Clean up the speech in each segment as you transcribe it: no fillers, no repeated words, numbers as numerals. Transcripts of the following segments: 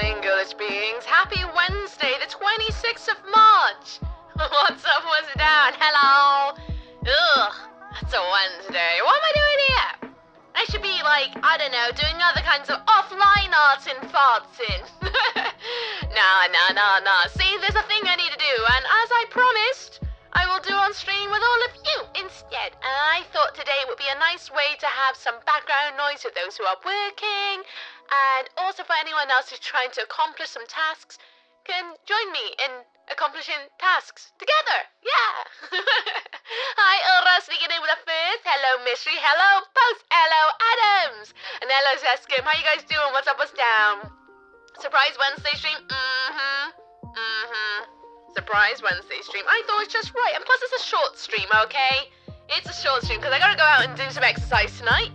morning, ghoulish beings. Happy Wednesday, the 26th of March. What's up, what's down? Hello. Ugh, it's a Wednesday. What am I doing here? I should be like, I don't know, doing other kinds of offline arts and farts in. Nah. See, there's a thing I need to do, and as I promised, I will do on stream with all of you instead. And I thought today would be a nice way to have some background noise for those who are working, and also for anyone else who's trying to accomplish some tasks can join me in accomplishing tasks together. Yeah. Hi, Ulra, sneaking in with a first. Hello, Mystery. Hello, Post. Hello, Adams. And hello, Zeskim. How you guys doing? What's up, what's down? Surprise Wednesday stream? Surprise Wednesday stream. I thought it was just right. And plus, it's a short stream, okay? It's a short stream because I gotta go out and do some exercise tonight.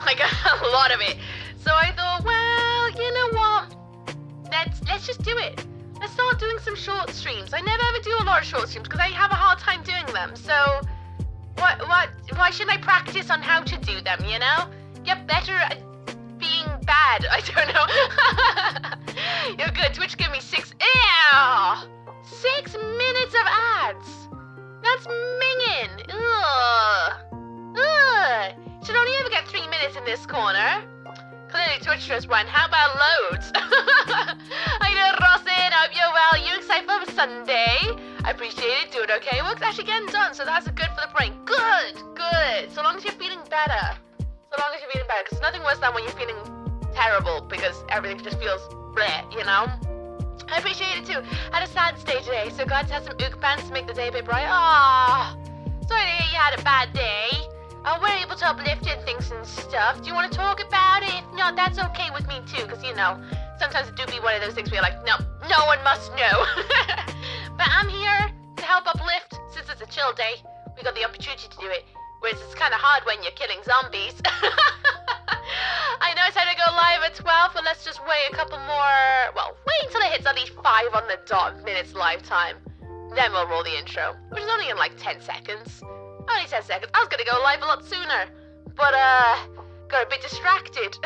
I got a lot of it. So I thought, well, you know what? Let's just do it. Let's start doing some short streams. I never ever do a lot of short streams because I have a hard time doing them. So, why shouldn't I practice on how to do them, you know? Get better at being bad. I don't know. You're good. Twitch give me 6 minutes of ads. That's minging. Ugh. Should only ever get 3 minutes in this corner. Clearly Twitch just went, how about loads? How you doing, Rossin? I hope you're well. You excited for Sunday? I appreciate it. Doing okay. Work's actually getting done, so that's good for the brain. Good. So long as you're feeling better. Because nothing worse than when you're feeling terrible because everything just feels bleh, you know? I appreciate it too. Had a sad day today, so glad to have some ook pants to make the day a bit bright. Sorry to hear you had a bad day. We're able to uplift you and things and stuff. Do you want to talk about it? If not, that's okay with me too, because, you know, sometimes it do be one of those things where you're like, no one must know. But I'm here to help uplift. Since it's a chill day, we got the opportunity to do it. Whereas it's kind of hard when you're killing zombies. I know I said to go live at 12, but let's just wait a couple more. Well, wait until it hits at least 5 on the dot minutes live time. Then we'll roll the intro, which is only in like 10 seconds. Only 10 seconds. I was gonna go live a lot sooner, but got a bit distracted.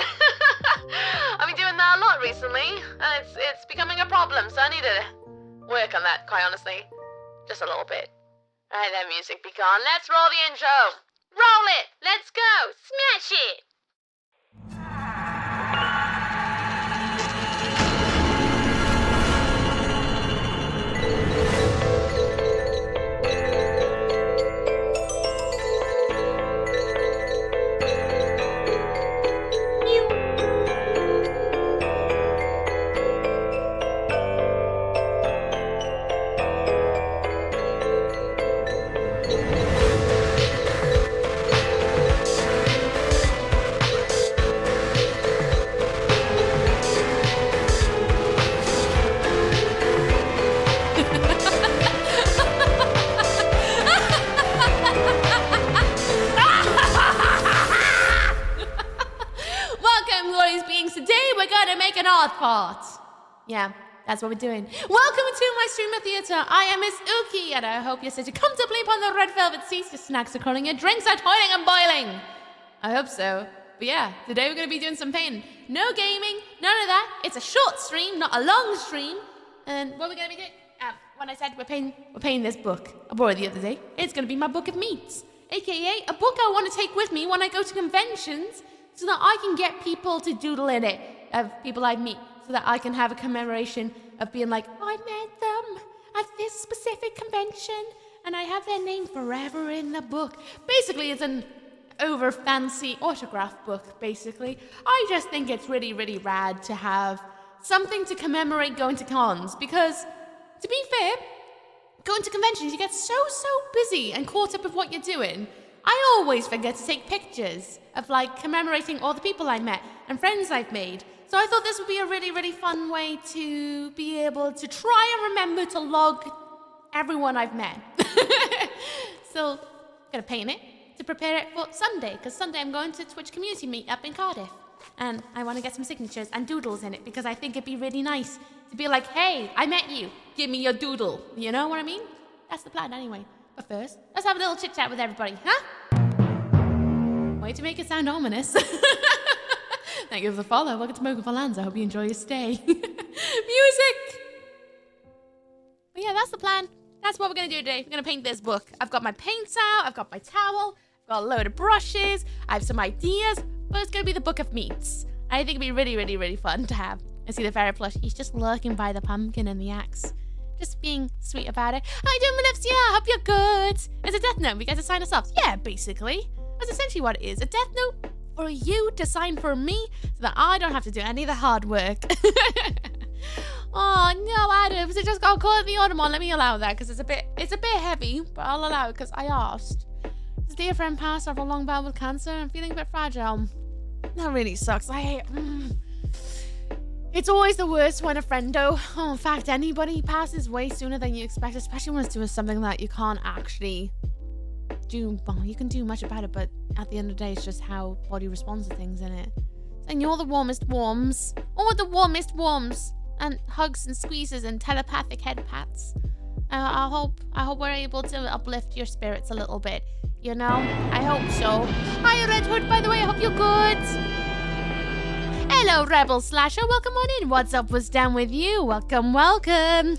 I've been doing that a lot recently, and it's becoming a problem. So I need to work on that, quite honestly, just a little bit. All right, then, music be gone. Let's roll the intro. Roll it. Let's go. Smash it. Part. Yeah, that's what we're doing. Welcome to my stream of theatre. I am missooky, and I hope you're sitting comfortably upon the red velvet seats. Your snacks are crawling, your drinks are toiling and boiling. I hope so. But yeah, today we're going to be doing some painting. No gaming, none of that. It's a short stream, not a long stream. And what we're going to be doing, when I said we're painting this book, I borrowed the other day. It's going to be my book of meats, aka a book I want to take with me when I go to conventions so that I can get people to doodle in it, of people I meet, so that I can have a commemoration of being like, I met them at this specific convention, and I have their name forever in the book. Basically, it's an over fancy autograph book, basically. I just think it's really, really rad to have something to commemorate going to cons, because, to be fair, going to conventions, you get so busy and caught up with what you're doing. I always forget to take pictures of, like, commemorating all the people I met and friends I've made. So I thought this would be a really, really fun way to be able to try and remember to log everyone I've met. So I'm going to paint it to prepare it for Sunday, because Sunday I'm going to Twitch community meetup in Cardiff. And I want to get some signatures and doodles in it, because I think it'd be really nice to be like, hey, I met you, give me your doodle. You know what I mean? That's the plan anyway. But first, let's have a little chit chat with everybody, huh? Way to make it sound ominous. Thank you for the follow. Welcome to Mocha for Lands. I hope you enjoy your stay. Music! But yeah, that's the plan. That's what we're going to do today. We're going to paint this book. I've got my paints out. I've got my towel. I've got a load of brushes. I have some ideas. But it's going to be the Book of Meats. I think it'd be really, really, really fun to have. I see the fairy plush. He's just lurking by the pumpkin and the axe. Just being sweet about it. How you doing, my lips? Yeah, hope you're good. It's a death note. We get to sign us off. Yeah, basically. That's essentially what it is. A death note for you to sign for me so that I don't have to do any of the hard work. Oh, no, Adam. So just got caught in the autumn one. Let me allow that because it's a bit heavy, but I'll allow it because I asked. This dear friend passed after a long battle with cancer. I'm feeling a bit fragile. That really sucks. I hate... It's always the worst when a friendo, in fact, anybody passes way sooner than you expect, especially when it's doing something that you can't actually do. Well, you can do much about it, but at the end of the day, it's just how body responds to things, isn't it? And you're the warmest warms. Oh, the warmest warms. And hugs and squeezes and telepathic head pats. I hope we're able to uplift your spirits a little bit. You know? I hope so. Hi, Red Hood, by the way. I hope you're good. Hello, Rebel Slasher. Welcome on in. What's up? What's down with you? Welcome, welcome.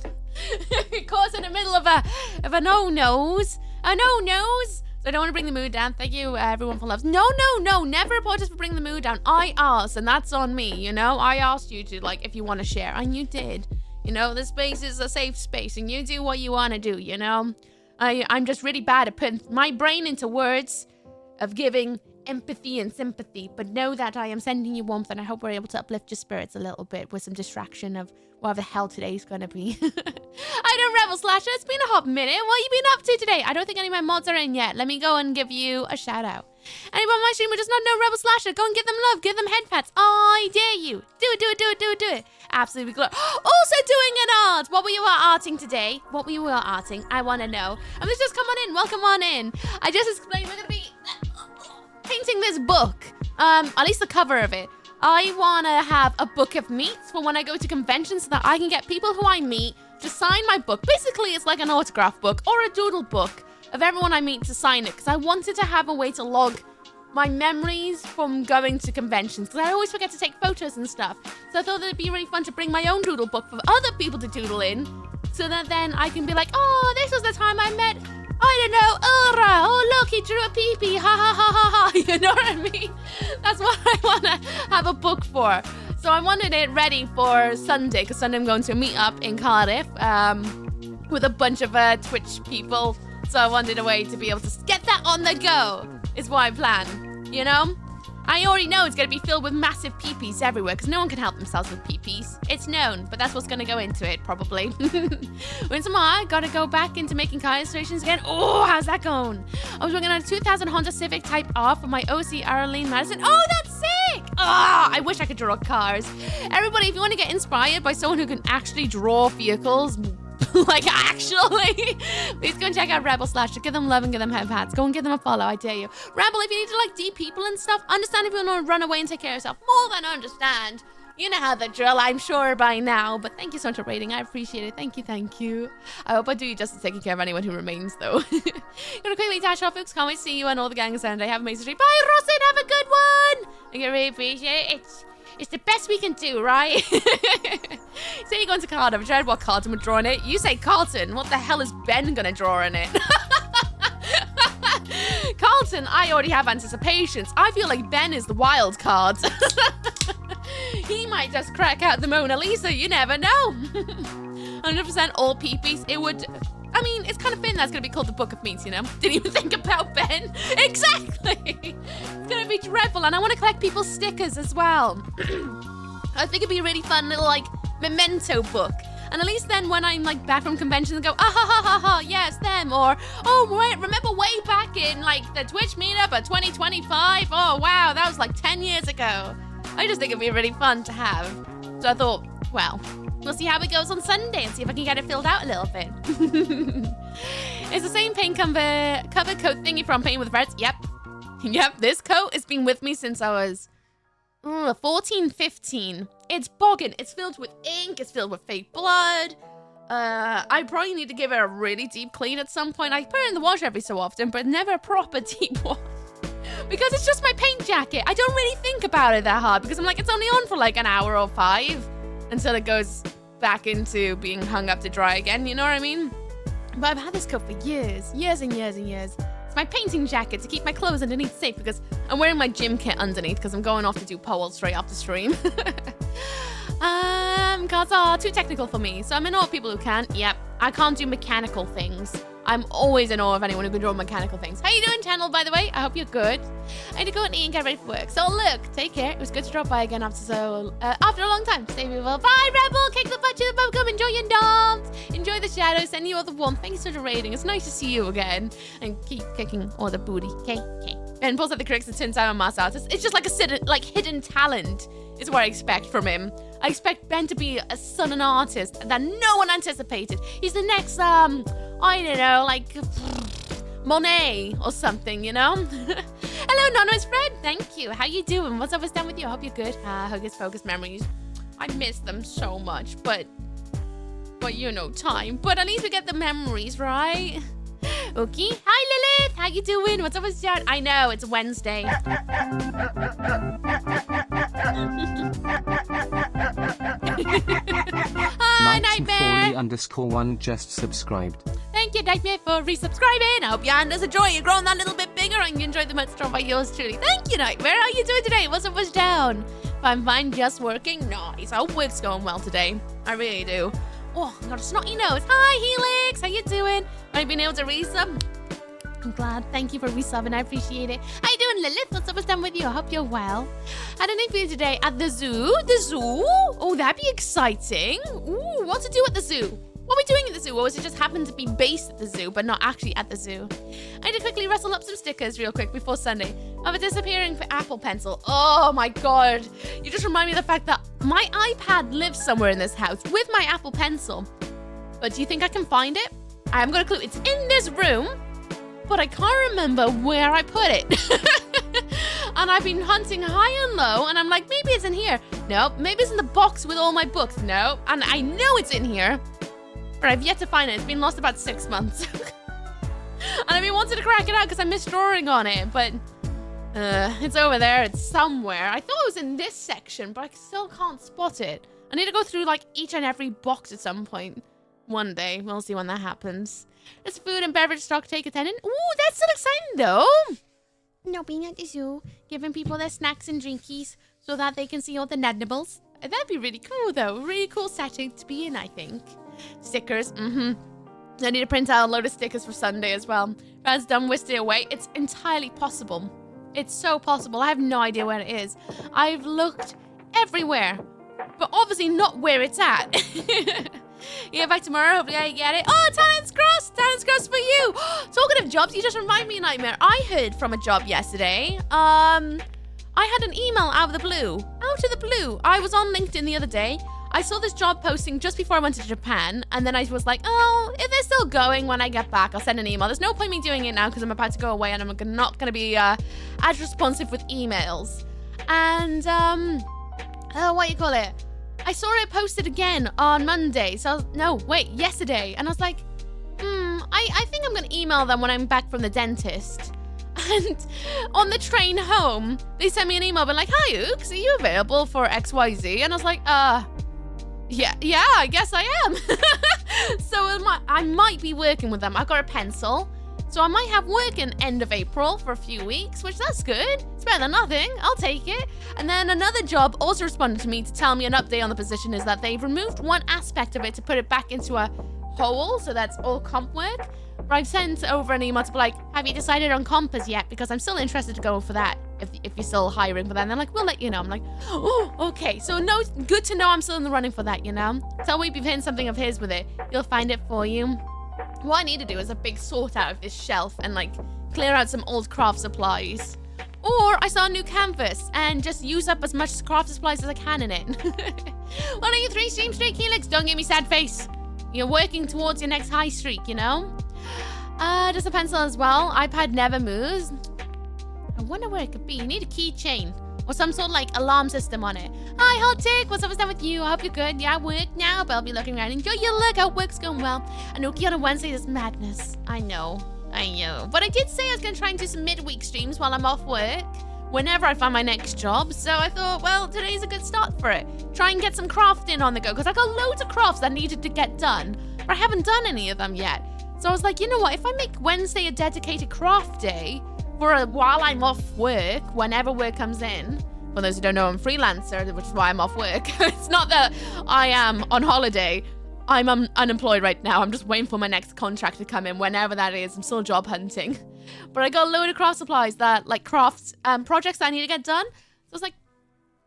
Caught in the middle of a no-nose. A no-nose. So I don't want to bring the mood down. Thank you, everyone, for loves. No. Never apologize for bringing the mood down. I asked, and that's on me, you know? I asked you to, like, if you want to share, and you did. You know, this space is a safe space, and you do what you want to do, you know? I'm just really bad at putting my brain into words of giving empathy and sympathy, but know that I am sending you warmth, and I hope we're able to uplift your spirits a little bit with some distraction of whatever the hell today's gonna be. I don't Rebel Slasher, it's been a hot minute. What you been up to today? I don't think any of my mods are in yet. Let me go and give you a shout out. Anyone on my stream who does not know Rebel Slasher, go and give them love, give them head pats. I dare you. Do it. Absolutely glorious. Also doing an art. What were you arting today? I want to know. And let's just come on in. Welcome on in. I just explained we're gonna be painting this book, at least the cover of it. I want to have a book of meats for when I go to conventions so that I can get people who I meet to sign my book. Basically, it's like an autograph book or a doodle book of everyone I meet to sign it, because I wanted to have a way to log my memories from going to conventions, because I always forget to take photos and stuff. So I thought it'd be really fun to bring my own doodle book for other people to doodle in, so that then I can be like, oh, this was the time I met, I don't know, Ura. Oh, look, he drew a pee-pee. Ha, ha, ha, ha, ha. You know what I mean? That's what I want to have a book for. So I wanted it ready for Sunday, because Sunday I'm going to a meetup in Cardiff with a bunch of Twitch people. So I wanted a way to be able to get that on the go, is what I plan, you know? I already know it's going to be filled with massive pee-pees everywhere, because no one can help themselves with pee-pees. It's known, but that's what's going to go into it, probably. When I gotta go back into making car illustrations again. Oh, how's that going? I was working on a 2000 Honda Civic Type R for my OC Arlene Madison. Oh, that's sick! I wish I could draw cars. Everybody, if you want to get inspired by someone who can actually draw vehicles, like actually, please go and check out Rebel Slasher. Give them love and give them head pats. Go and give them a follow, I dare you. Rebel, if you need to like D people and stuff, understand if you want to run away and take care of yourself. More than understand. You know how the drill, I'm sure by now. But thank you so much for rating. I appreciate it. Thank you. I hope I do you justice taking care of anyone who remains, though. Gonna quickly dash off, folks. Can't wait to see you and all the gang Sunday. Have a amazing stream. Bye, Rosin. Have a good one. I really appreciate it. It's the best we can do, right? Say you're going to Cardiff. I tried what Carlton would draw in it. You say Carlton. What the hell is Ben gonna draw in it? Carlton, I already have anticipations. I feel like Ben is the wild card. He might just crack out the Mona Lisa. You never know. 100% all peepees. It would... I mean, it's kind of fitting that's going to be called the Book of Meats, you know? Didn't even think about Ben. Exactly. It's going to be dreadful. And I want to collect people's stickers as well. I think it'd be a really fun little, like, memento book. And at least then when I'm, like, back from convention and go, ah, ha, ha, ha, ha, yes, them. Or, oh, wait, remember way back in, like, the Twitch meetup at 2025? Oh, wow, that was, like, 10 years ago. I just think it'd be really fun to have. So I thought, well... we'll see how it goes on Sunday and see if I can get it filled out a little bit. It's the same paint cover coat thingy from Painting with Reds. Yep. This coat has been with me since I was 14, 15. It's bogging. It's filled with ink. It's filled with fake blood. I probably need to give it a really deep clean at some point. I put it in the wash every so often, but never a proper deep wash. Because it's just my paint jacket. I don't really think about it that hard because I'm like, it's only on for like an hour or 5. Until it goes back into being hung up to dry again, you know what I mean? But I've had this coat for years and years and years. It's my painting jacket to keep my clothes underneath safe because I'm wearing my gym kit underneath because I'm going off to do poles straight after stream. Cards are too technical for me, so I'm in awe of people who can. Yep, I can't do mechanical things. I'm always in awe of anyone who can draw mechanical things. How you doing, channel, by the way? I hope you're good. I need to go and eat and get ready for work. So look, take care. It was good to drop by again after a long time. Stay well. Bye, Rebel. Kick the butt to the bubblegum. Enjoy your doms. Enjoy the shadows. Send you all the warmth. Thanks for the rating. It's nice to see you again. And keep kicking all the booty. Okay. And pulls out the critics and turns out on mass artist. It's just like hidden talent is what I expect from him. I expect Ben to be a sudden artist that no one anticipated. He's the next, I don't know, like Monet or something, you know? Hello, Anonymous Fred. Thank you. How you doing? What's up? What's down with you? I hope you're good. Hocus Pocus memories. I miss them so much, but you know, time. But at least we get the memories, right? Okay. Hi, Lilith. How you doing? What's up with Jared? I know, it's Wednesday. Hi, Nightmare. _1 just subscribed. Thank you, Nightmare, for resubscribing. I hope your hand does enjoy. You're growing that little bit bigger and you enjoy the monster by yours truly. Thank you, Nightmare. How you doing today? What's up, what's down? I'm fine, just working. Nice. I hope work's going well today. I really do. Oh, I got a snotty nose. Hi, Helix. How you doing? Have you been able to resub? I'm glad. Thank you for resubbing. I appreciate it. How you doing, Lilith? What's up? What's down with you? I hope you're well. Had a night for you today at the zoo. The zoo? Oh, that'd be exciting. Ooh, what to do at the zoo? What are we doing at the zoo? Or was it just happen to be based at the zoo, but not actually at the zoo? I had to quickly rustle up some stickers real quick before Sunday of a disappearing Apple Pencil. Oh my God. You just remind me of the fact that my iPad lives somewhere in this house with my Apple Pencil. But do you think I can find it? I haven't got a clue. It's in this room, but I can't remember where I put it. And I've been hunting high and low, and I'm like, maybe it's in here. Nope. Maybe it's in the box with all my books. Nope. And I know it's in here, but I've yet to find it. It's been lost about 6 months. And I've been wanting to crack it out because I missed drawing on it, but it's over there. It's somewhere. I thought it was in this section, but I still can't spot it. I need to go through like each and every box at some point. One day. We'll see when that happens. There's food and beverage stock take attendant. Ooh, that's still exciting though. No, being at the zoo, giving people their snacks and drinkies so that they can see all the nedibles. That'd be really cool though. Really cool setting to be in, I think. Stickers, I need to print out a load of stickers for Sunday as well. That's done, whisked it away. It's entirely possible. It's so possible. I have no idea where it is. I've looked everywhere, but obviously not where it's at. Yeah, back tomorrow. Hopefully I get it. Oh, Talent's Cross! Talent's Cross for you! Talking of jobs, you just remind me, Nightmare. I heard from a job yesterday. I had an email out of the blue. Out of the blue. I was on LinkedIn the other day. I saw this job posting just before I went to Japan. And then I was like, oh, if they're still going when I get back, I'll send an email. There's no point me doing it now because I'm about to go away and I'm not going to be as responsive with emails. And, what do you call it? I saw it posted again on Monday. So, yesterday. And I was like, I think I'm going to email them when I'm back from the dentist. And on the train home, they sent me an email, but like, hi, Ooks, are you available for XYZ? And I was like, yeah, I guess I am. So I might be working with them. I've got a pencil. So I might have work in end of April for a few weeks, which that's good. It's better than nothing. I'll take it. And then another job also responded to me to tell me an update on the position is that they've removed one aspect of it to put it back into a whole. So that's all comp work. But I've sent over an email to be like, have you decided on Compass yet? Because I'm still interested to go for that if you're still hiring for that. And they're like, we'll let you know. I'm like, oh, okay. So no, good to know I'm still in the running for that, you know? Tell me if you've hit something of his with it. You'll find it for you. What I need to do is a big sort out of this shelf and like clear out some old craft supplies. Or I saw a new canvas and just use up as much craft supplies as I can in it. One of you 3 stream streak, Helix. Don't give me sad face. You're working towards your next high streak, you know? Just a pencil as well. iPad never moves. I wonder where it could be. You need a keychain or some sort of like alarm system on it. Hi, Hot Tick. What's up with you? I hope you're good. Yeah, I work now, but I'll be looking around. Enjoy your look. How work's going well. Anoki on a Wednesday is madness. I know. But I did say I was going to try and do some midweek streams while I'm off work. whenever I find my next job. So I thought, well, today's a good start for it. Try and get some crafting on the go, because I got loads of crafts that needed to get done, but I haven't done any of them yet. So I was like, you know what, if I make Wednesday a dedicated craft day while I'm off work, whenever work comes in. For those who don't know, I'm a freelancer, which is why I'm off work. It's not that I am on holiday. I'm unemployed right now. I'm just waiting for my next contract to come in, whenever that is. I'm still job hunting. But I got a load of craft supplies that, like crafts, projects that I need to get done. So I was like,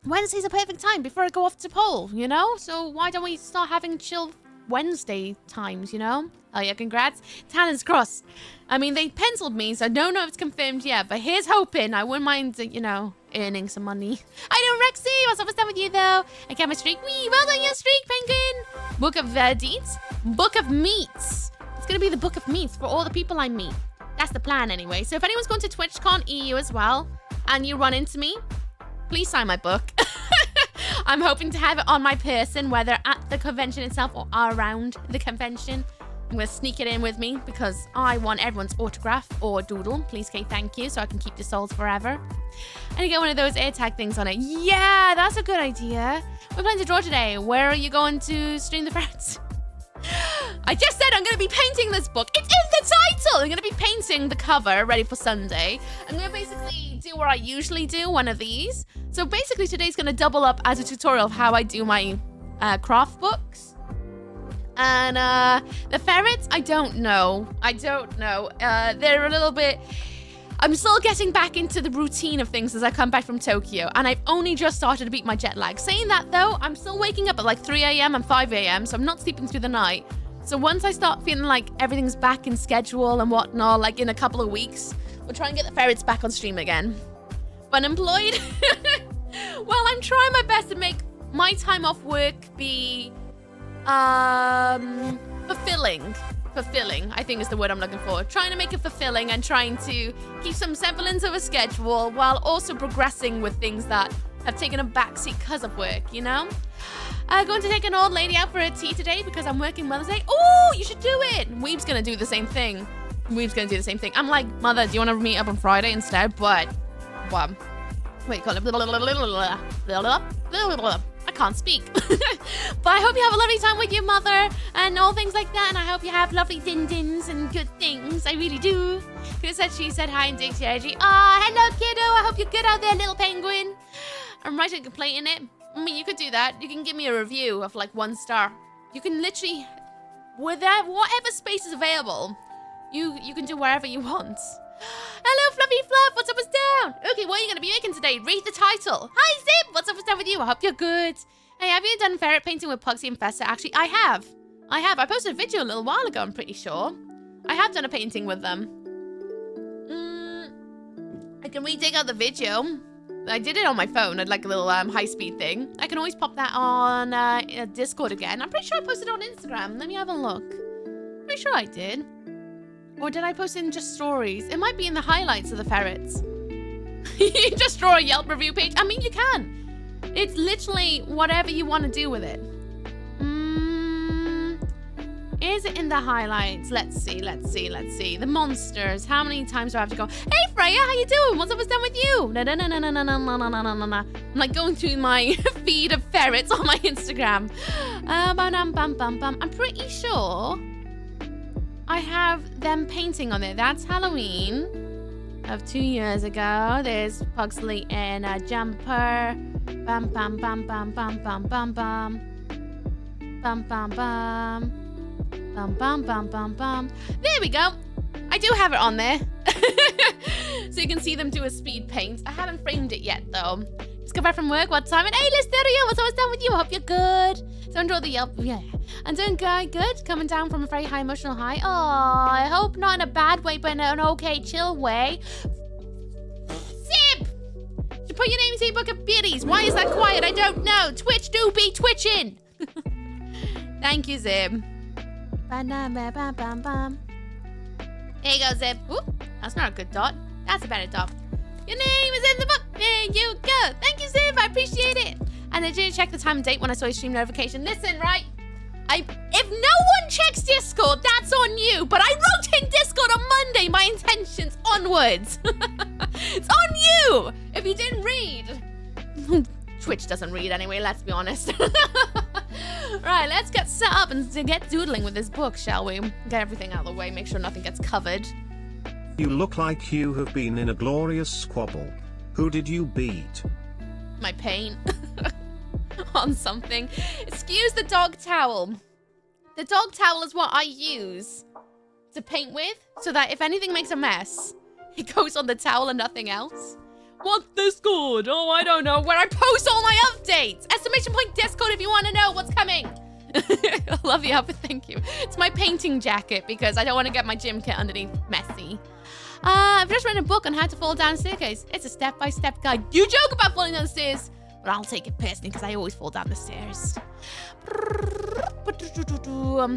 Wednesday's a perfect time before I go off to Pole, you know? So why don't we start having chill Wednesday times, you know? Oh yeah, congrats. Talents crossed. I mean, they penciled me, so I don't know if it's confirmed yet, but here's hoping. I wouldn't mind, you know, earning some money. I know, Rexy. What's up with stuff with you, though? I got my streak. Wee, well done, your streak, penguin. Book of VODs. Book of meets. It's going to be the book of meets for all the people I meet. That's the plan, anyway. So if anyone's going to TwitchCon EU as well, and you run into me, please sign my book. I'm hoping to have it on my person, whether at the convention itself or around the convention. I'm going to sneak it in with me because I want everyone's autograph or doodle. Please, Kate, thank you, so I can keep the souls forever. And you get one of those AirTag things on it. Yeah, that's a good idea. We're planning to draw today. Where are you going to stream the friends? I just said I'm going to be painting this book. It's in the title. I'm going to be painting the cover ready for Sunday. I'm going to basically do what I usually do, one of these. So basically today's going to double up as a tutorial of how I do my craft books. And the ferrets, I don't know. They're a little bit... I'm still getting back into the routine of things as I come back from Tokyo, and I've only just started to beat my jet lag. Saying that, though, I'm still waking up at like 3 a.m. and 5 a.m., so I'm not sleeping through the night. So once I start feeling like everything's back in schedule and whatnot, like in a couple of weeks, we'll try and get the ferrets back on stream again. Unemployed? Well, I'm trying my best to make my time off work be fulfilling. Fulfilling, I think is the word I'm looking for. Trying to make it fulfilling and trying to keep some semblance of a schedule while also progressing with things that have taken a backseat because of work, you know? Going to take an old lady out for a tea today because I'm working Mother's Day. Oh, you should do it. Weeb's gonna do the same thing. I'm like, Mother, do you want to meet up on Friday instead? But, wait, call it. I can't speak. But I hope you have a lovely time with your mother and all things like that. And I hope you have lovely din-dins and good things. I really do. She said hi and dig to energy. Hello, kiddo. I hope you're good out there, little penguin. I'm writing a complaint in it. I mean, you could do that. You can give me a review of like 1 star. You can literally, whatever space is available, you can do wherever you want. Hello, Fluffy Fluff. What's up, what's down? Okay, what are you going to be making today? Read the title. Hi, Zip. What's up, what's down with you? I hope you're good. Hey, have you done ferret painting with Pugsy and Festa? Actually, I have. I posted a video a little while ago, I'm pretty sure. I have done a painting with them. I can re-dig out the video. I did it on my phone. I'd like a little high-speed thing. I can always pop that on Discord again. I'm pretty sure I posted it on Instagram. Let me have a look. Pretty sure I did. Or did I post it in just stories? It might be in the highlights of the ferrets. You just draw a Yelp review page. I mean, you can. It's literally whatever you want to do with it. Is it in the highlights? Let's see. The monsters. How many times do I have to go? Hey, Freya, how you doing? What's up? What's down with you? I'm like going through my feed of ferrets on my Instagram. I'm pretty sure I have them painting on there. That's Halloween of 2 years ago. There's Pugsley in a jumper. Bam, bam, bam, bam, bam, bam, bam, bam. Bam, bam, bam. Bam, bam, bam, bam, bam. There we go. I do have it on there. So you can see them do a speed paint. I haven't framed it yet, though. Just got back from work. What time? And hey, Listeria, what's always down with you? I hope you're good. Don't draw the Yelp. Yeah. I'm doing good. Coming down from a very high emotional high. Oh, I hope not in a bad way, but in an okay, chill way. Zip! You put your name into your book of biddies. Why is that quiet? I don't know. Twitch do be twitching. Thank you, Zip. Here you go, Zip. Ooh, that's not a good dot. That's a better dot. Your name is in the book. There you go. Thank you, Zip. I appreciate it. And I didn't check the time and date when I saw your stream notification. Listen, right? If no one checks Discord, that's on you. But I wrote in Discord on Monday my intentions onwards. It's on you. If you didn't read... Twitch doesn't read anyway, let's be honest. Right, let's get set up and get doodling with this book, shall we? Get everything out of the way, make sure nothing gets covered. You look like you have been in a glorious squabble. Who did you beat? My paint. On something. Excuse the dog towel. The dog towel is what I use to paint with, so that if anything makes a mess, it goes on the towel and nothing else. What's Discord? Oh, I don't know. Where I post all my updates. Exclamation point Discord if you want to know what's coming. I love the outfit, thank you. It's my painting jacket because I don't want to get my gym kit underneath messy. I've just read a book on how to fall down a staircase. It's a step-by-step guide. You joke about falling down the stairs, but I'll take it personally because I always fall down the stairs.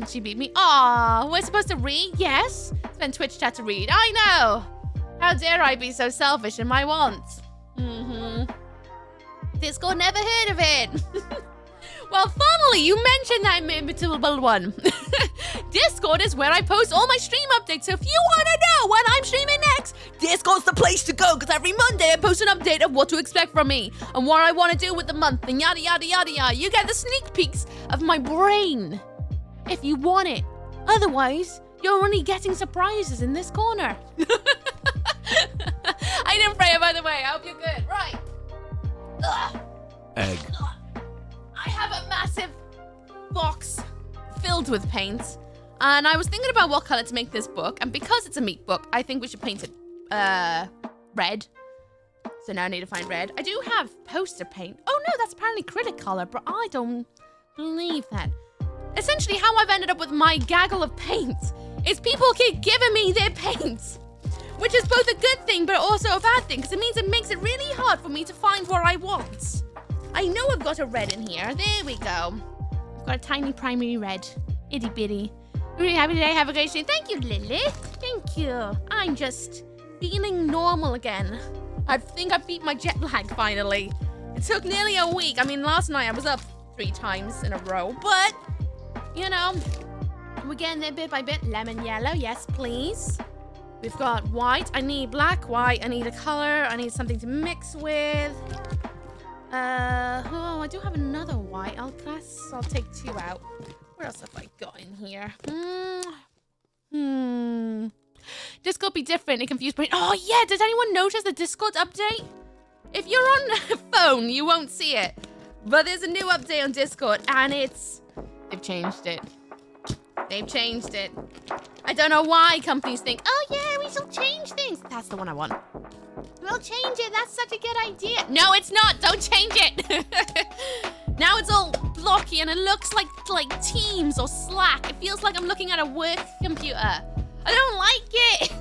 She beat me. Aw, we're supposed to read? Yes. Spend Twitch chat to read. I know. How dare I be so selfish in my wants? Discord, never heard of it. Well, finally, you mentioned that imitable one. Discord is where I post all my stream updates, so if you want to know when I'm streaming next, Discord's the place to go, because every Monday I post an update of what to expect from me, and what I want to do with the month, and yada yada yada yada. You get the sneak peeks of my brain, if you want it. Otherwise, you're only getting surprises in this corner. I didn't pray, by the way. I hope you're good. Right. Ugh. Egg. I have a massive box filled with paint, and I was thinking about what color to make this book, and because it's a meat book, I think we should paint it red. So now I need to find red. I do have poster paint. Oh no, that's apparently acrylic color, but I don't believe that. Essentially, how I've ended up with my gaggle of paint is people keep giving me their paint, which is both a good thing, but also a bad thing, because it means it makes it really hard for me to find what I want. I know I've got a red in here. There we go. I've got a tiny primary red. Itty bitty. Really happy today. Have a great day. Thank you, Lily. Thank you. I'm just feeling normal again. I think I beat my jet lag finally. It took nearly a week. I mean, last night I was up 3 times in a row, but, you know, we're getting there bit by bit. Lemon yellow. Yes, please. We've got white. I need black, white. I need a color. I need something to mix with. Oh, I do have another white. I'll take 2 out. What else have I got in here? Discord be different. It confused brain. Oh yeah, did anyone notice the Discord update? If you're on a phone, you won't see it. But there's a new update on Discord, and they've changed it. They've changed it. I don't know why companies think, oh yeah, we shall change things. That's the one I want. We'll change it. That's such a good idea. No, it's not. Don't change it. Now it's all blocky and it looks like Teams or Slack. It feels like I'm looking at a work computer. I don't like it.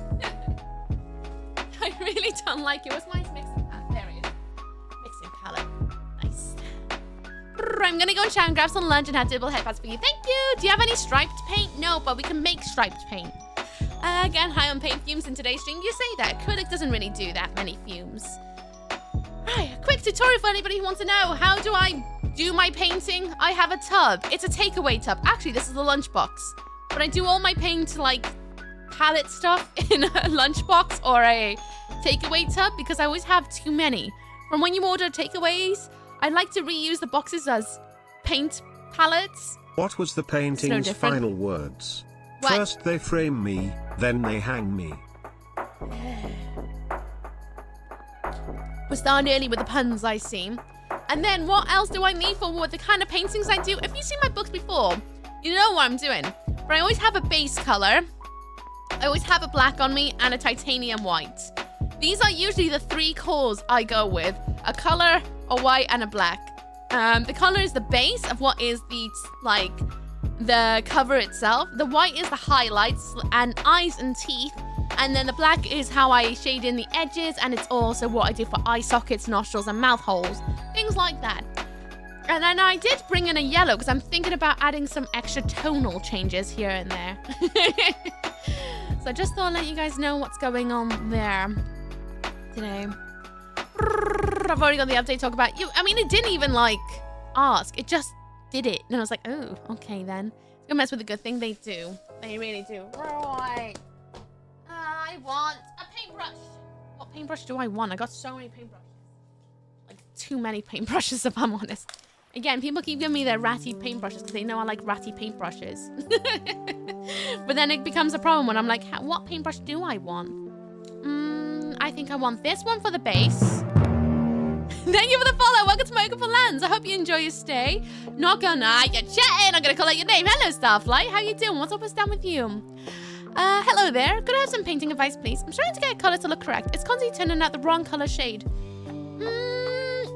I really don't like it. What's my mixing palette? There it is. Mixing palette. Nice. I'm gonna go and shower and grab some lunch and have double headpads for you. Thank you. Do you have any striped paint? No, but we can make striped paint. Again, high on paint fumes in today's stream. You say that. Acrylic doesn't really do that many fumes. Right, a quick tutorial for anybody who wants to know. How do I do my painting? I have a tub. It's a takeaway tub. Actually, this is the lunchbox. But I do all my paint, like, palette stuff in a lunchbox or a takeaway tub because I always have too many. From when you order takeaways, I like to reuse the boxes as paint palettes. What was the painting's final words? What? First they frame me, then they hang me. We're starting early with the puns, I see. And then what else do I need for what the kind of paintings I do? If you've seen my books before, you know what I'm doing. But I always have a base color. I always have a black on me and a titanium white. These are usually the 3 cores I go with. A color, a white, and a black. The color is the base of what is the cover itself. The white is the highlights and eyes and teeth. And then the black is how I shade in the edges, and it's also what I do for eye sockets, nostrils, and mouth holes. Things like that. And then I did bring in a yellow because I'm thinking about adding some extra tonal changes here and there. So I just thought I'd let you guys know what's going on there today. I've already got the update talk about you. I mean, it didn't even ask. It just did it. And I was like, oh, okay then. It's gonna mess with a good thing. They do. They really do. Right. I want a paintbrush. What paintbrush do I want? I got so many paintbrushes. too many paintbrushes, if I'm honest. Again, people keep giving me their ratty paintbrushes because they know I like ratty paintbrushes. But then it becomes a problem when I'm like, what paintbrush do I want? I think I want this one for the base. Thank you for the follow. Welcome to my Open for Lands. I hope you enjoy your stay. Not gonna, you're chatting. I'm gonna call out your name. Hello, Starflight. How you doing? What's up? What's down with you? Hello there. Could I have some painting advice, please? I'm trying to get a color to look correct. It's constantly turning out the wrong color shade.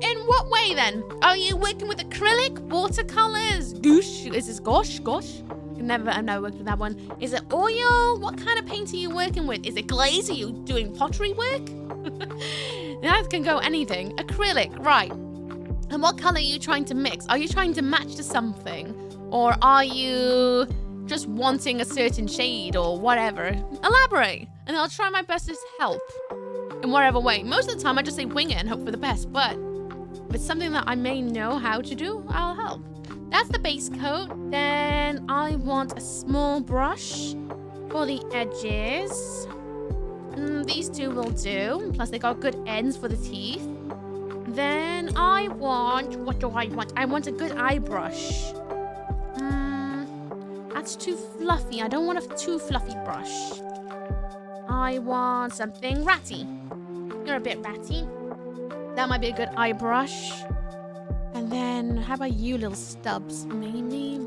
In what way then? Are you working with acrylic, watercolors, goosh? Is this gosh? I've never worked with that one. Is it oil? What kind of paint are you working with? Is it glaze? Are you doing pottery work? That can go anything. Acrylic, right. And what color are you trying to mix? Are you trying to match to something? Or are you just wanting a certain shade or whatever? Elaborate. And I'll try my best to help in whatever way. Most of the time I just say wing it and hope for the best. But if it's something that I may know how to do, I'll help. That's the base coat. Then I want a small brush for the edges. These two will do. Plus they got good ends for the teeth. Then I want, what do I want? I want a good eye brush. That's too fluffy. I don't want a too fluffy brush. I want something ratty. You're a bit ratty. That might be a good eye brush. And then, how about you, little stubs? Maybe.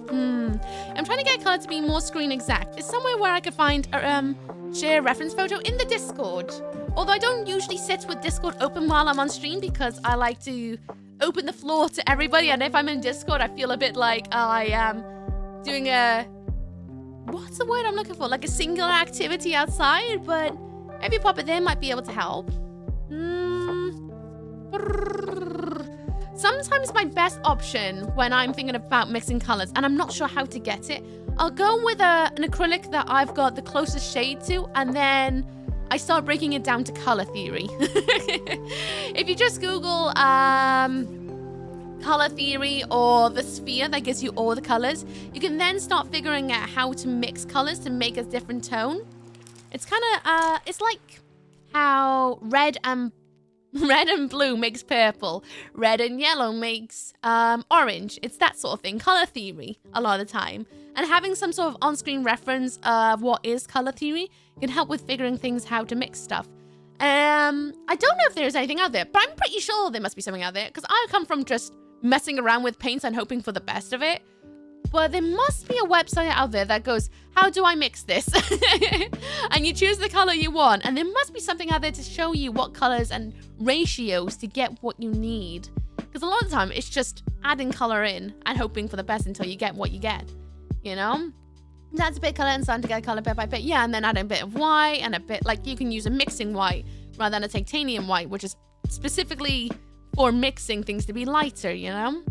I'm trying to get color to be more screen exact. It's somewhere where I could find a share reference photo in the Discord. Although I don't usually sit with Discord open while I'm on stream because I like to open the floor to everybody. And if I'm in Discord, I feel a bit like I am doing a... What's the word I'm looking for? Like a singular activity outside, but maybe pop it there might be able to help. Sometimes my best option when I'm thinking about mixing colors and I'm not sure how to get it, I'll go with an acrylic that I've got the closest shade to, and then I start breaking it down to color theory. If you just Google color theory or the sphere that gives you all the colors, you can then start figuring out how to mix colors to make a different tone. It's kind of, it's like how red and blue makes purple. Red and yellow makes orange. It's that sort of thing. Color theory a lot of the time. And having some sort of on-screen reference of what is color theory can help with figuring things how to mix stuff. I don't know if there's anything out there, but I'm pretty sure there must be something out there because I come from just messing around with paints and hoping for the best of it. But there must be a website out there that goes, how do I mix this? And you choose the color you want. And there must be something out there to show you what colors and ratios to get what you need. Because a lot of the time, it's just adding color in and hoping for the best until you get what you get. You know? That's a bit of color and starting to get color bit by bit. Yeah, and then adding a bit of white and a bit, like you can use a mixing white rather than a titanium white, which is specifically for mixing things to be lighter, you know?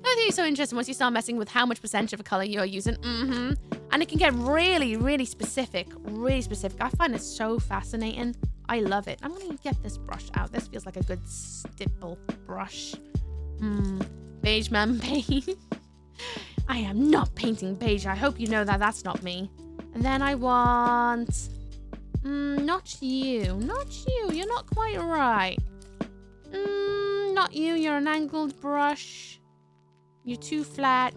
I think it's so interesting once you start messing with how much percentage of a color you're using. And it can get really, really specific. Really specific. I find it so fascinating. I love it. I'm going to get this brush out. This feels like a good stipple brush. Beige man beige. I am not painting beige. I hope you know that that's not me. And then I want... not you. Not you. You're not quite right. Not you. You're an angled brush. You're too flat.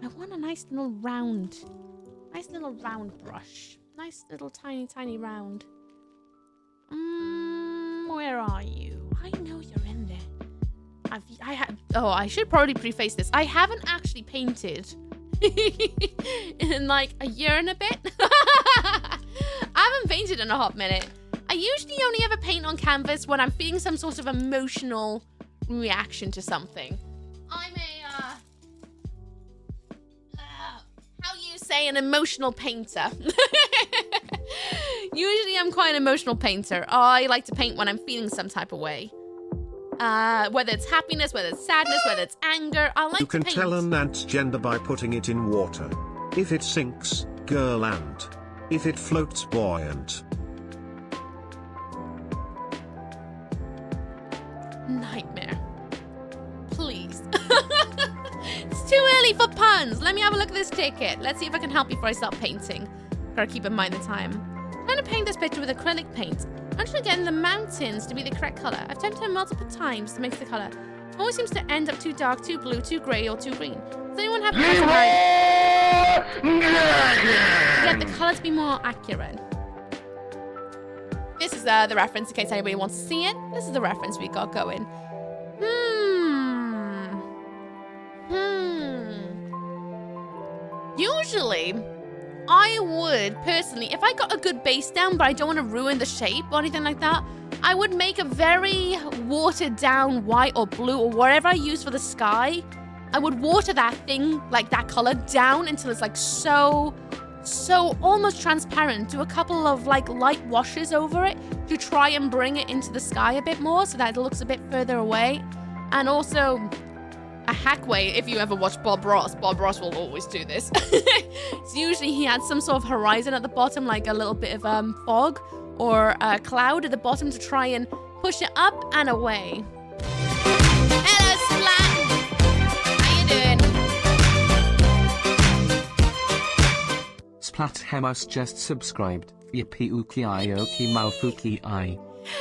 I want a nice little round brush. Nice little tiny round. Where are you? I know you're in there. I should probably preface this. I haven't actually painted in like a year and a bit. I haven't painted in a hot minute. I usually only ever paint on canvas when I'm feeling some sort of emotional reaction to something. I'm a how you say an emotional painter. Usually I'm quite an emotional painter. I like to paint when I'm feeling some type of way. Whether it's happiness, whether it's sadness, whether it's anger, I like to paint. You can tell an ant's gender by putting it in water. If it sinks, girl ant. If it floats, boy ant. Nightmare. Please. It's too early for puns. Let me have a look at this ticket. Let's see if I can help before I start painting. Gotta keep in mind the time. I'm going to paint this picture with acrylic paint. I'm actually getting the mountains to be the correct color. I've attempted it multiple times to mix the color. It always seems to end up too dark, too blue, too grey, or too green. Does anyone have get the color to be more accurate? This is the reference in case anybody wants to see it. This is the reference we got going. Usually, I would personally, if I got a good base down, but I don't want to ruin the shape or anything like that, I would make a very watered down white or blue or whatever I use for the sky. I would water that thing, like that color, down until it's like so almost transparent. Do a couple of like light washes over it to try and bring it into the sky a bit more so that it looks a bit further away. And also a hack way, if you ever watch Bob Ross will always do this. It's usually he had some sort of horizon at the bottom, like a little bit of fog or a cloud at the bottom to try and push it up and away. Hello, Splat! How you doing? Splat Hemus just subscribed. Yippee-ookie-I-okie mouth-ookie-I.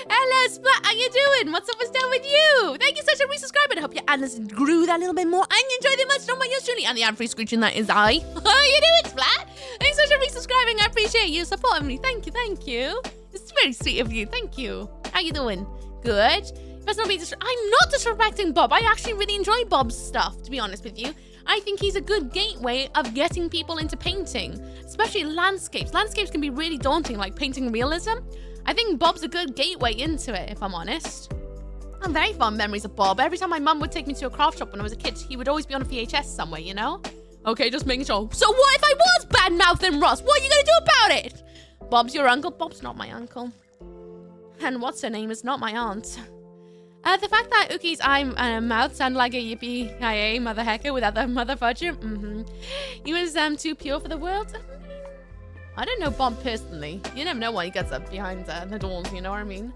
Hello, Splat. How you doing? What's up? What's down with you? Thank you so much for resubscribing. I hope your antlers grew that little bit more and you enjoy the much done by yours truly. And the ad-free screeching that is I. How you doing, Splat? Thanks so much for resubscribing. I appreciate you supporting me. Thank you, thank you. It's very sweet of you. Thank you. How you doing? Good. I'm not disrespecting Bob. I actually really enjoy Bob's stuff, to be honest with you. I think he's a good gateway of getting people into painting, especially landscapes. Landscapes can be really daunting, like painting realism. I think Bob's a good gateway into it, if I'm honest. I have very fond memories of Bob. Every time my mum would take me to a craft shop when I was a kid, he would always be on a VHS somewhere, you know? Okay, just making sure. So what if I was bad-mouthing Ross? What are you gonna do about it? Bob's your uncle? Bob's not my uncle. And what's her name is not my aunt. The fact that Ookie's mouth sound like a yippee-ki-yay mother hecker without the mother fudger. He was too pure for the world. I don't know Bob personally. You never know what he gets up behind the doors, you know what I mean?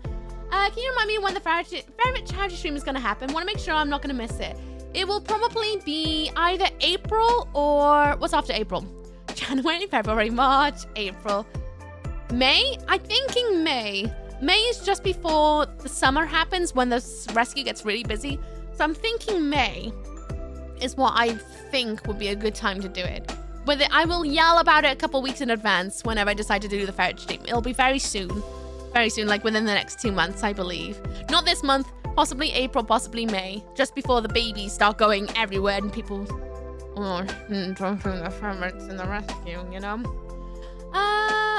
Can you remind me when the favorite charity stream is going to happen? Want to make sure I'm not going to miss it. It will probably be either April or... What's after April? January, February, March, April. May? I'm thinking May. May is just before the summer happens when the rescue gets really busy. So I'm thinking May is what I think would be a good time to do it. But I will yell about it a couple weeks in advance whenever I decide to do the ferret stream. It'll be very soon. Very soon, like within the next 2 months, I believe. Not this month, possibly April, possibly May. Just before the babies start going everywhere and people... the ferrets in the rescue, you know?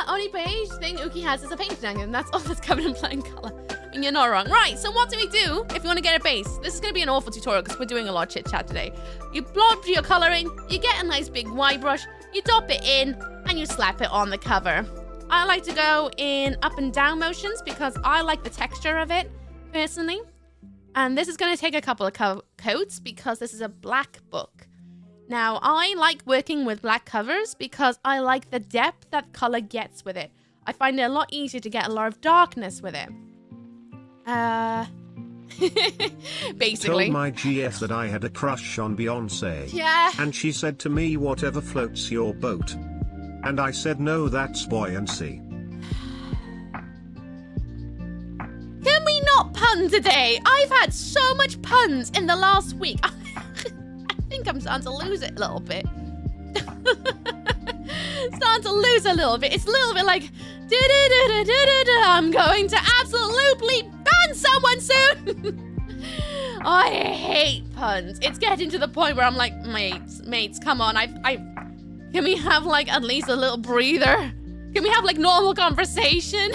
Only beige thing Ookie has is a paint stand, and that's all that's covered in plain color. And you're not wrong. Right, so what do we do if you want to get a base? This is going to be an awful tutorial because we're doing a lot of chit-chat today. You blob your color in, you get a nice big Y brush, you dop it in, and you slap it on the cover. I like to go in up and down motions because I like the texture of it, personally. And this is going to take a couple of coats because this is a black book. Now, I like working with black covers because I like the depth that color gets with it. I find it a lot easier to get a lot of darkness with it. Basically. Told my GF that I had a crush on Beyonce. Yeah. And she said to me, whatever floats your boat. And I said, no, that's buoyancy. Can we not pun today? I've had so much puns in the last week. I think I'm starting to lose it a little bit. Starting to lose a little bit. It's a little bit like, I'm going to absolutely ban someone soon. I hate puns. It's getting to the point where I'm like, mates, come on. Can we have like at least a little breather? Can we have like normal conversation?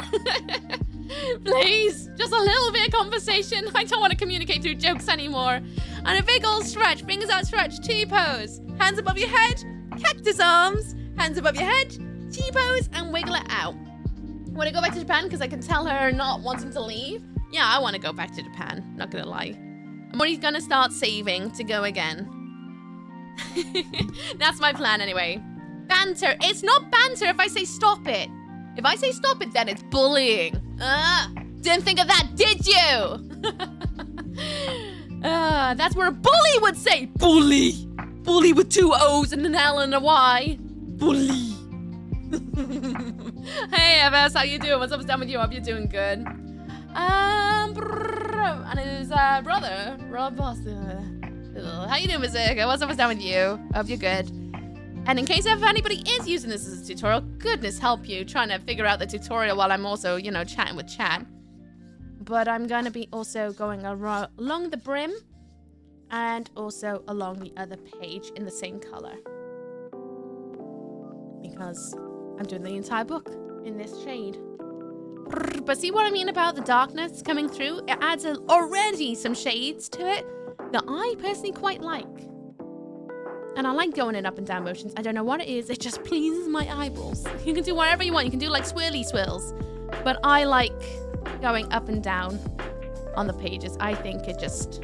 Please, just a little bit of conversation. I don't want to communicate through jokes anymore. And a big old stretch, fingers out stretch, T-pose. Hands above your head, cactus arms. Hands above your head, T-pose, and wiggle it out. Want to go back to Japan because I can tell her not wanting to leave? Yeah, I want to go back to Japan, not gonna lie. I'm already gonna start saving to go again. That's my plan anyway. Banter, it's not banter if I say stop it. If I say stop it, then it's bullying. Didn't think of that, did you? That's where a bully would say. Bully. Bully with 2 O's and an L and a Y. Bully. Hey, Evers, how you doing? What's up with you? Hope you're doing good. And his brother, Rob Boston. How you doing, Missooky? What's up with you? Hope you're good. And in case if anybody is using this as a tutorial, goodness help you trying to figure out the tutorial while I'm also, you know, chatting with chat. But I'm going to be also going along the brim and also along the other page in the same color. Because I'm doing the entire book in this shade. But see what I mean about the darkness coming through? It adds already some shades to it that I personally quite like. And I like going in up and down motions. I don't know what it is. It just pleases my eyeballs. You can do whatever you want. You can do like swirly swirls. But I like going up and down on the pages. I think it's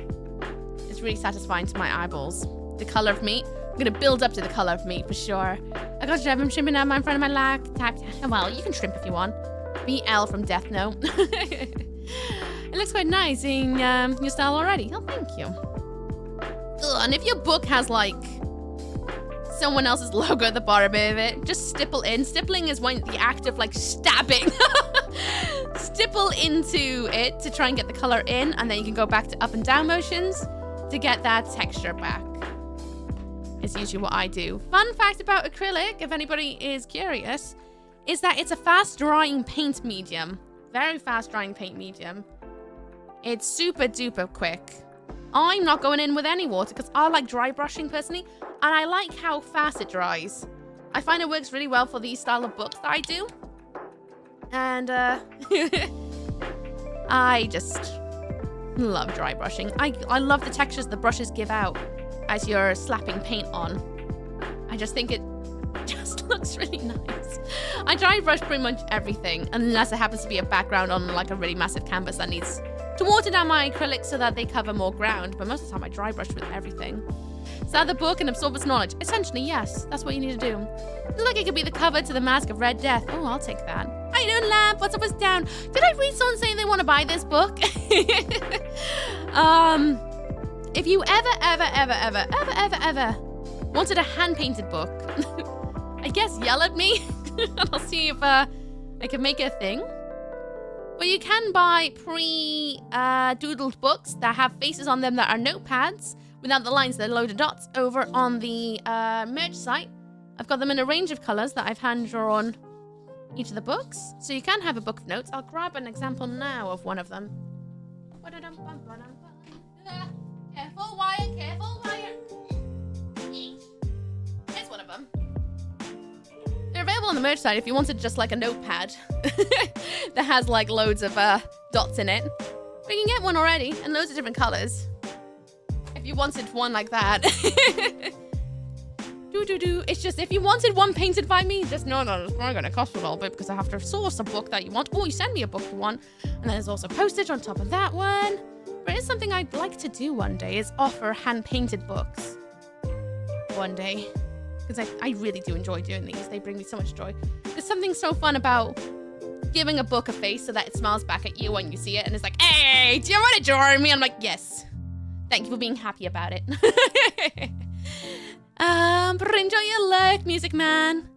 really satisfying to my eyeballs. The color of meat. I'm going to build up to the color of meat for sure. I got you. I'm shrimping out in front of my leg. Well, you can shrimp if you want. BL from Death Note. It looks quite nice in your style already. Oh, thank you. Ugh, and if your book has like someone else's logo at the bottom of it, just stipple in. Stippling is when the act of like stabbing. Stipple into it to try and get the color in, and then you can go back to up and down motions to get that texture back. It's usually what I do. Fun fact about acrylic, if anybody is curious, is that it's a fast drying paint medium. Very fast drying paint medium. It's super duper quick. I'm not going in with any water because I like dry brushing personally, and I like how fast it dries. I find it works really well for these style of books that I do. And I just love dry brushing. I love the textures the brushes give out as you're slapping paint on. I just think it just looks really nice. I dry brush pretty much everything, unless it happens to be a background on like a really massive canvas that needs to water down my acrylics so that they cover more ground. But most of the time I dry brush with everything. Is that the book and absorb its knowledge? Essentially, yes. That's what you need to do. Looks like it could be the cover to the Mask of Red Death. Oh, I'll take that. How you doing, Lamp? What's up, what's down? Did I read someone saying they want to buy this book? If you ever wanted a hand-painted book, I guess yell at me and I'll see if I can make it a thing. But you can buy pre-doodled books that have faces on them that are notepads without the lines, they're loaded dots over on the merch site. I've got them in a range of colors that I've hand-drawn each of the books. So you can have a book of notes. I'll grab an example now of one of them. Careful wire, careful wire. Here's one of them. They're available on the merch site if you wanted just like a notepad that has like loads of dots in it. But you can get one already in loads of different colors. If you wanted one like that. It's just if you wanted one painted by me, just no, it's probably going to cost a little bit because I have to source a book that you want. Oh, you send me a book you want. And then there's also postage on top of that one. But it's something I'd like to do one day is offer hand-painted books. One day. Because I really do enjoy doing these. They bring me so much joy. There's something so fun about giving a book a face so that it smiles back at you when you see it. And it's like, hey, do you want to join me? I'm like, yes. Thank you for being happy about it. But enjoy your life, Music Man.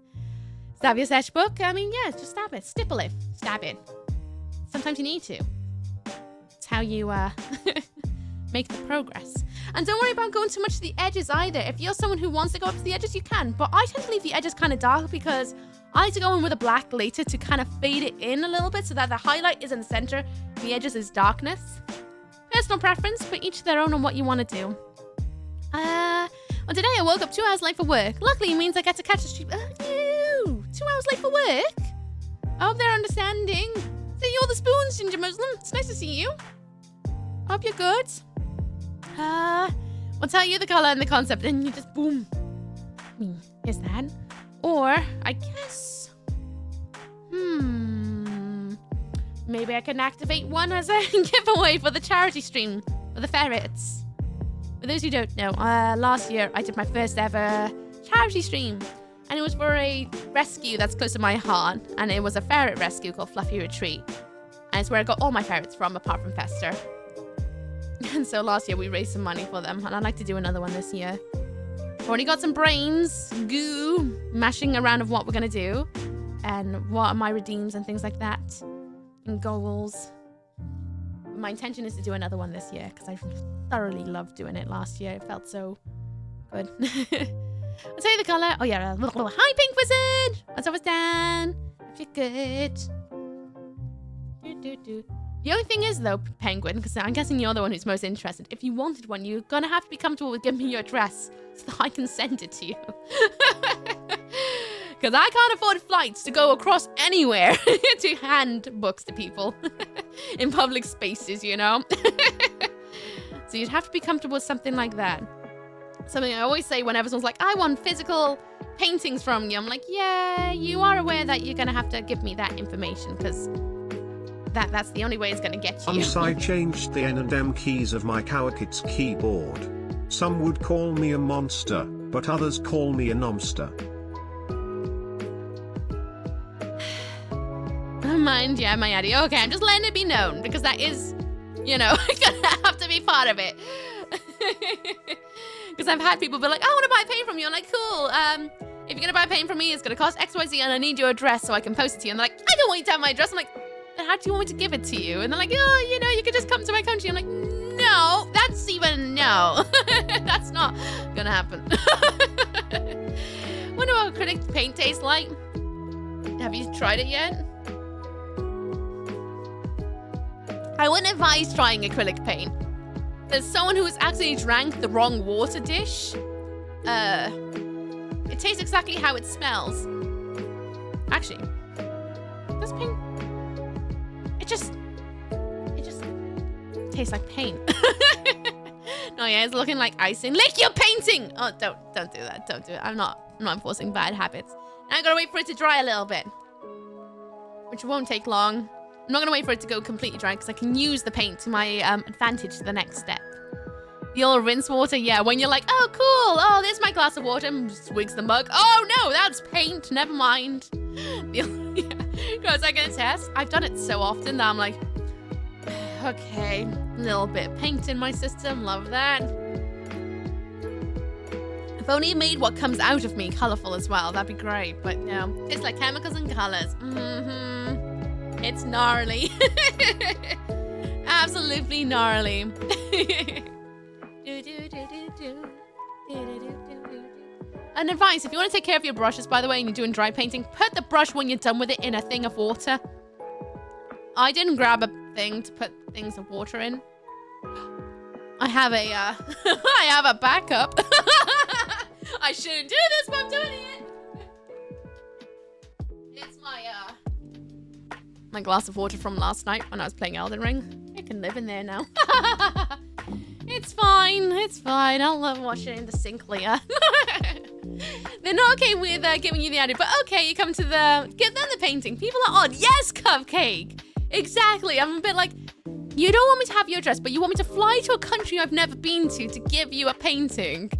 Stab your sketchbook. I mean, yeah, just stab it. Stipple it. Stab it. Sometimes you need to. It's how you make the progress. And don't worry about going too much to the edges either. If you're someone who wants to go up to the edges, you can. But I tend to leave the edges kind of dark because I like to go in with a black later to kind of fade it in a little bit so that the highlight is in the center. The edges is darkness. Personal preference, but each their own on what you want to do. Well, today I woke up 2 hours late for work. Luckily, it means I get to catch the stream. 2 hours late for work? I hope they're understanding. See you all the spoons, Ginger Muslim. It's nice to see you. Hope you're good. I'll tell you the color and the concept, and you just boom. Is that? Or, I guess... Maybe I can activate one as a giveaway for the charity stream for the ferrets. For those who don't know, last year I did my first ever charity stream. And it was for a rescue that's close to my heart. And it was a ferret rescue called Fluffy Retreat. And it's where I got all my ferrets from, apart from Fester. And so last year we raised some money for them. And I'd like to do another one this year. I've already got some brains, goo, mashing around of what we're going to do. and what are my redeems and things like that, and goals. My intention is to do another one this year because I thoroughly loved doing it last year. It felt so good. I'll tell you the color. Oh yeah, hi Pink Wizard. What's up, Dan? If you're good. The only thing is though, Penguin, because I'm guessing you're the one who's most interested. If you wanted one, you're gonna have to be comfortable with giving me your address so that I can send it to you. Because I can't afford flights to go across anywhere to hand books to people in public spaces, you know? So you'd have to be comfortable with something like that. Something I always say whenever someone's like, I want physical paintings from you. I'm like, yeah, you are aware that you're going to have to give me that information because that's the only way it's going to get to you. Once I changed the N and M keys of my Kawakit's keyboard. Some would call me a monster, but others call me a nomster. Mind, yeah, my Addy. Okay, I'm just letting it be known because that is, you know, gonna have to be part of it. Because I've had people be like, I want to buy a paint from you. I'm like, cool. If you're gonna buy a paint from me, it's gonna cost XYZ, and I need your address so I can post it to you. And they're like, I don't want you to have my address. I'm like, then how do you want me to give it to you? And they're like, oh, you know, you could just come to my country. I'm like, no, that's even no. That's not gonna happen. Wonder what acrylic paint tastes like. Have you tried it yet? I wouldn't advise trying acrylic paint. There's someone who has actually drank the wrong water dish. It tastes exactly how it smells. Actually, does paint? It just tastes like paint. No, yeah, it's looking like icing. Lick your painting! Oh, don't do that. Don't do it. I'm not enforcing bad habits. Now I gotta wait for it to dry a little bit, which won't take long. I'm not going to wait for it to go completely dry because I can use the paint to my advantage to the next step. The old rinse water, yeah, when you're like, oh, cool. Oh, there's my glass of water. And swigs the mug. Oh, no, that's paint. Never mind. Yeah. Because I get a test. I've done it so often that I'm like, okay, a little bit of paint in my system. Love that. If only it made what comes out of me colorful as well. That'd be great. But no, it's like chemicals and colors. It's gnarly. Absolutely gnarly. And advice, if you want to take care of your brushes, by the way, and you're doing dry painting, put the brush when you're done with it in a thing of water. I didn't grab a thing to put things of water in. I have a, I have a backup. I shouldn't do this, but I'm doing it. It's my glass of water from last night when I was playing Elden Ring. It can live in there now. It's fine. It's fine. I'll wash it in the sink later. They're not okay with giving you the edit, but okay, you come to give them the painting. People are odd. Yes, Cupcake. Exactly. I'm a bit like, you don't want me to have your address, but you want me to fly to a country I've never been to give you a painting.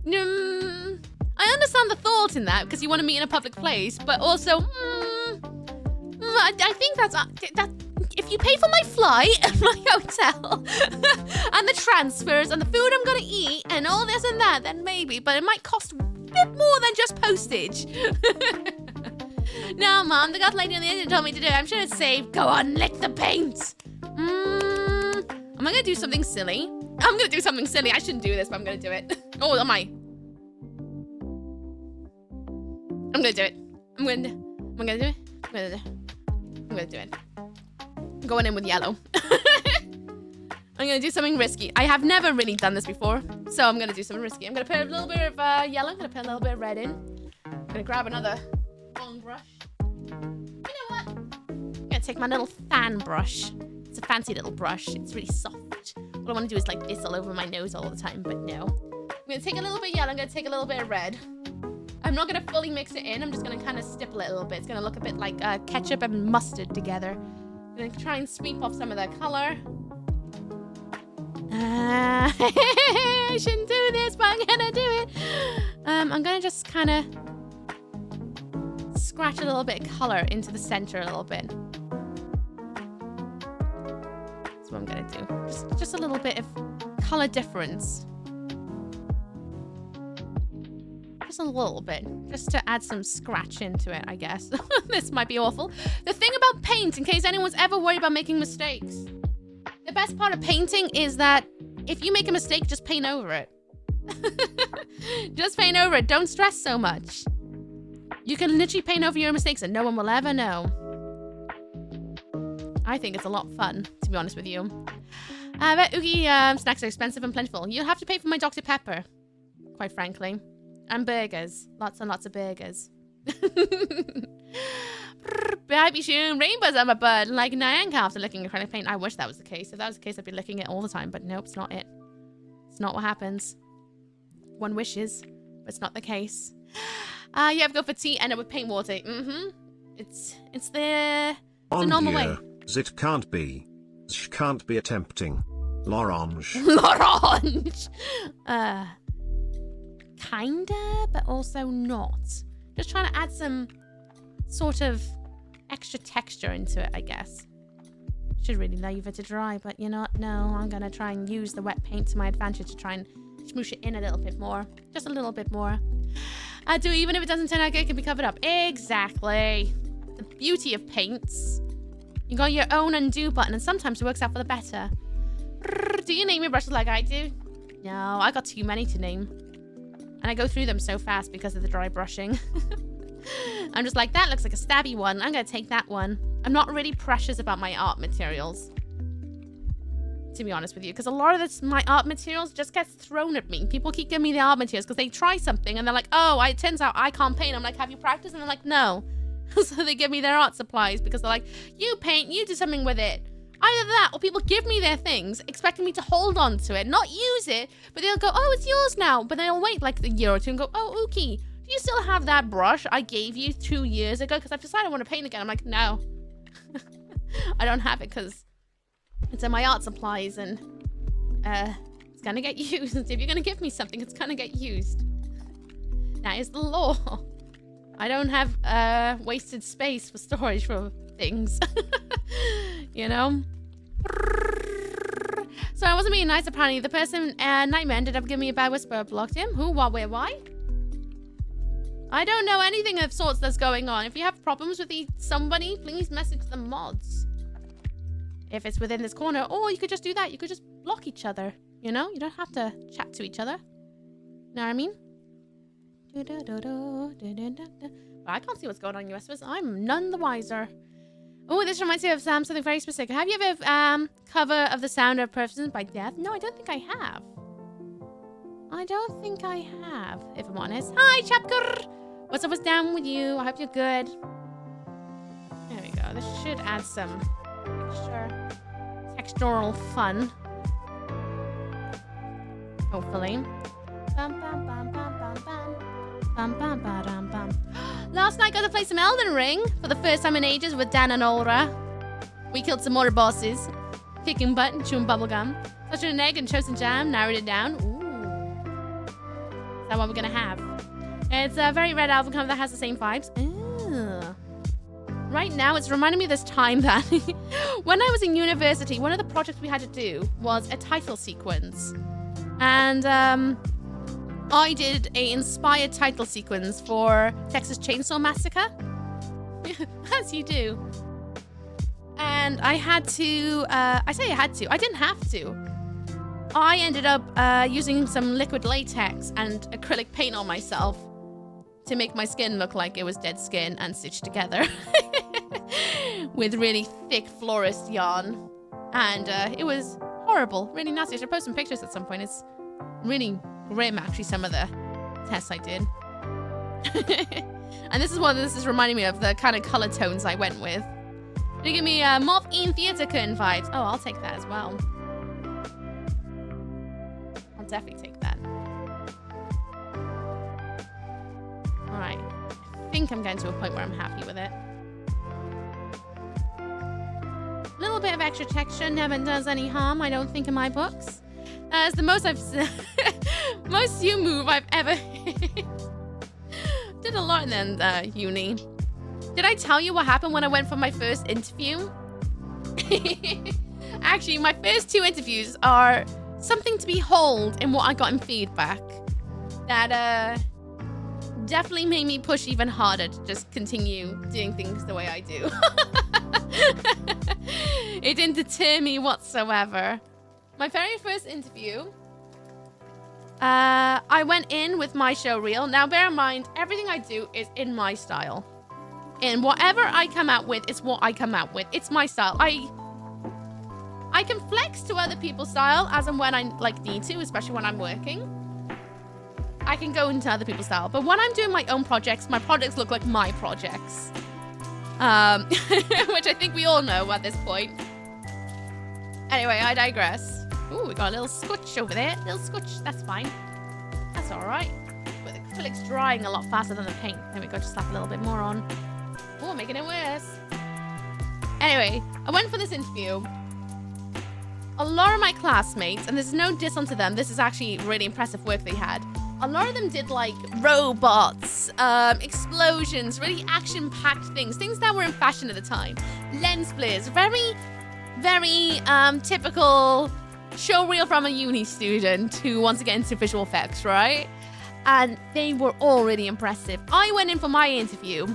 I understand the thought in that because you want to meet in a public place, but also, I think that if you pay for my flight and my hotel and the transfers and the food I'm gonna eat and all this and that, then maybe, but it might cost a bit more than just postage. No, Mom, the god lady on the internet told me to do it. I'm sure it's safe. Go on, lick the paint. Am I gonna do something silly? I'm gonna do something silly. I shouldn't do this, but I'm gonna do it. Oh, am I? I'm gonna do it. I'm gonna do it. I'm gonna do it. I'm going in with yellow. I'm gonna do something risky. I have never really done this before, so I'm gonna do something risky. I'm gonna put a little bit of yellow. I'm gonna put a little bit of red in. I'm gonna grab another long brush. You know what? I'm gonna take my little fan brush. It's a fancy little brush. It's really soft. What I want to do is like this all over my nose all the time, but no. I'm gonna take a little bit of yellow. I'm gonna take a little bit of red. I'm not gonna fully mix it in. I'm just gonna kind of stipple it a little bit. It's gonna look a bit like ketchup and mustard together. I'm gonna try and sweep off some of that color. I shouldn't do this, but I'm gonna do it. I'm gonna just kind of scratch a little bit of color into the center a little bit. That's what I'm gonna do. Just a little bit of color difference. Just Just a little bit. Just to add some scratch into it, I guess. This might be awful. The thing about paint, in case anyone's ever worried about making mistakes. The best part of painting is that if you make a mistake, just paint over it. Just paint over it. Don't stress so much. You can literally paint over your mistakes and no one will ever know. I think it's a lot of fun, to be honest with you. I bet Oogie snacks are expensive and plentiful. You'll have to pay for my Dr. Pepper, quite frankly. And burgers. Lots and lots of burgers. Baby shoe, rainbows on my butt, like Nyanka after licking acrylic paint. I wish that was the case. If that was the case, I'd be licking it all the time. But nope, it's not it. It's not what happens. One wishes, but it's not the case. You have to go for tea and it with paint water. It's the normal way. It can't be. Can't be attempting. L'orange. L'orange. Kinda, but also not. Just trying to add some sort of extra texture into it, I guess. Should really leave it to dry, but you know what? No, I'm gonna try and use the wet paint to my advantage to try and smoosh it in a little bit more. Just a little bit more. Even if it doesn't turn out good, it can be covered up. Exactly. The beauty of paints. You got your own undo button, and sometimes it works out for the better. Do you name your brushes like I do? No, I got too many to name. And I go through them so fast because of the dry brushing. I'm just like, that looks like a stabby one. I'm going to take that one. I'm not really precious about my art materials, to be honest with you. Because a lot of my art materials just gets thrown at me. People keep giving me the art materials because they try something and they're like, oh, it turns out I can't paint. I'm like, have you practiced? And they're like, no. So they give me their art supplies because they're like, you paint, you do something with it. Either that or people give me their things expecting me to hold on to it, not use it, but they'll go, oh, it's yours now. But they'll wait like a year or two and go, oh, Ookie, do you still have that brush I gave you 2 years ago? Because I've decided I want to paint again. I'm like, no. I don't have it because it's in my art supplies and it's going to get used. If you're going to give me something, it's going to get used. That is the law. I don't have wasted space for storage for things. You know? So I wasn't being nice, apparently. The person, Nightmare, ended up giving me a bad whisper. I blocked him. Who, what, where, why? I don't know anything of sorts that's going on. If you have problems with somebody, please message the mods. If it's within this corner. Or you could just do that. You could just block each other. You know? You don't have to chat to each other. Know what I mean? But I can't see what's going on in USBs. I'm none the wiser. Oh, this reminds me of something very specific. Have you ever cover of The Sound of Perfume by Death? No, I don't think I have. I don't think I have, if I'm honest. Hi, Chapker! What's up, what's down with you? I hope you're good. There we go. This should add some textural fun. Hopefully. Bum, bum, bum, bum, bum, bum. Bum, bum, ba, dum, bum. Last night got to play some Elden Ring for the first time in ages with Dan and Aura. We killed some more bosses. Kicking butt and chewing bubblegum. Touched an egg and chose some jam. Narrowed it down. Ooh. Is that what we're going to have? It's a very red album cover that has the same vibes. Ooh. Right now, it's reminding me of this time that when I was in university, one of the projects we had to do was a title sequence. And I did an inspired title sequence for Texas Chainsaw Massacre. As you do. And I had to, I say I had to, I didn't have to. I ended up using some liquid latex and acrylic paint on myself to make my skin look like it was dead skin and stitched together. With really thick florist yarn. And it was horrible, really nasty. I should post some pictures at some point. It's really grim, actually, some of the tests I did. And this is what this is reminding me of, the kind of color tones I went with. They give me Moth in Theatre Curtain vibes. Oh, I'll take that as well. I'll definitely take that. Alright. I think I'm getting to a point where I'm happy with it. A little bit of extra texture never does any harm, I don't think, in my books. It's the most most you move I've ever did a lot in uni. Did I tell you what happened when I went for my first interview? Actually, my first 2 interviews are something to behold in what I got in feedback. That definitely made me push even harder to just continue doing things the way I do. It didn't deter me whatsoever. My very first interview, I went in with my show reel. Now, bear in mind, everything I do is in my style. And whatever I come out with is what I come out with. It's my style. I can flex to other people's style as and when I need to, especially when I'm working. I can go into other people's style. But when I'm doing my own projects, my projects look like my projects. Which I think we all know at this point. Anyway, I digress. Ooh, we got a little scotch over there. Little scotch, that's fine. That's all right. But the acrylic's drying a lot faster than the paint. There we go, just slap a little bit more on. Oh, making it worse. Anyway, I went for this interview. A lot of my classmates, and there's no diss onto them, this is actually really impressive work they had. A lot of them did like robots, explosions, really action-packed things that were in fashion at the time. Lens flares, very, very typical show reel from a uni student who wants to get into visual effects, right? And they were all really impressive. I went in for my interview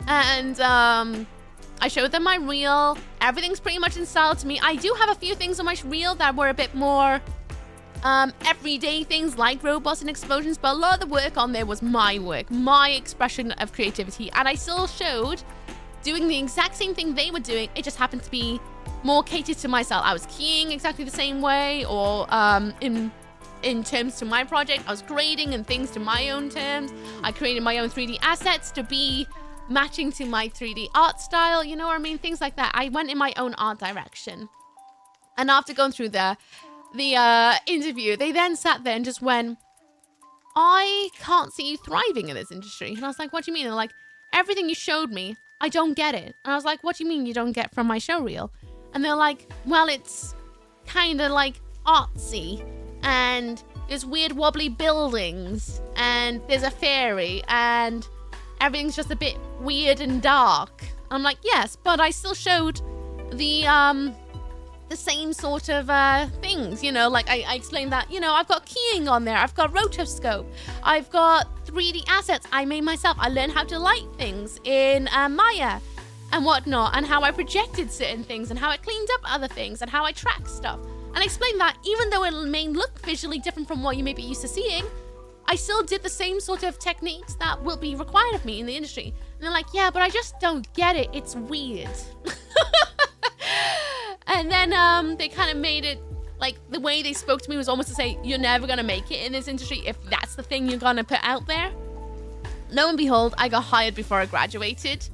and I showed them my reel. Everything's pretty much in style to me. I do have a few things on my reel that were a bit more everyday things like robots and explosions, but a lot of the work on there was my work, my expression of creativity, and I still showed doing the exact same thing they were doing. It just happened to be more catered to my style. I was keying exactly the same way, or in terms to my project, I was grading and things to my own terms. I created my own 3D assets to be matching to my 3D art style, you know what I mean? Things like that. I went in my own art direction. And after going through the interview, they then sat there and just went, I can't see you thriving in this industry. And I was like, what do you mean? And they're like, everything you showed me, I don't get it. And I was like, what do you mean you don't get from my show reel? And they're like, well, it's kind of like artsy, and there's weird wobbly buildings, and there's a fairy, and everything's just a bit weird and dark. I'm like, yes, but I still showed the same sort of things, you know, like I explained that, you know, I've got keying on there, I've got rotoscope, I've got 3D assets I made myself, I learned how to light things in Maya and whatnot, and how I projected certain things, and how I cleaned up other things, and how I tracked stuff. And I explained that even though it may look visually different from what you may be used to seeing, I still did the same sort of techniques that will be required of me in the industry. And they're like, yeah, but I just don't get it. It's weird. And then they kind of made it, like, the way they spoke to me was almost to say, you're never going to make it in this industry if that's the thing you're going to put out there. Lo and behold, I got hired before I graduated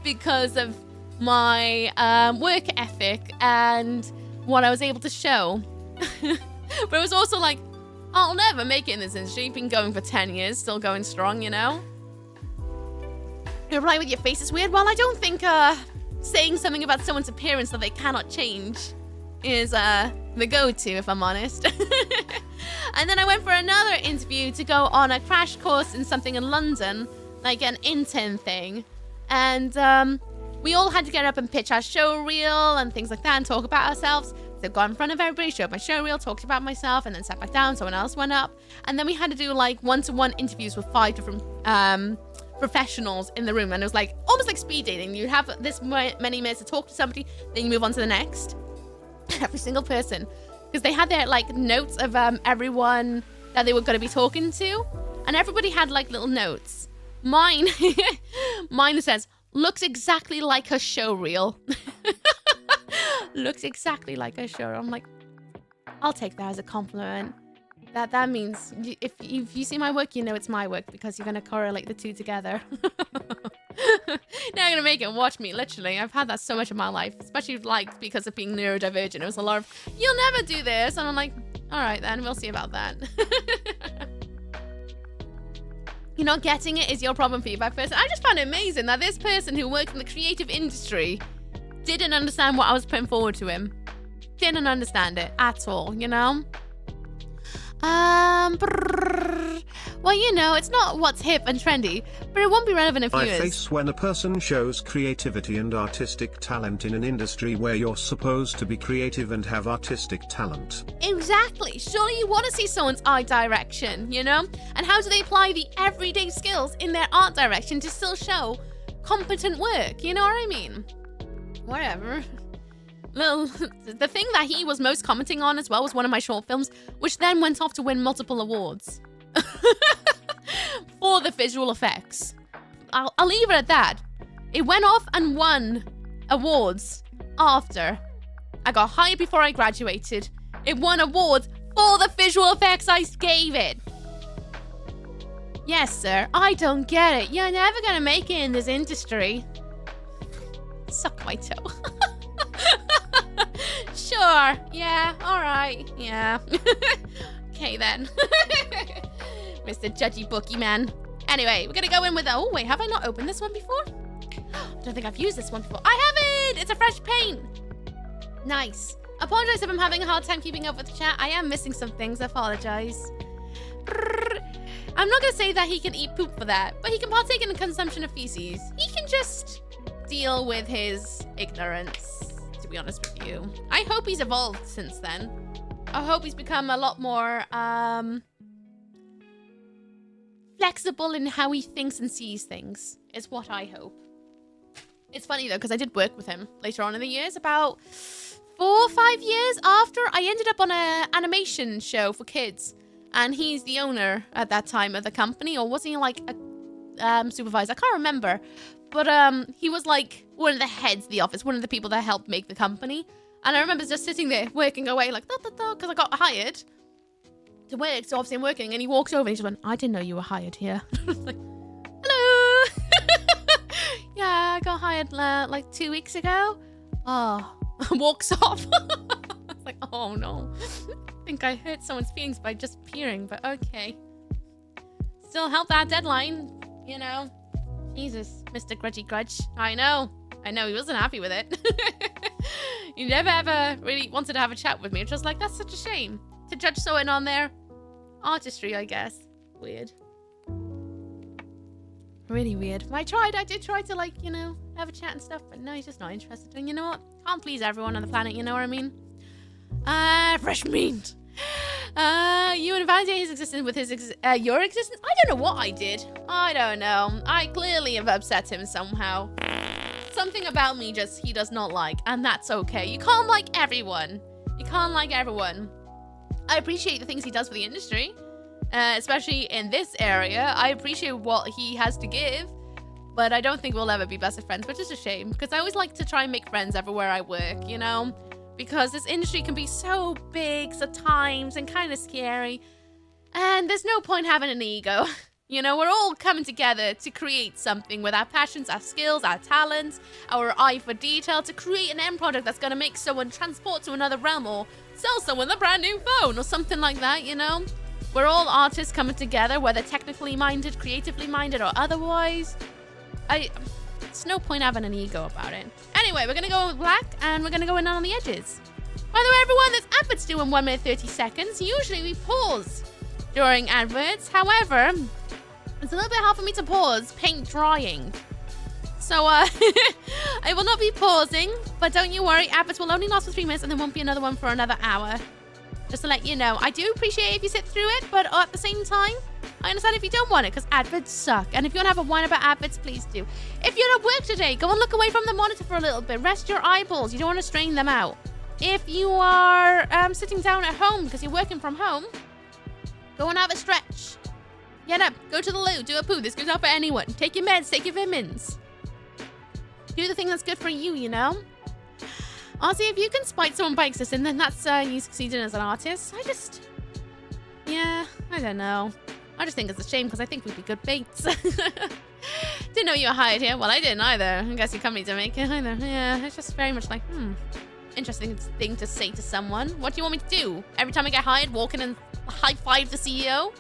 because of my work ethic and what I was able to show. But it was also like, I'll never make it in this industry. Been going for 10 years, still going strong, you know? You're right with your face is weird. Well, I don't think saying something about someone's appearance that they cannot change is the go-to, if I'm honest. And then I went for another interview to go on a crash course in something in London, like an intern thing. And we all had to get up and pitch our show reel and things like that and talk about ourselves. So got in front of everybody, showed my show reel, talked about myself, and then sat back down. Someone else went up. And then we had to do like one-to-one interviews with 5 different professionals in the room. And it was like almost like speed dating. You have this many minutes to talk to somebody, then you move on to the next. Every single person. Because they had their like notes of everyone that they were going to be talking to. And everybody had like little notes. Mine says, looks exactly like her show reel. Looks exactly like her show reel. I'm like, I'll take that as a compliment. That means if you see my work, you know it's my work because you're going to correlate the two together. Now I'm going to make it watch me, literally. I've had that so much in my life, especially like because of being neurodivergent. It was a lot of, you'll never do this. And I'm like, all right, then we'll see about that. You're not getting it is your problem, feedback person. I just found it amazing that this person who worked in the creative industry didn't understand what I was putting forward to him. Didn't understand it at all, you know? What Well, you know, it's not what's hip and trendy, but it won't be relevant in a few I years. face when a person shows creativity and artistic talent in an industry where you're supposed to be creative and have artistic talent. Exactly. Surely you want to see someone's art direction, you know? And how do they apply the everyday skills in their art direction to still show competent work? You know what I mean? Whatever. Well, the thing that he was most commenting on as well was one of my short films, which then went off to win multiple awards. For the visual effects. I'll leave it at that. It went off and won awards after. I got hired before I graduated. It won awards for the visual effects I gave it. Yes, sir. I don't get it. You're never gonna make it in this industry. Suck my toe. Sure. Yeah. All right. Yeah. Okay then. Mr. Judgy Bookie man. Anyway, we're gonna go in with oh wait, have I not opened this one before? I don't think I've used this one before. I haven't! It's a fresh paint. Nice. Apologize if I'm having a hard time keeping up with the chat. I am missing some things. I apologize. I'm not gonna say that he can eat poop for that, but he can partake in the consumption of feces. He can just deal with his ignorance, to be honest with you. I hope he's evolved since then. I hope he's become a lot more flexible in how he thinks and sees things, is what I hope. It's funny though, because I did work with him later on in the years, about 4 or 5 years after. I ended up on an animation show for kids, and he's the owner at that time of the company, or was he like a supervisor? I can't remember, but he was like one of the heads of the office, one of the people that helped make the company. And I remember just sitting there working away like because I got hired to work, so obviously I'm working, and he walks over and he just went, I didn't know you were hired here. Like, hello. Yeah, I got hired like 2 weeks ago. Oh, walks off. I was like, oh no. I think I hurt someone's feelings by just peering, but okay. Still helped that deadline, you know. Jesus, Mr. Grudgy Grudge. I know, he wasn't happy with it. He never ever really wanted to have a chat with me, which was like, that's such a shame. To judge someone on their artistry, I guess. Weird. Really weird. I did try to, like, you know, have a chat and stuff, but no, he's just not interested. And you know what? Can't please everyone on the planet, you know what I mean? Fresh meat. You invalidate his existence with his your existence? I don't know what I did. I don't know. I clearly have upset him somehow. Something about me he does not like, and that's okay. You can't like everyone. You can't like everyone. I appreciate the things he does for the industry, especially in this area. I appreciate what he has to give, but I don't think we'll ever be best of friends, which is a shame, because I always like to try and make friends everywhere I work, you know? Because this industry can be so big at times and kind of scary, and there's no point having an ego. You know, we're all coming together to create something with our passions, our skills, our talents, our eye for detail, to create an end product that's going to make someone transport to another realm, or sell someone a brand new phone or something like that, you know? We're all artists coming together, whether technically minded, creatively minded, or otherwise. There's no point having an ego about it. Anyway, we're going to go with black, and we're going to go in on the edges. By the way, everyone, this advert's due in 1 minute 30 seconds. Usually we pause during adverts. However, it's a little bit hard for me to pause paint drying. So, I will not be pausing, but don't you worry, adverts will only last for 3 minutes, and there won't be another one for another hour. Just to let you know. I do appreciate it if you sit through it, but at the same time, I understand if you don't want it, because adverts suck. And if you want to have a whine about adverts, please do. If you're at work today, go and look away from the monitor for a little bit. Rest your eyeballs. You don't want to strain them out. If you are sitting down at home because you're working from home, go and have a stretch. Get up. Go to the loo. Do a poo. This goes out for anyone. Take your meds. Take your vitamins. Do the thing that's good for you, you know? Honestly, if you can spite someone by existing, then that's you succeeding as an artist. Yeah, I don't know. I just think it's a shame, because I think we'd be good baits. Didn't know you were hired here. Well, I didn't either. I guess your company didn't make it either. Yeah, it's just very much like, interesting thing to say to someone. What do you want me to do? Every time I get hired, walk in and high-five the CEO?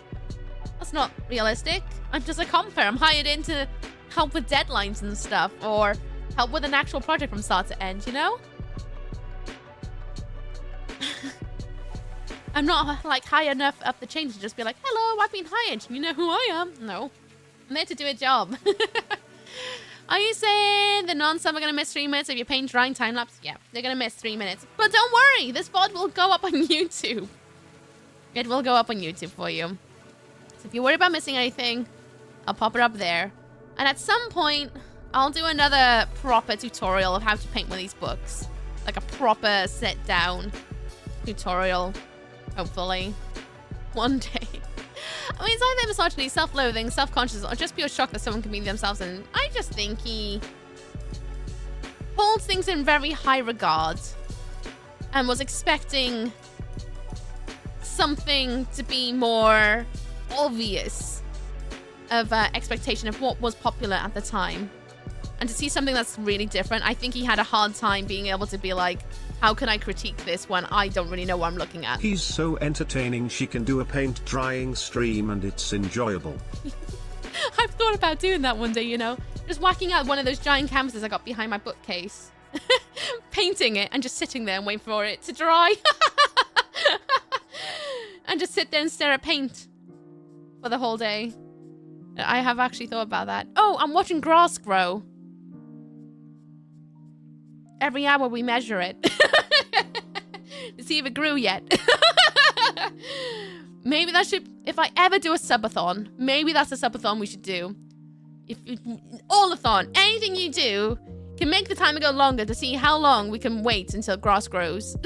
That's not realistic. I'm just a comper. I'm hired in to help with deadlines and stuff, or help with an actual project from start to end, you know? I'm not like high enough up the chain to just be like, hello, I've been hired. You know who I am? No. I'm there to do a job. Are you saying the non-sub are going to miss 3 minutes of your paint drying time lapse? Yeah, they're going to miss 3 minutes. But don't worry, this VOD will go up on YouTube. It will go up on YouTube for you. So if you worry about missing anything, I'll pop it up there. And at some point, I'll do another proper tutorial of how to paint one of these books. Like a proper sit-down tutorial, hopefully. One day. I mean, it's either misogyny, self-loathing, self-consciousness, or just pure shock that someone can be themselves. And I just think he holds things in very high regard and was expecting something to be more obvious of expectation of what was popular at the time. And to see something that's really different, I think he had a hard time being able to be like, how can I critique this when I don't really know what I'm looking at? He's so entertaining, she can do a paint drying stream and it's enjoyable. I've thought about doing that one day, you know. Just whacking out one of those giant canvases I got behind my bookcase. Painting it and just sitting there and wait for it to dry. And just sit there and stare at paint for the whole day. I have actually thought about that. Oh, I'm watching grass grow. Every hour we measure it. To see if it grew yet. Maybe that should... If I ever do a subathon, maybe that's a subathon we should do. All-a-thon, anything you do can make the timer go longer to see how long we can wait until grass grows.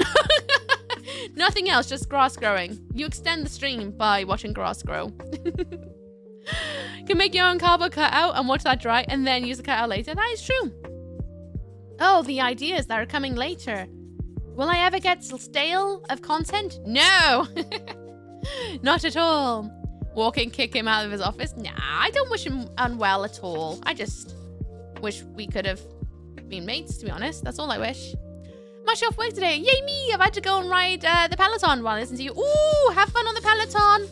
Nothing else, just grass growing. You extend the stream by watching grass grow. You can make your own cardboard cutout and watch that dry and then use the cutout later. That is true. Oh, the ideas that are coming later. Will I ever get stale of content? No! Not at all. Walk and kick him out of his office? Nah, I don't wish him unwell at all. I just wish we could have been mates, to be honest. That's all I wish. My off work today. Yay me! I've had to go and ride the Peloton while I listen to you. Ooh, have fun on the Peloton.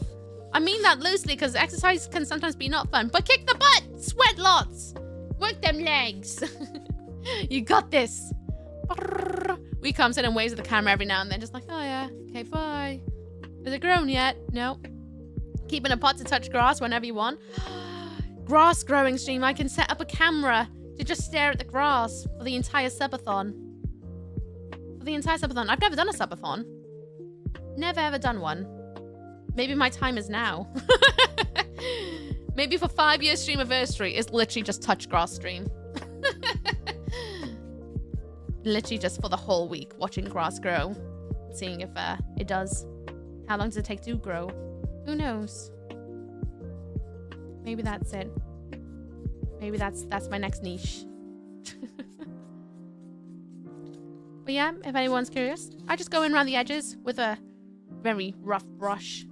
I mean that loosely because exercise can sometimes be not fun. But kick the butt! Sweat lots! Work them legs! You got this! We comes in and waves at the camera every now and then, just like, oh yeah, okay, bye. Has it grown yet? No. Keeping a pot to touch grass whenever you want. Grass growing stream. I can set up a camera to just stare at the grass for the entire subathon. For the entire subathon. I've never done a subathon. Never ever done one. Maybe my time is now. Maybe for 5 years stream anniversary is literally just touch grass stream. Literally just for the whole week watching grass grow. Seeing if it does. How long does it take to grow? Who knows? Maybe that's it. Maybe that's my next niche. But yeah, if anyone's curious, I just go in around the edges with a very rough brush.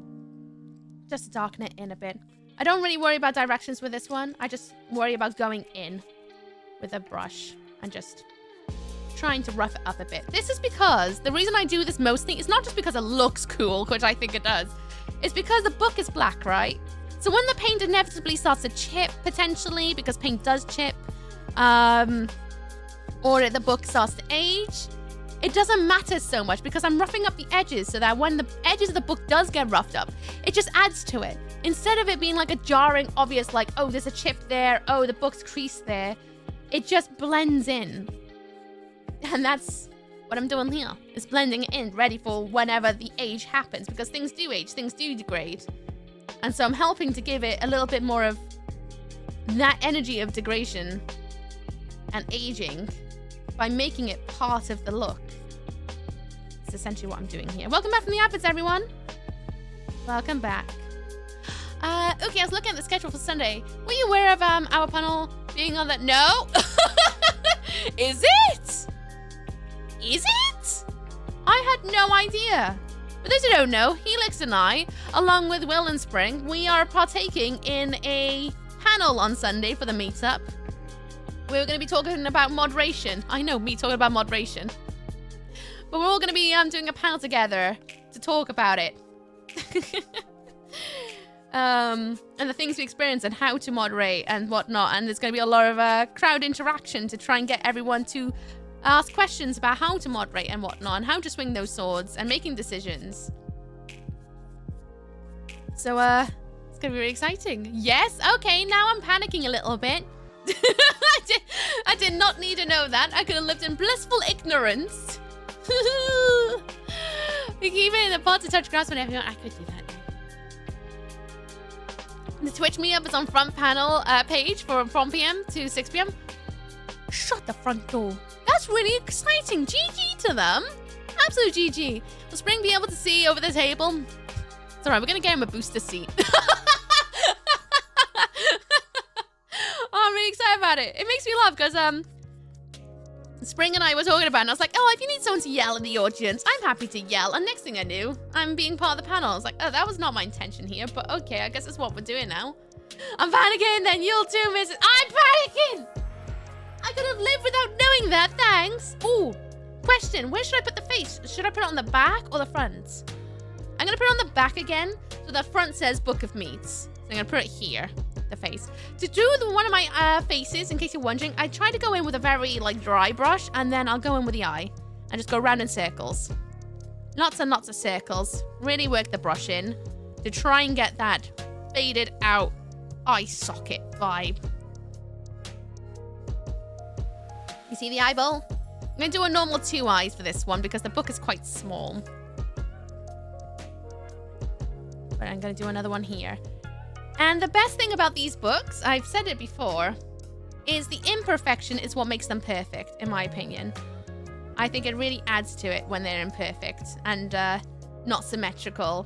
Just to darken it in a bit. I don't really worry about directions with this one. I just worry about going in with a brush and just trying to rough it up a bit. This is because the reason I do this mostly is not just because it looks cool, which I think it does. It's because the book is black, right? So when the paint inevitably starts to chip, potentially, because paint does chip, or the book starts to age, it doesn't matter so much because I'm roughing up the edges so that when the edges of the book does get roughed up, it just adds to it. Instead of it being like a jarring, obvious, like, oh, there's a chip there, oh, the book's creased there, it just blends in. And that's what I'm doing here, is blending it in, ready for whenever the age happens, because things do age, things do degrade. And so I'm helping to give it a little bit more of that energy of degradation and aging by making it part of the look. It's essentially what I'm doing here. Welcome back from the adverts, everyone. Welcome back. Okay, I was looking at the schedule for Sunday. Were you aware of our panel being on that? No? Is it? Is it? I had no idea. For those who don't know, Helix and I, along with Will and Spring, we are partaking in a panel on Sunday for the meetup. We're going to be talking about moderation. I know, me talking about moderation. But we're all going to be doing a panel together to talk about it. And the things we experience and how to moderate and whatnot. And there's going to be a lot of crowd interaction to try and get everyone to ask questions about how to moderate and whatnot, and how to swing those swords and making decisions. So, it's gonna be really exciting. Yes, okay, now I'm panicking a little bit. I did not need to know that. I could have lived in blissful ignorance. We keep it in the pod to touch grass whenever I could do that. The Twitch meetup is on front panel page from PM to 6 PM. Shut the front door. That's really exciting. GG to them. Absolute GG. Will Spring be able to see over the table? It's alright, we're gonna get him a booster seat. Oh, I'm really excited about it. It makes me laugh because Spring and I were talking about it and I was like, oh, if you need someone to yell in the audience, I'm happy to yell. And next thing I knew, I'm being part of the panel. I was like, oh, that was not my intention here, but okay, I guess that's what we're doing now. I'm panicking, then you'll too, Mrs. I'm panicking! I could have lived without knowing that, thanks. Ooh, question, where should I put the face? Should I put it on the back or the front? I'm gonna put it on the back again, so the front says Book of Meats. So I'm gonna put it here. The face. To do one of my faces, in case you're wondering, I try to go in with a very like dry brush and then I'll go in with the eye and just go around in circles. Lots and lots of circles. Really work the brush in to try and get that faded out eye socket vibe. You see the eyeball? I'm gonna do a normal 2 eyes for this one because the book is quite small. But I'm gonna do another one here. And the best thing about these books, I've said it before, is the imperfection is what makes them perfect, in my opinion. I think it really adds to it when they're imperfect and not symmetrical.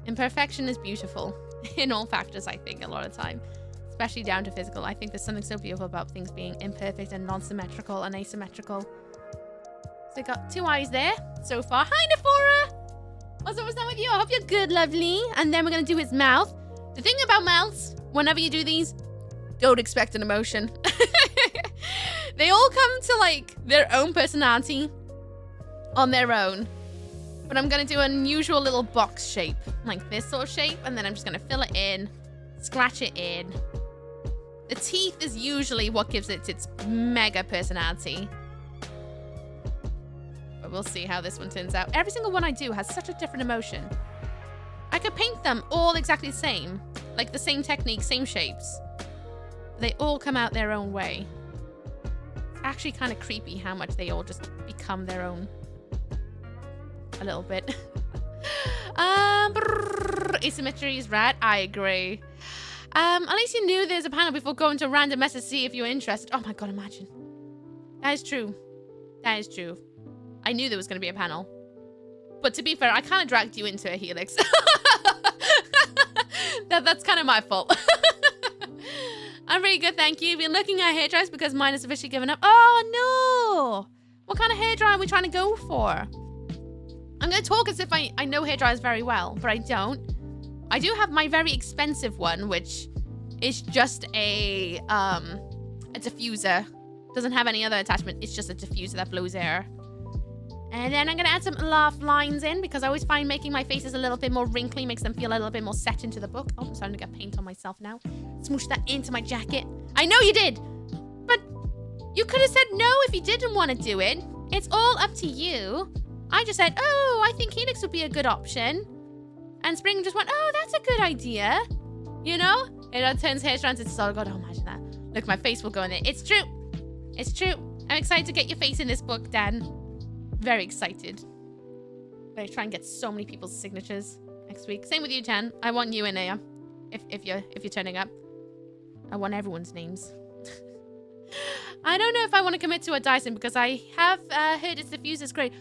Imperfection is beautiful in all factors, I think, a lot of the time. Especially down to physical. I think there's something so beautiful about things being imperfect and non-symmetrical and asymmetrical. So I got 2 eyes there so far. Hi, Nephora! What's up with you? I hope you're good, lovely. And then we're going to do his mouth. The thing about mouths, whenever you do these, don't expect an emotion. They all come to like their own personality on their own. But I'm going to do an unusual little box shape, like this sort of shape. And then I'm just going to fill it in, scratch it in. The teeth is usually what gives it its mega personality. But we'll see how this one turns out. Every single one I do has such a different emotion. I could paint them all exactly the same. Like the same technique, same shapes. They all come out their own way. It's actually kind of creepy how much they all just become their own. A little bit. Asymmetry is rad. I agree. At least you knew there's a panel before going to random message to see if you're interested. Oh my god, imagine. That is true. That is true. I knew there was going to be a panel. But to be fair, I kind of dragged you into a Helix. That's kind of my fault. I'm really good, thank you. Been looking at hair dryers because mine is officially given up. Oh, no. What kind of hair dryer are we trying to go for? I'm going to talk as if I know hair dryers very well, but I don't. I do have my very expensive one, which is just a diffuser. Doesn't have any other attachment. It's just a diffuser that blows air. And then I'm going to add some laugh lines in because I always find making my faces a little bit more wrinkly makes them feel a little bit more set into the book. Oh, I'm starting to get paint on myself now. Smoosh that into my jacket. I know you did, but you could have said no if you didn't want to do it. It's all up to you. I just said, oh, I think Helix would be a good option. And Spring just went, oh, that's a good idea. You know? It turns hair strands into solid gold. Oh, imagine that. Look, my face will go in there. It's true. It's true. I'm excited to get your face in this book, Dan. Very excited. Better try and get so many people's signatures next week. Same with you, Jan. I want you in there. If you're turning up. I want everyone's names. I don't know if I want to commit to a Dyson because I have heard its diffuser is great.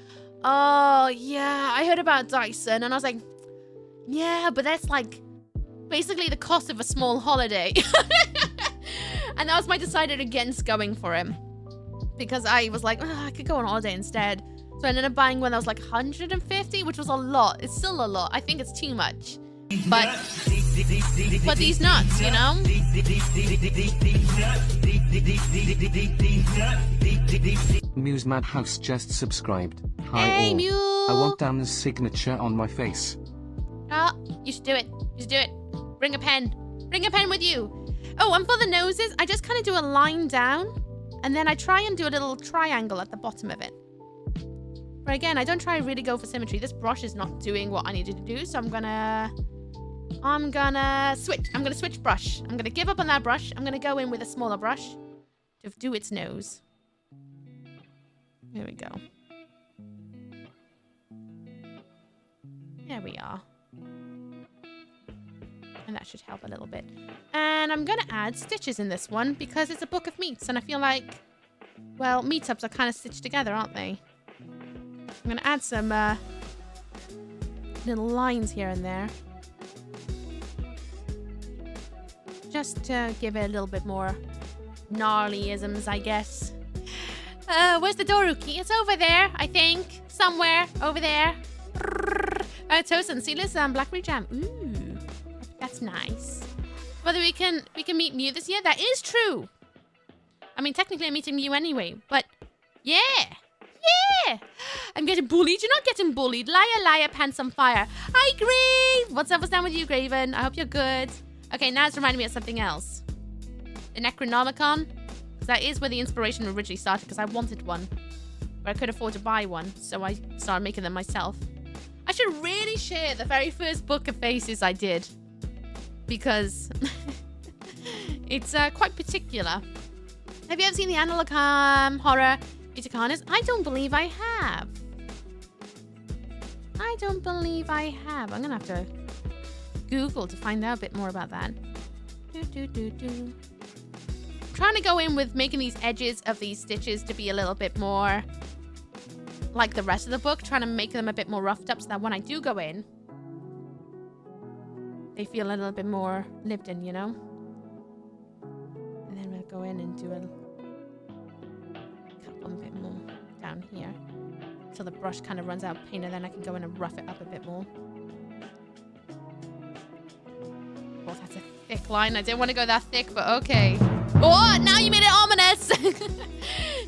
Oh, yeah. I heard about Dyson and I was like, yeah, but that's like basically the cost of a small holiday. And that was my decided against going for him. Because I was like, oh, I could go on holiday instead. So I ended up buying one that was like 150, which was a lot. It's still a lot. I think it's too much. But these nuts, you know? Muse Madhouse just subscribed. Hi Hey, all. Mew. I want Dan's signature on my face. Oh, you should do it. You should do it. Bring a pen. Bring a pen with you. Oh, and for the noses, I just kind of do a line down. And then I try and do a little triangle at the bottom of it. But again, I don't try to really go for symmetry. This brush is not doing what I needed to do. So I'm gonna I'm gonna switch. I'm gonna switch brush. I'm gonna give up on that brush. I'm gonna go in with a smaller brush to do its nose. Here we go. There we are. And that should help a little bit. And I'm gonna add stitches in this one because it's a book of meets, and I feel like, well, meetups are kind of stitched together, aren't they? I'm gonna add some little lines here and there, just to give it a little bit more gnarlyisms, I guess. Where's the Doruki? It's over there, I think. Somewhere over there. Toast and seedless blackberry jam. Ooh, that's nice. Whether we can meet Mew this year? That is true. I mean, technically I'm meeting Mew anyway, but yeah. Yeah! I'm getting bullied. You're not getting bullied. Liar, liar, pants on fire. Hi, Grave! What's up? What's down with you, Graven? I hope you're good. Okay, now it's reminding me of something else. The Necronomicon. Because that is where the inspiration originally started, because I wanted one. But I could afford to buy one, so I started making them myself. I should really share the very first book of faces I did. Because it's quite particular. Have you ever seen the analog horror Itacanas? I don't believe I have. I don't believe I have. I'm gonna have to Google to find out a bit more about that. I'm trying to go in with making these edges of these stitches to be a little bit more like the rest of the book, trying to make them a bit more roughed up so that when I do go in, they feel a little bit more lived in, you know? And then we'll go in and do a bit more down here till the brush kind of runs out of paint, and then I can go in and rough it up a bit more. Oh, that's a thick line. I didn't want to go that thick, but okay. Oh, now you made it ominous.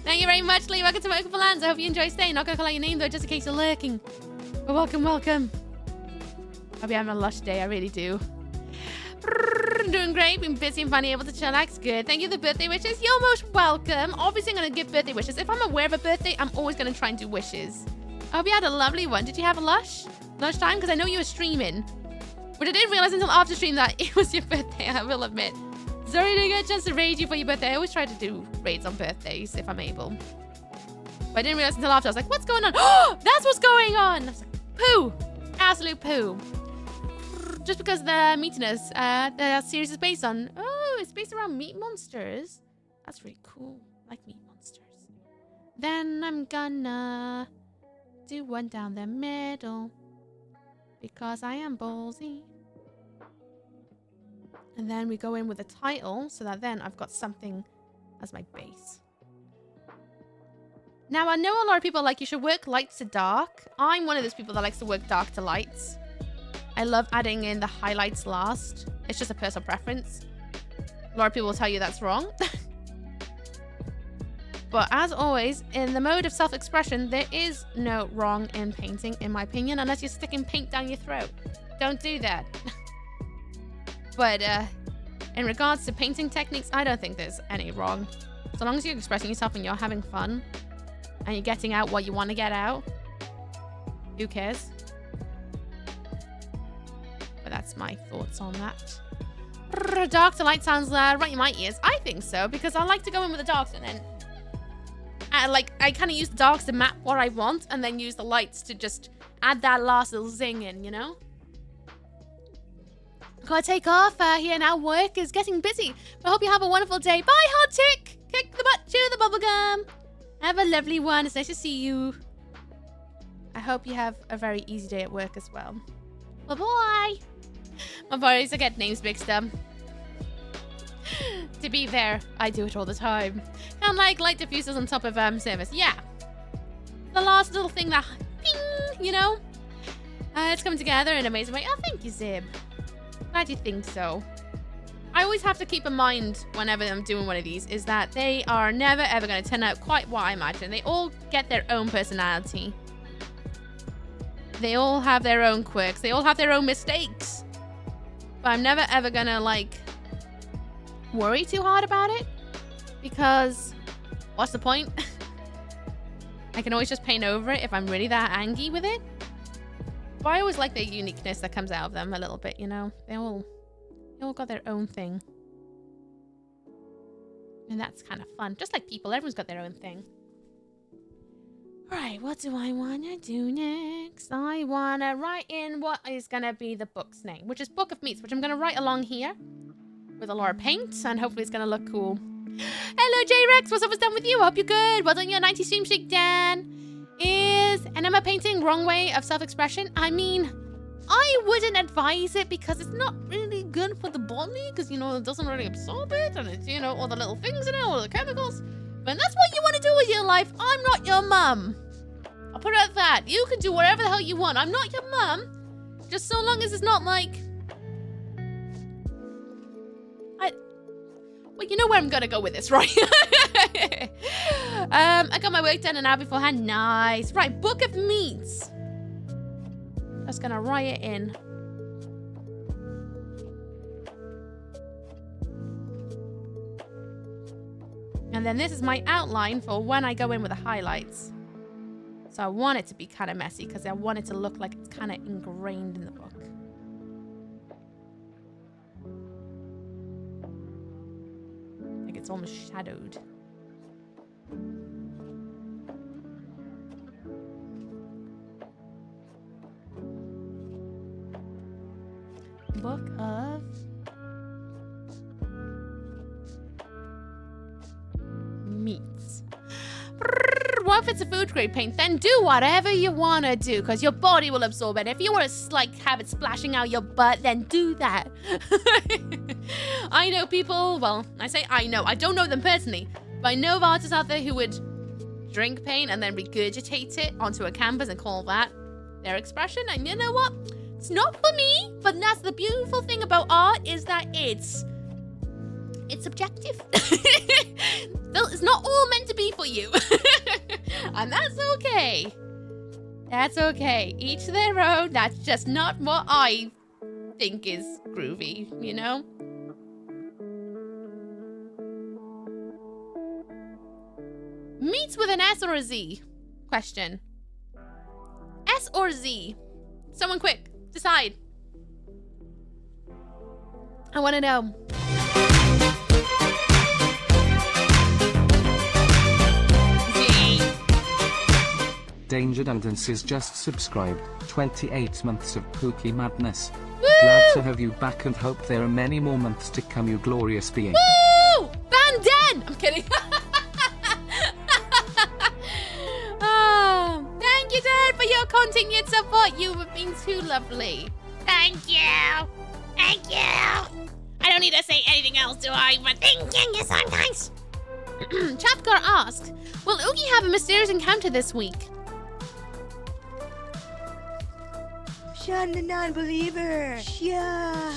Thank you very much, Lee. Welcome to Welcome Lands. I hope you enjoy staying. Not gonna call out your name though, just in case you're lurking. But welcome, welcome. I'll be having a lush day. I really do. Doing great. Been busy and finally able to chillax. Good. Thank you for the birthday wishes. You're most welcome. Obviously, I'm going to give birthday wishes. If I'm aware of a birthday, I'm always going to try and do wishes. I hope you had a lovely one. Did you have a lush time? Because I know you were streaming. But I didn't realize until after stream that it was your birthday, I will admit. Sorry, didn't get a chance to raid you for your birthday. I always try to do raids on birthdays if I'm able. But I didn't realize until after. I was like, what's going on? Oh, that's what's going on. I was like, poo. Absolute poo. Just because the meatiness the series is based on. Oh, it's based around meat monsters. That's really cool. I like meat monsters. Then I'm gonna do one down the middle because I am ballsy. And then we go in with a title so that then I've got something as my base. Now, I know a lot of people are like, you should work lights to dark. I'm one of those people that likes to work dark to lights. I love adding in the highlights last. It's just a personal preference. A lot of people will tell you that's wrong. But as always, in the mode of self-expression, there is no wrong in painting, in my opinion, unless you're sticking paint down your throat. Don't do that. But in regards to painting techniques, I don't think there's any wrong. So long as you're expressing yourself and you're having fun, and you're getting out what you want to get out, who cares? But that's my thoughts on that. Dark to light sounds right in my ears. I think so, because I like to go in with the darks and then I kind of use the darks to map what I want and then use the lights to just add that last little zing in, you know? Gotta take off here now. Work is getting busy. I hope you have a wonderful day. Bye, hot chick. Kick the butt, chew the bubblegum. Have a lovely one. It's nice to see you. I hope you have a very easy day at work as well. Bye-bye. My boys, I get names mixed up. To be fair, I do it all the time. And like light diffusers on top of service. Yeah. The last little thing that, ping, you know? It's coming together in an amazing way. Oh, thank you, Zib. Glad you think so. I always have to keep in mind whenever I'm doing one of these is that they are never ever going to turn out quite what I imagine. They all get their own personality. They all have their own quirks. They all have their own mistakes. But I'm never ever going to like worry too hard about it because what's the point? I can always just paint over it if I'm really that angry with it. But I always like the uniqueness that comes out of them a little bit, you know? They all got their own thing. And that's kind of fun. Just like people, everyone's got their own thing. Right, what do I want to do next? I want to write in what is going to be the book's name, which is Book of Meats, which I'm going to write along here with a lot of paint, and hopefully it's going to look cool. Hello, J-Rex. What's up? What's done with you? Hope you're good. Well done, your 90 stream streak, Dan. Is enema painting wrong way of self-expression? I mean, I wouldn't advise it because it's not really good for the body because, you know, it doesn't really absorb it, and it's, you know, all the little things in it, all the chemicals. But that's what you want to do with your life. I'm not your mum. I'll put it at that. You can do whatever the hell you want. I'm not your mum. Just so long as it's not like... Well, you know where I'm going to go with this, right? I got my work done an hour beforehand. Nice. Right, Book of Meats. Just going to write it in. And then this is my outline for when I go in with the highlights. So I want it to be kind of messy because I want it to look like it's kind of ingrained in the book. Like it's almost shadowed. Book of Meats. What if it's a food grade paint? Then do whatever you want to do because your body will absorb it. If you want to like have it splashing out your butt, then do that. I know people, well, I say I know. I don't know them personally, but I know of artists out there who would drink paint and then regurgitate it onto a canvas and call that their expression. And you know what? It's not for me, but that's the beautiful thing about art is that it's subjective. It's not all meant to be for you. And that's okay. That's okay. Each to their own. That's just not what I think is groovy, you know? Meats with an S or a Z? Question. S or Z? Someone quick. Decide. I want to know. Danger Dundance is just subscribed. 28 months of pooky madness. Woo! Glad to have you back and hope there are many more months to come, you glorious being. Woo! Ban Dan! I'm kidding. Oh, thank you, Dan, for your continued support. You have been too lovely. Thank you. Thank you. I don't need to say anything else, do I? But thank you sometimes. Chapgar asked, will Oogie have a mysterious encounter this week? Sean the non-believer. Sean.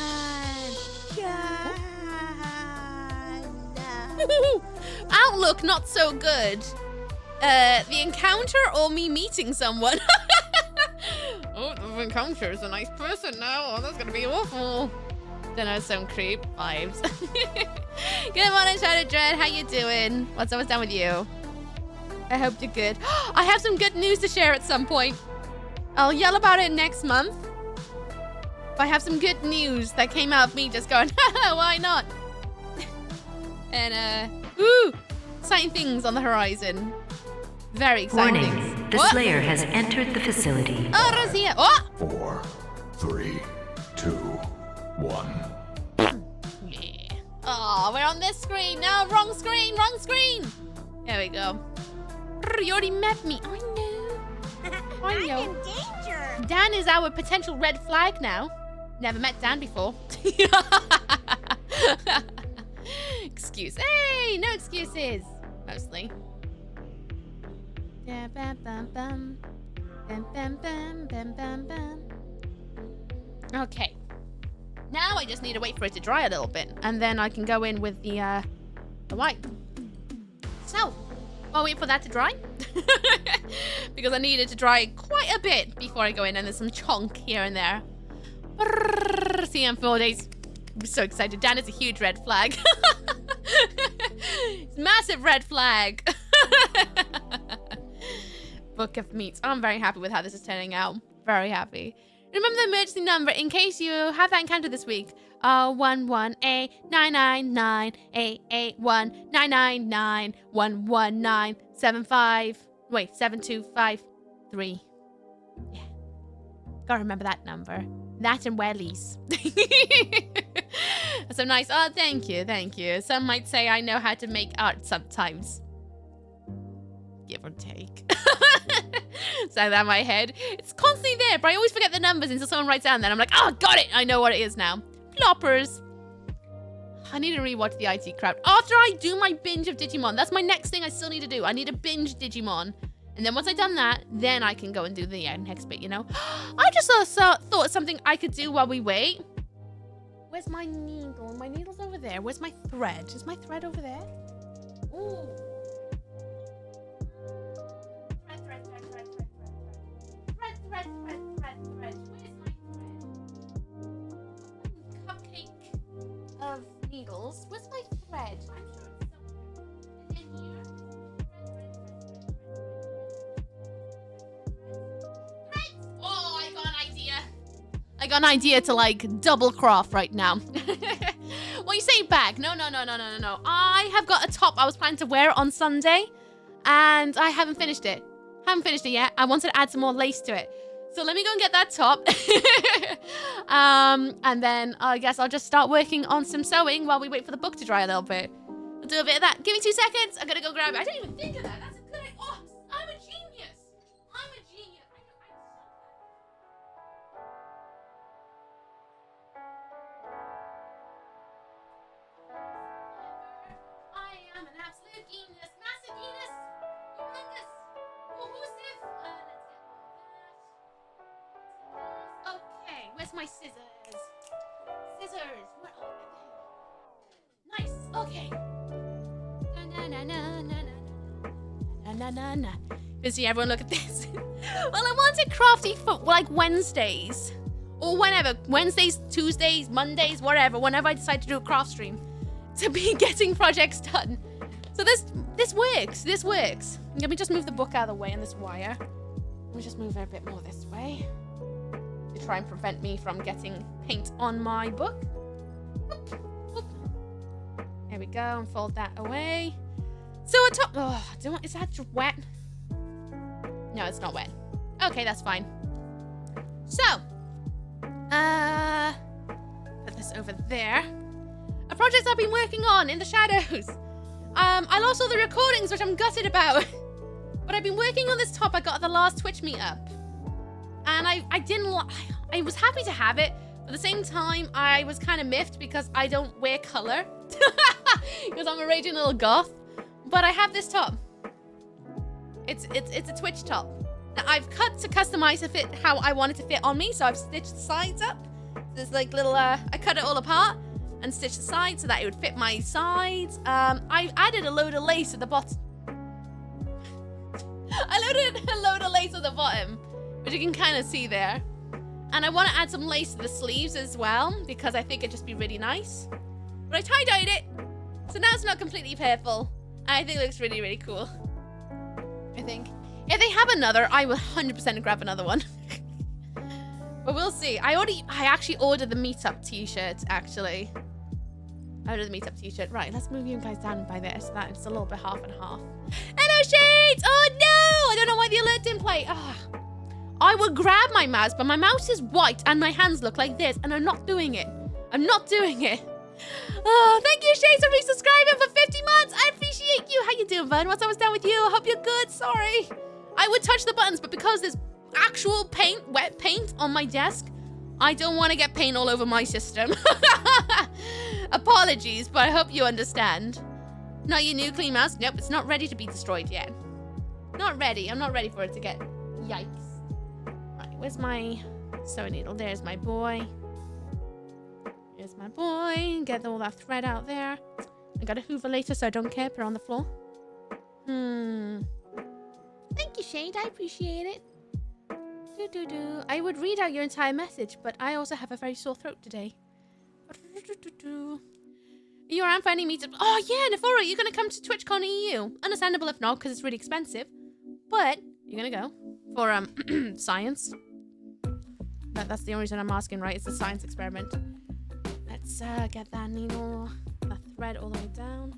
Outlook not so good. The encounter or me meeting someone? Oh, the encounter is a nice person now. Oh, that's gonna be awful. Don't know, some creep vibes. Good morning, Shadow Dread. How you doing? What's down with you? I hope you're good. I have some good news to share at some point. I'll yell about it next month. But I have some good news that came out of me just going, why not? And, exciting things on the horizon. Very exciting Warning, things. the What? Slayer has entered the facility. Oh, Rosia. Oh! 4, 3, 2, 1. Yeah. Oh, we're on this screen now. Wrong screen, wrong screen. There we go. You already met me. I know. I know. I'm in danger. Dan is our potential red flag now. Never met Dan before. Excuse. Hey, no excuses. Mostly. Bam, bam, bam, bam. Bam, bam, bam, bam, bam, bam. Okay. Now I just need to wait for it to dry a little bit, and then I can go in with the white. So, I'll wait for that to dry. Because I need it to dry quite a bit before I go in, and there's some chunk here and there. See you in 4 days. I'm so excited. Dan is a huge red flag. It's massive red flag. Book of Meats. I'm very happy with how this is turning out. Very happy. Remember the emergency number in case you have that encounter this week. 11A9998819991197 Wait, 7253. Yeah. Gotta remember that number. That and wellies. So nice. Oh, thank you, thank you. Some might say I know how to make art sometimes. Give or take. Say that in my head. It's constantly there, but I always forget the numbers until someone writes down. Then I'm like, oh, got it. I know what it is now. Ploppers. I need to rewatch the IT crowd. After I do my binge of Digimon, that's my next thing I still need to do. I need to binge Digimon. And then once I've done that, then I can go and do the next bit, you know? I just thought of something I could do while we wait. Where's my needle? My needle's over there. Where's my thread? Is my thread over there? Ooh. Thread. Where's my thread? Cupcake of needles. Where's my thread? I'm sure it's somewhere. Is it here? Thread. Oh, I got an idea. I got an idea to like double craft right now. Well, you say bag. No. I have got a top I was planning to wear on Sunday, and I haven't finished it. Haven't finished it yet. I wanted to add some more lace to it. So let me go and get that top. And then I guess I'll just start working on some sewing while we wait for the book to dry a little bit. I'll do a bit of that. Give me 2 seconds. I'm gonna go grab it. I didn't even think of that. That's a good idea. Oh, I'm a genius. I'm a genius. I am an absolute genius. Massive genius. Humongous. Cohesive. Okay, where's my scissors? Scissors. Where are they? Nice. Okay. Na. You see, everyone look at this. Well, I wanted crafty for like Wednesdays. Or whenever. Wednesdays, Tuesdays, Mondays, whatever. Whenever I decide to do a craft stream. To be getting projects done. So this works. This works. Let me just move the book out of the way and this wire. Let me just move it a bit more this way. To try and prevent me from getting paint on my book. Whoop. There we go, and fold that away. So on top, is that wet? No, it's not wet. Okay, that's fine. So, put this over there. A project I've been working on in the shadows. I lost all the recordings, which I'm gutted about. But I've been working on this top I got at the last Twitch meetup. And I was happy to have it, but at the same time, I was kind of miffed because I don't wear color. Because I'm a raging little goth. But I have this top. It's a Twitch top. Now, I've cut to customize to fit how I want it to fit on me, so I've stitched the sides up. There's like little, I cut it all apart and stitched the sides so that it would fit my sides. I added a load of lace at the bottom. I loaded a load of lace at the bottom, which you can kind of see there. And I want to add some lace to the sleeves as well, because I think it'd just be really nice. But I tie-dyed it, so now it's not completely purple. I think it looks really, really cool. I think. If they have another, I will 100% grab another one. But we'll see. I actually ordered the meetup t-shirt, actually. I ordered the meetup t-shirt. Right, let's move you guys down by there so that it's a little bit half and half. Hello, Shades! Oh, no! I don't know why the alert didn't play. I would grab my mouse, but my mouse is white and my hands look like this, and I'm not doing it. I'm not doing it. Oh, thank you, Shades, for resubscribing for 50 months. I appreciate you. How you doing, bud? What's always down with you? I hope you're good. Sorry. I would touch the buttons, but because there's actual paint, wet paint on my desk, I don't want to get paint all over my system. Apologies, but I hope you understand. Not your new clean mouse? Nope, it's not ready to be destroyed yet. Not ready. I'm not ready for it to get... Yikes. Right, where's my sewing needle? There's my boy. Here's my boy. Get all that thread out there. I got a hoover later, so I don't care. Put it on the floor. Thank you, Shade. I appreciate it. I would read out your entire message, but I also have a very sore throat today. You're around for any meetups? Oh, yeah, Nefora, you're going to come to TwitchCon EU. Understandable if not, because it's really expensive. But you're going to go for science. That's the only reason I'm asking, right? It's a science experiment. Let's get that needle, that thread all the way down.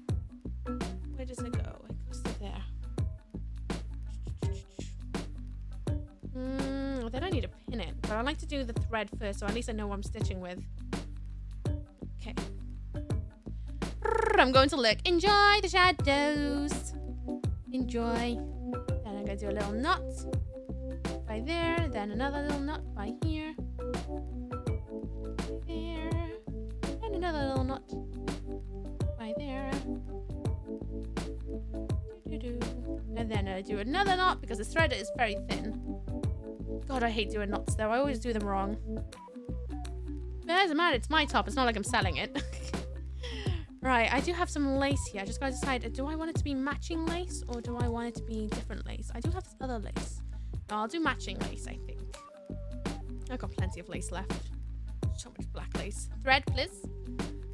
Where does it go? It goes to there. Then I need to pin it, but I like to do the thread first, so at least I know what I'm stitching with. Okay. I'm going to look. Enjoy the shadows. Enjoy. Then I'm going to do a little knot by there, then another little knot by here. There. And another little knot by there. And then I do another knot because the thread is very thin. God, I hate doing knots though. I always do them wrong. But it doesn't matter. It's my top. It's not like I'm selling it. Right, I do have some lace here. I just gotta decide, do I want it to be matching lace or do I want it to be different lace? I do have this other lace. No, I'll do matching lace, I think. I've got plenty of lace left. So much black lace. Thread, please.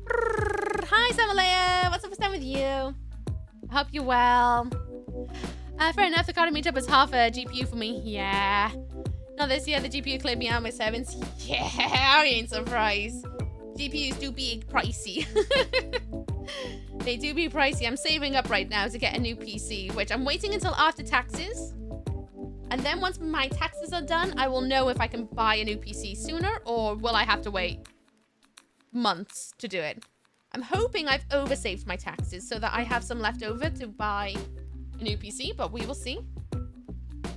Hi, Samalea. What's up with you? I hope you're well. Fair enough, the Carter meetup is half a GPU for me. Yeah. Not this year, the GPU cleared me out my 7s. Yeah, I ain't surprised. GPUs do be pricey. They do be pricey. I'm saving up right now to get a new PC, which I'm waiting until after taxes. And then once my taxes are done, I will know if I can buy a new PC sooner or will I have to wait months to do it. I'm hoping I've oversaved my taxes so that I have some left over to buy a new PC, but we will see.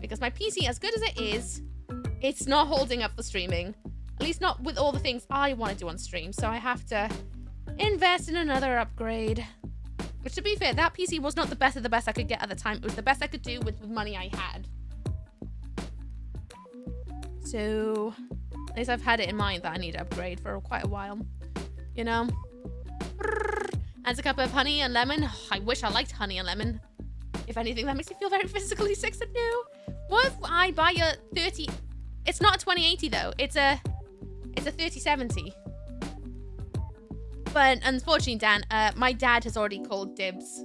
Because my PC, as good as it is, it's not holding up for streaming. At least not with all the things I want to do on stream. So I have to invest in another upgrade. Which, to be fair, that PC was not the best of the best I could get at the time. It was the best I could do with the money I had. So, at least I've had it in mind that I need to upgrade for quite a while. You know? Adds a cup of honey and lemon. Oh, I wish I liked honey and lemon. If anything, that makes me feel very physically sick and new. What if I buy a 30... It's not a 2080 though. It's a 3070. But unfortunately, Dan, my dad has already called dibs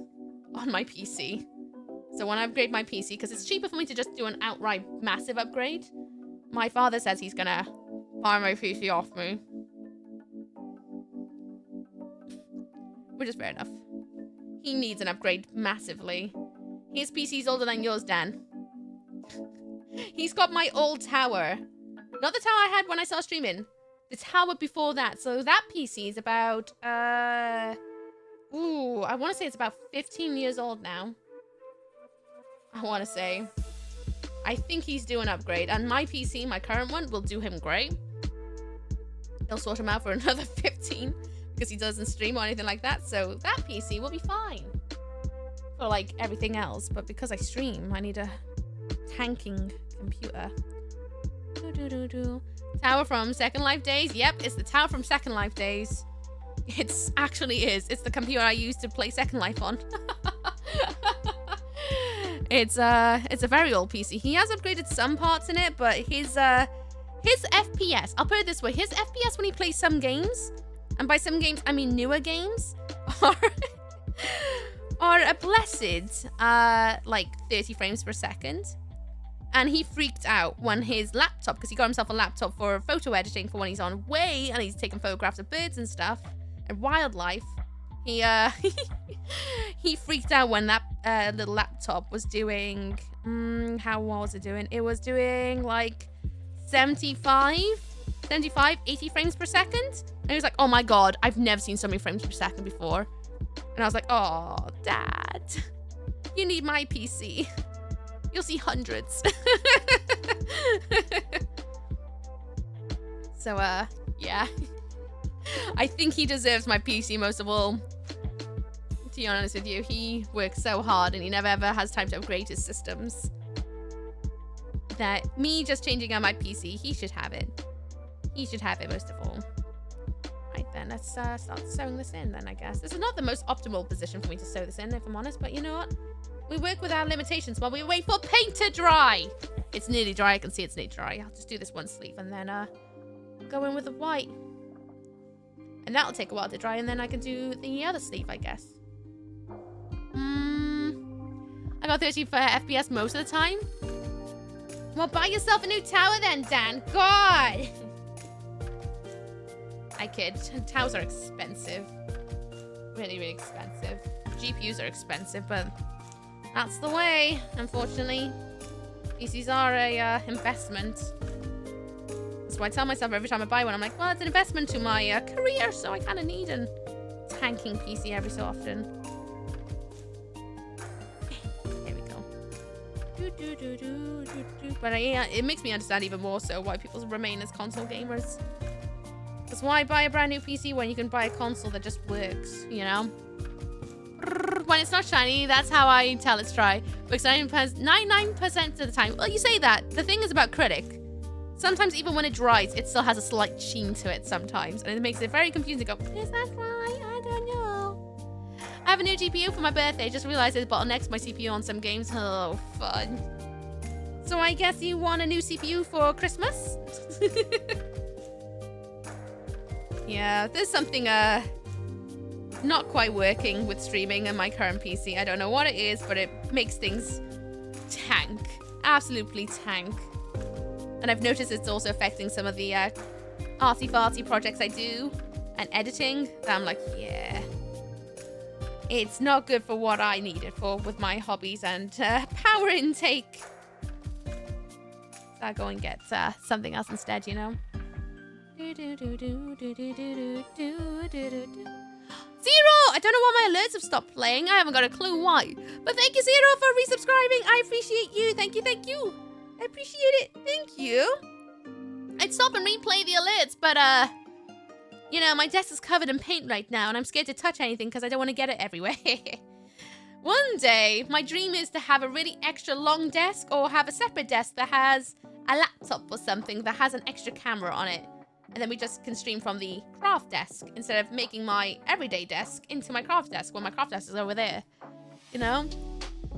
on my PC. So when I upgrade my PC, because it's cheaper for me to just do an outright massive upgrade, my father says he's gonna buy my PC off me. Which is fair enough. He needs an upgrade massively. His PC's older than yours, Dan. He's got my old tower. Not the tower I had when I started streaming. The tower before that. So that PC is about, I want to say it's about 15 years old now. I want to say. I think he's due an upgrade. And my PC, my current one, will do him great. He'll sort him out for another 15. Because he doesn't stream or anything like that. So that PC will be fine. For, like, everything else. But because I stream, I need a tanking computer. Tower from Second Life Days. Yep, it's the tower from Second Life Days. It's actually is. It's the computer I used to play Second Life on. It's a very old PC. He has upgraded some parts in it, but his FPS, I'll put it this way, his FPS when he plays some games, and by some games I mean newer games, are a blessed like 30 frames per second. And he freaked out when his laptop, because he got himself a laptop for photo editing for when he's on way and he's taking photographs of birds and stuff and wildlife. He freaked out when that little laptop was doing, how was it doing? It was doing like 75, 80 frames per second. And he was like, oh my God, I've never seen so many frames per second before. And I was like, oh, Dad, you need my PC. You'll see hundreds. So, yeah. I think he deserves my PC most of all. To be honest with you, he works so hard and he never ever has time to upgrade his systems. That me just changing out my PC, he should have it. He should have it most of all. Right then, let's start sewing this in then, I guess. This is not the most optimal position for me to sew this in, if I'm honest, but you know what? We work with our limitations while we wait for paint to dry. It's nearly dry. I can see it's nearly dry. I'll just do this one sleeve and then go in with the white. And that'll take a while to dry and then I can do the other sleeve, I guess. I got 30 for FPS most of the time. Well, buy yourself a new tower then, Dan. God. I kid. Towers are expensive. Really, really expensive. GPUs are expensive, but that's the way, unfortunately. PCs are a investment. That's why I tell myself every time I buy one, I'm like, well, it's an investment to my career, so I kind of need a tanking PC every so often. There we go. But yeah, it makes me understand even more so why people remain as console gamers. Because why buy a brand new PC when you can buy a console that just works, you know? When it's not shiny, that's how I tell it's dry. Because 99% of the time, well, you say that. The thing is about Critic. Sometimes even when it dries, it still has a slight sheen to it sometimes. And it makes it very confusing to go, is that why? I don't know. I have a new GPU for my birthday. Just realized it bottlenecks my CPU on some games. Oh, fun. So I guess you want a new CPU for Christmas? Yeah, there's something not quite working with streaming on my current PC. I don't know what it is, but it makes things tank. Absolutely tank. And I've noticed it's also affecting some of the artsy-fartsy projects I do and editing. That I'm like, yeah. It's not good for what I need it for with my hobbies and power intake. So I'll go and get something else instead, you know? Zero! I don't know why my alerts have stopped playing. I haven't got a clue why. But thank you, Zero, for resubscribing. I appreciate you. Thank you, thank you. I appreciate it. Thank you. I'd stop and replay the alerts, but, you know, my desk is covered in paint right now, and I'm scared to touch anything because I don't want to get it everywhere. One day, my dream is to have a really extra long desk or have a separate desk that has a laptop or something that has an extra camera on it. And then we just can stream from the craft desk instead of making my everyday desk into my craft desk when my craft desk is over there. You know?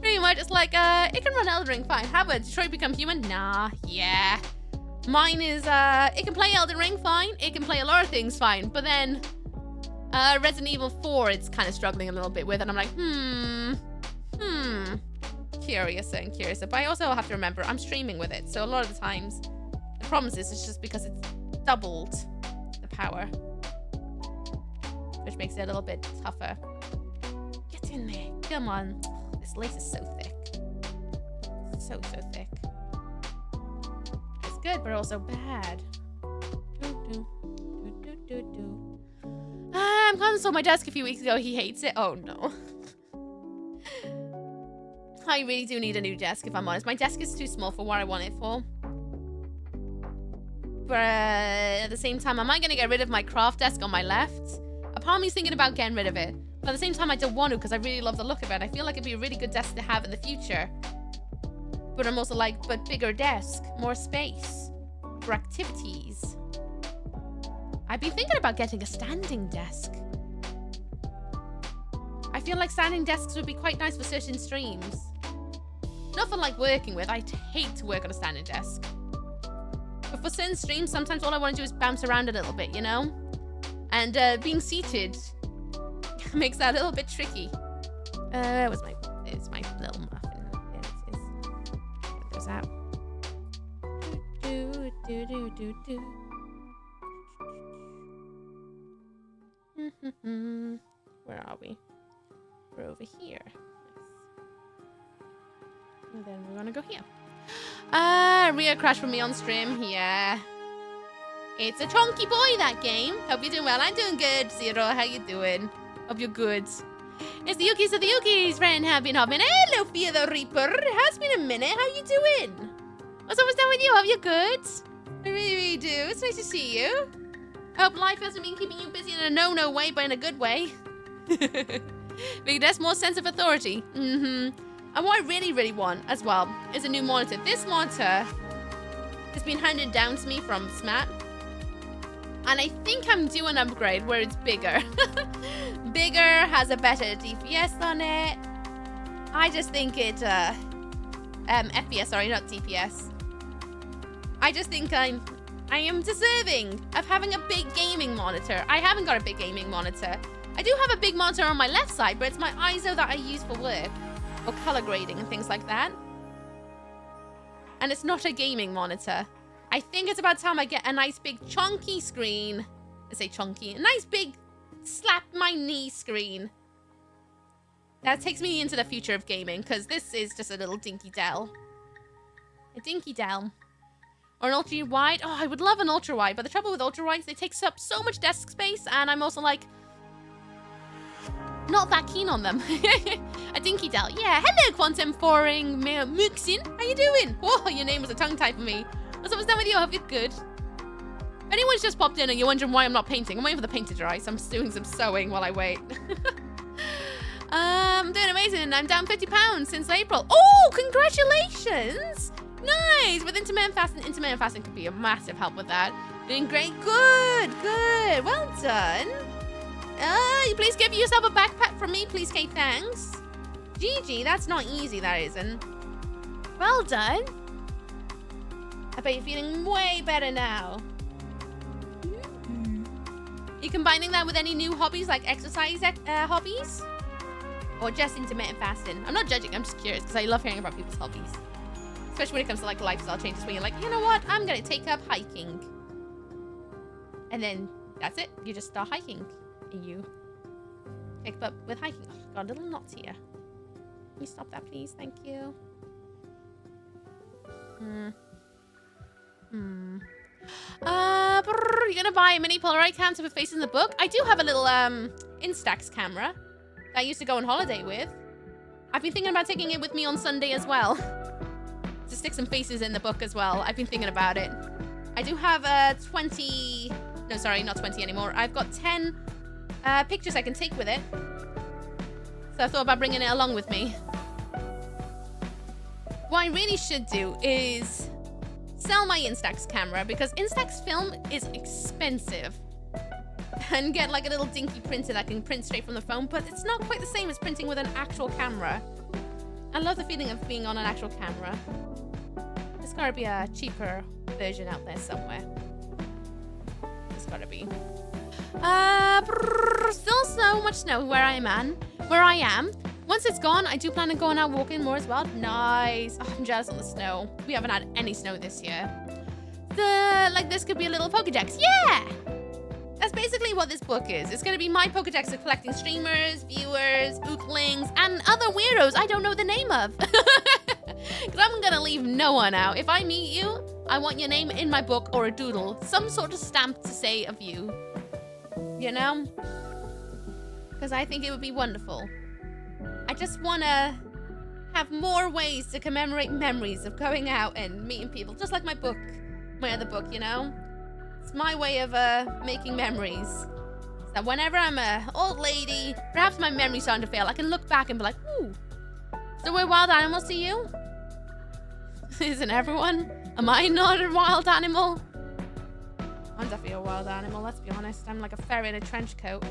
Pretty much it's like, it can run Elden Ring fine. How about Detroit Become Human? Nah, yeah. Mine is, it can play Elden Ring fine. It can play a lot of things fine. But then, Resident Evil 4, it's kind of struggling a little bit with. And I'm like, Curious and curious. But I also have to remember, I'm streaming with it. So a lot of the times, the problem is it's just because it's doubled the power, which makes it a little bit tougher. Get in there, come on. This lace is so thick, so thick. It's good but also bad. I'm console my desk a few weeks ago. He hates it. Oh no. I really do need a new desk if I'm honest. My desk is too small for what I want it for. But at the same time, am I going to get rid of my craft desk on my left? A part of me is thinking about getting rid of it. But at the same time, I don't want to because I really love the look of it. I feel like it'd be a really good desk to have in the future. But I'm also like, but bigger desk, more space for activities. I'd be thinking about getting a standing desk. I feel like standing desks would be quite nice for certain streams. Not for like working with. I'd hate to work on a standing desk. But for certain streams, sometimes all I want to do is bounce around a little bit, you know? And being seated makes that a little bit tricky. It's my little muffin. There it is. Get those out. Where are we? We're over here. Nice. And then we're gonna go here. Ria crashed for me on stream. Yeah. It's a chunky boy, that game. Hope you're doing well. I'm doing good, Zero. How you doing? Hope you're good. It's the Yuki's of the Yuki's, friend. Have been hopping. Hello, Fear the Reaper. It has been a minute. How you doing? What's up with you? Hope you're good. I really, really do. It's nice to see you. I hope life hasn't been keeping you busy in a no-no way, but in a good way. Because that's more sense of authority. And what I really, really want as well is a new monitor. This monitor has been handed down to me from Smat. And I think I'm due an upgrade where it's bigger. Bigger, has a better DPS on it. I just think it, FPS, sorry, not DPS. I just think I am deserving of having a big gaming monitor. I haven't got a big gaming monitor. I do have a big monitor on my left side, but it's my ISO that I use for work. Or color grading and things like that. And it's not a gaming monitor. I think it's about time I get a nice big chunky screen I say chunky. A nice big slap my knee screen. That takes me into the future of gaming, because this is just a little dinky dell. A dinky dell. Or an ultra-wide. Oh, I would love an ultra-wide, but the trouble with ultra-wides, they take up so much desk space, and I'm also like, not that keen on them. A dinky dell. Yeah, hello, Quantum Foring Muxin. How you doing? Whoa, your name was a tongue tie for me. What's up, done with you? I hope you're good. If anyone's just popped in and you're wondering why I'm not painting, I'm waiting for the paint to dry, so I'm doing some sewing while I wait. I'm doing amazing. I'm down 50 pounds since April. Oh, congratulations. Nice. With intermittent fasting could be a massive help with that. Doing great. Good, good. Well done. You please give yourself a backpack from me, please, Kate. Thanks. GG, that's not easy, that isn't. Well done. I bet you're feeling way better now. You combining that with any new hobbies, like exercise hobbies? Or just intermittent fasting? I'm not judging, I'm just curious, because I love hearing about people's hobbies. Especially when it comes to like lifestyle changes, where you're like, you know what, I'm going to take up hiking. And then that's it, you just start hiking. And you pick up with hiking. Oh, got a little knot here. Can you stop that, please? Thank you. You're gonna buy a mini Polaroid cam to put faces in the book? I do have a little Instax camera that I used to go on holiday with. I've been thinking about taking it with me on Sunday as well. To stick some faces in the book as well. I've been thinking about it. I do have 20... No, sorry, not 20 anymore. I've got 10 pictures I can take with it. So I thought about bringing it along with me. What I really should do is sell my Instax camera, because Instax film is expensive. And get like a little dinky printer that can print straight from the phone, but it's not quite the same as printing with an actual camera. I love the feeling of being on an actual camera. There's gotta be a cheaper version out there somewhere. There's gotta be. Still so much snow where I am. Once it's gone, I do plan on going out walking more as well. Nice. Oh, I'm jealous of the snow. We haven't had any snow this year. Like this could be a little Pokedex. Yeah! That's basically what this book is. It's going to be my Pokedex of collecting streamers, viewers, ooklings, and other weirdos I don't know the name of. Because I'm going to leave no one out. If I meet you, I want your name in my book or a doodle. Some sort of stamp to say of you. You know? Because I think it would be wonderful. I just want to have more ways to commemorate memories of going out and meeting people. Just like my book. My other book, you know? It's my way of making memories. So whenever I'm an old lady, perhaps my memory's starting to fail, I can look back and be like, ooh. So we're wild animals to you? Isn't everyone? Am I not a wild animal? I'm definitely a wild animal, let's be honest. I'm like a fairy in a trench coat.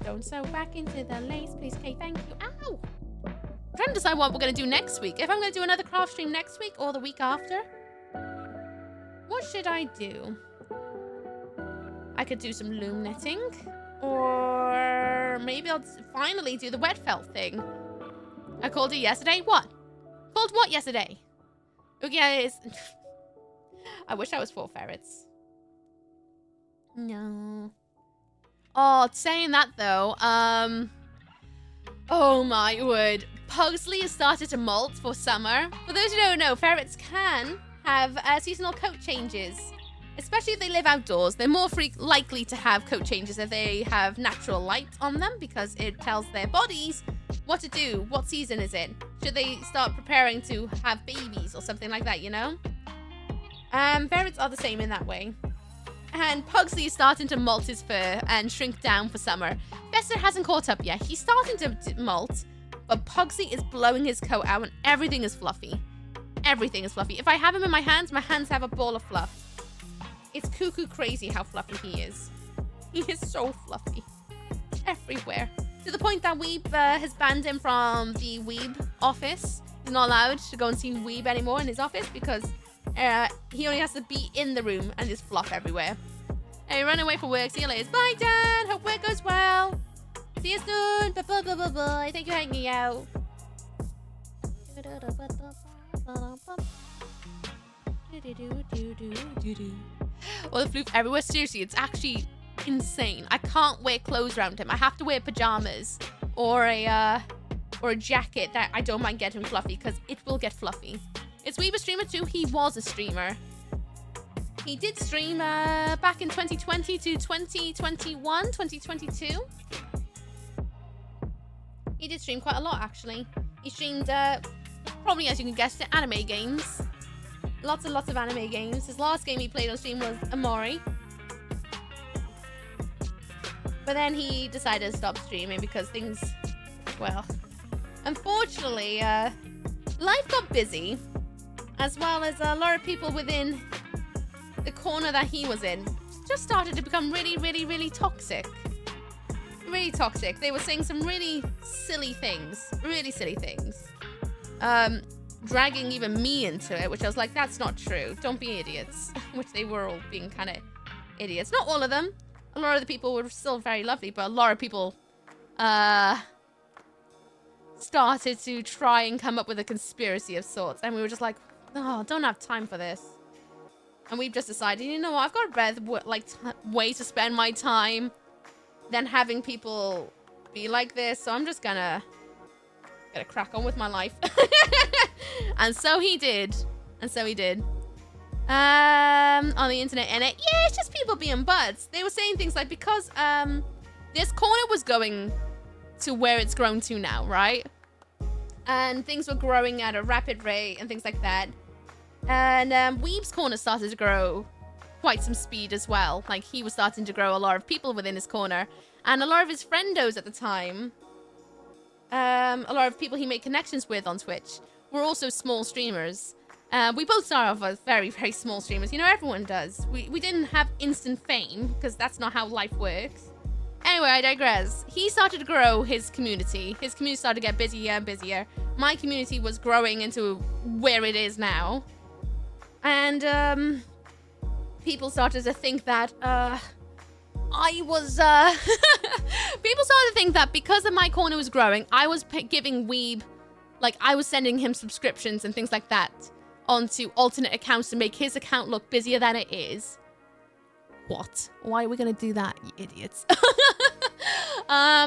Don't sew back into the lace, please, Kate. Thank you. Ow! I'm trying to decide what we're going to do next week. If I'm going to do another craft stream next week or the week after. What should I do? I could do some loom knitting. Or maybe I'll finally do the wet felt thing. I called it yesterday. What? Called what yesterday? Okay, I wish I was 4 ferrets. No. Oh, saying that though, oh my word. Pugsley has started to molt for summer. For those who don't know, ferrets can have seasonal coat changes. Especially if they live outdoors. They're more likely to have coat changes if they have natural light on them, because it tells their bodies what to do. What season is it? Should they start preparing to have babies or something like that, you know? Ferrets are the same in that way. And Pugsley is starting to molt his fur and shrink down for summer. Fester hasn't caught up yet. He's starting to molt, but Pugsley is blowing his coat out and everything is fluffy. Everything is fluffy. If I have him in my hands have a ball of fluff. It's cuckoo crazy how fluffy he is. He is so fluffy. Everywhere. To the point that Weeb has banned him from the Weeb office. He's not allowed to go and see Weeb anymore in his office because he only has to be in the room and there's fluff everywhere. Hey, run away from work. See you later. Bye, Dad. Hope work goes well. See you soon. Bye, bye, bye, bye, bye. Thank you for hanging out. Well, the floof everywhere. Seriously, it's actually insane. I can't wear clothes around him. I have to wear pajamas or a jacket that I don't mind getting fluffy because it will get fluffy. Is Weeb a streamer too? He was a streamer. He did stream back in 2020 to 2021, 2022. He did stream quite a lot, actually. He streamed, probably as you can guess, the anime games. Lots and lots of anime games. His last game he played on stream was Amori. But then he decided to stop streaming because things, well, unfortunately, life got busy. As well as a lot of people within the corner that he was in just started to become really, really, really toxic. Really toxic. They were saying some really silly things. Really silly things. Dragging even me into it, which I was like, that's not true. Don't be idiots. Which they were all being kind of idiots. Not all of them. A lot of the people were still very lovely, but a lot of people started to try and come up with a conspiracy of sorts. And we were just like, oh, don't have time for this. And we've just decided, you know what, I've got a better way to spend my time than having people be like this. So I'm just gonna crack on with my life. And so he did. On the internet, and yeah, it's just people being buds. They were saying things like, because this corner was going to where it's grown to now, right? And things were growing at a rapid rate and things like that. And Weeb's corner started to grow quite some speed as well. Like, he was starting to grow a lot of people within his corner. And a lot of his friendos at the time, a lot of people he made connections with on Twitch, were also small streamers. We both started off as very, very small streamers. You know, everyone does. We didn't have instant fame, because that's not how life works. Anyway, I digress. He started to grow his community. His community started to get busier and busier. My community was growing into where it is now. And people started to think that I was... people started to think that because of my corner was growing, I was giving Weeb... Like, I was sending him subscriptions and things like that onto alternate accounts to make his account look busier than it is. What? Why are we gonna do that, you idiots?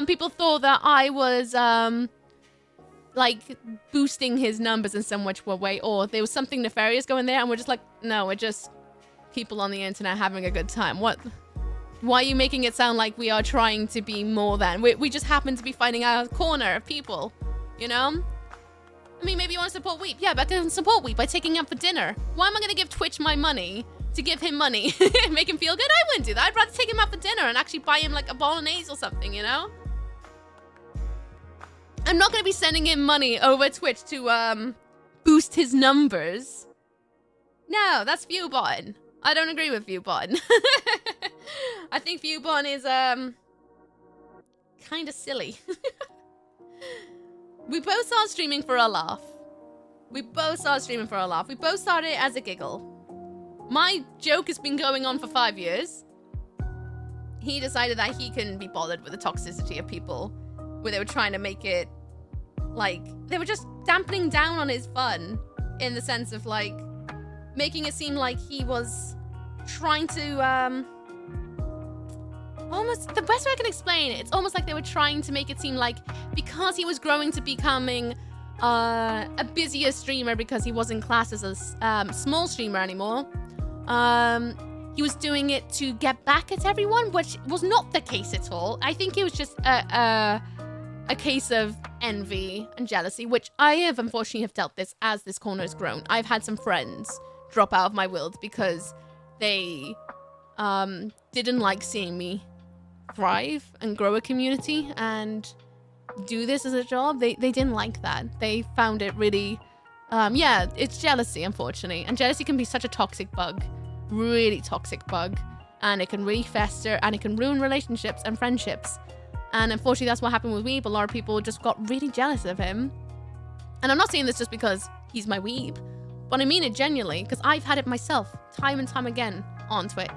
People thought that I was, like, boosting his numbers in some which way, or there was something nefarious going there, and we're just like, no, we're just people on the internet having a good time. What? Why are you making it sound like we are trying to be more than? We just happen to be finding our corner of people, you know? I mean, maybe you want to support Weep. Yeah, but I can support Weep by taking him out for dinner. Why am I going to give Twitch my money to give him money? Make him feel good? I wouldn't do that. I'd rather take him out for dinner and actually buy him, like, a bolognese or something, you know? I'm not going to be sending him money over Twitch to, boost his numbers. No, that's Viewbot. I don't agree with Viewbot. I think Viewbot is, kind of silly. We both started streaming for a laugh. We both started it as a giggle. My joke has been going on for 5 years. He decided that he couldn't be bothered with the toxicity of people, where they were trying to make it, like, they were just dampening down on his fun, in the sense of, like, making it seem like he was trying to, almost, the best way I can explain it, it's almost like they were trying to make it seem like because he was growing to becoming a busier streamer because he wasn't classed as a small streamer anymore, he was doing it to get back at everyone, which was not the case at all. I think it was just a case of envy and jealousy, which I have unfortunately dealt this as this corner has grown. I've had some friends drop out of my world because they didn't like seeing me thrive and grow a community and do this as a job. They didn't like that. They found it really, yeah, it's jealousy, unfortunately. And jealousy can be such a toxic bug, really toxic bug. And it can really fester and it can ruin relationships and friendships. And unfortunately, that's what happened with Weeb. A lot of people just got really jealous of him. And I'm not saying this just because he's my Weeb, but I mean it genuinely, because I've had it myself time and time again on Twitch.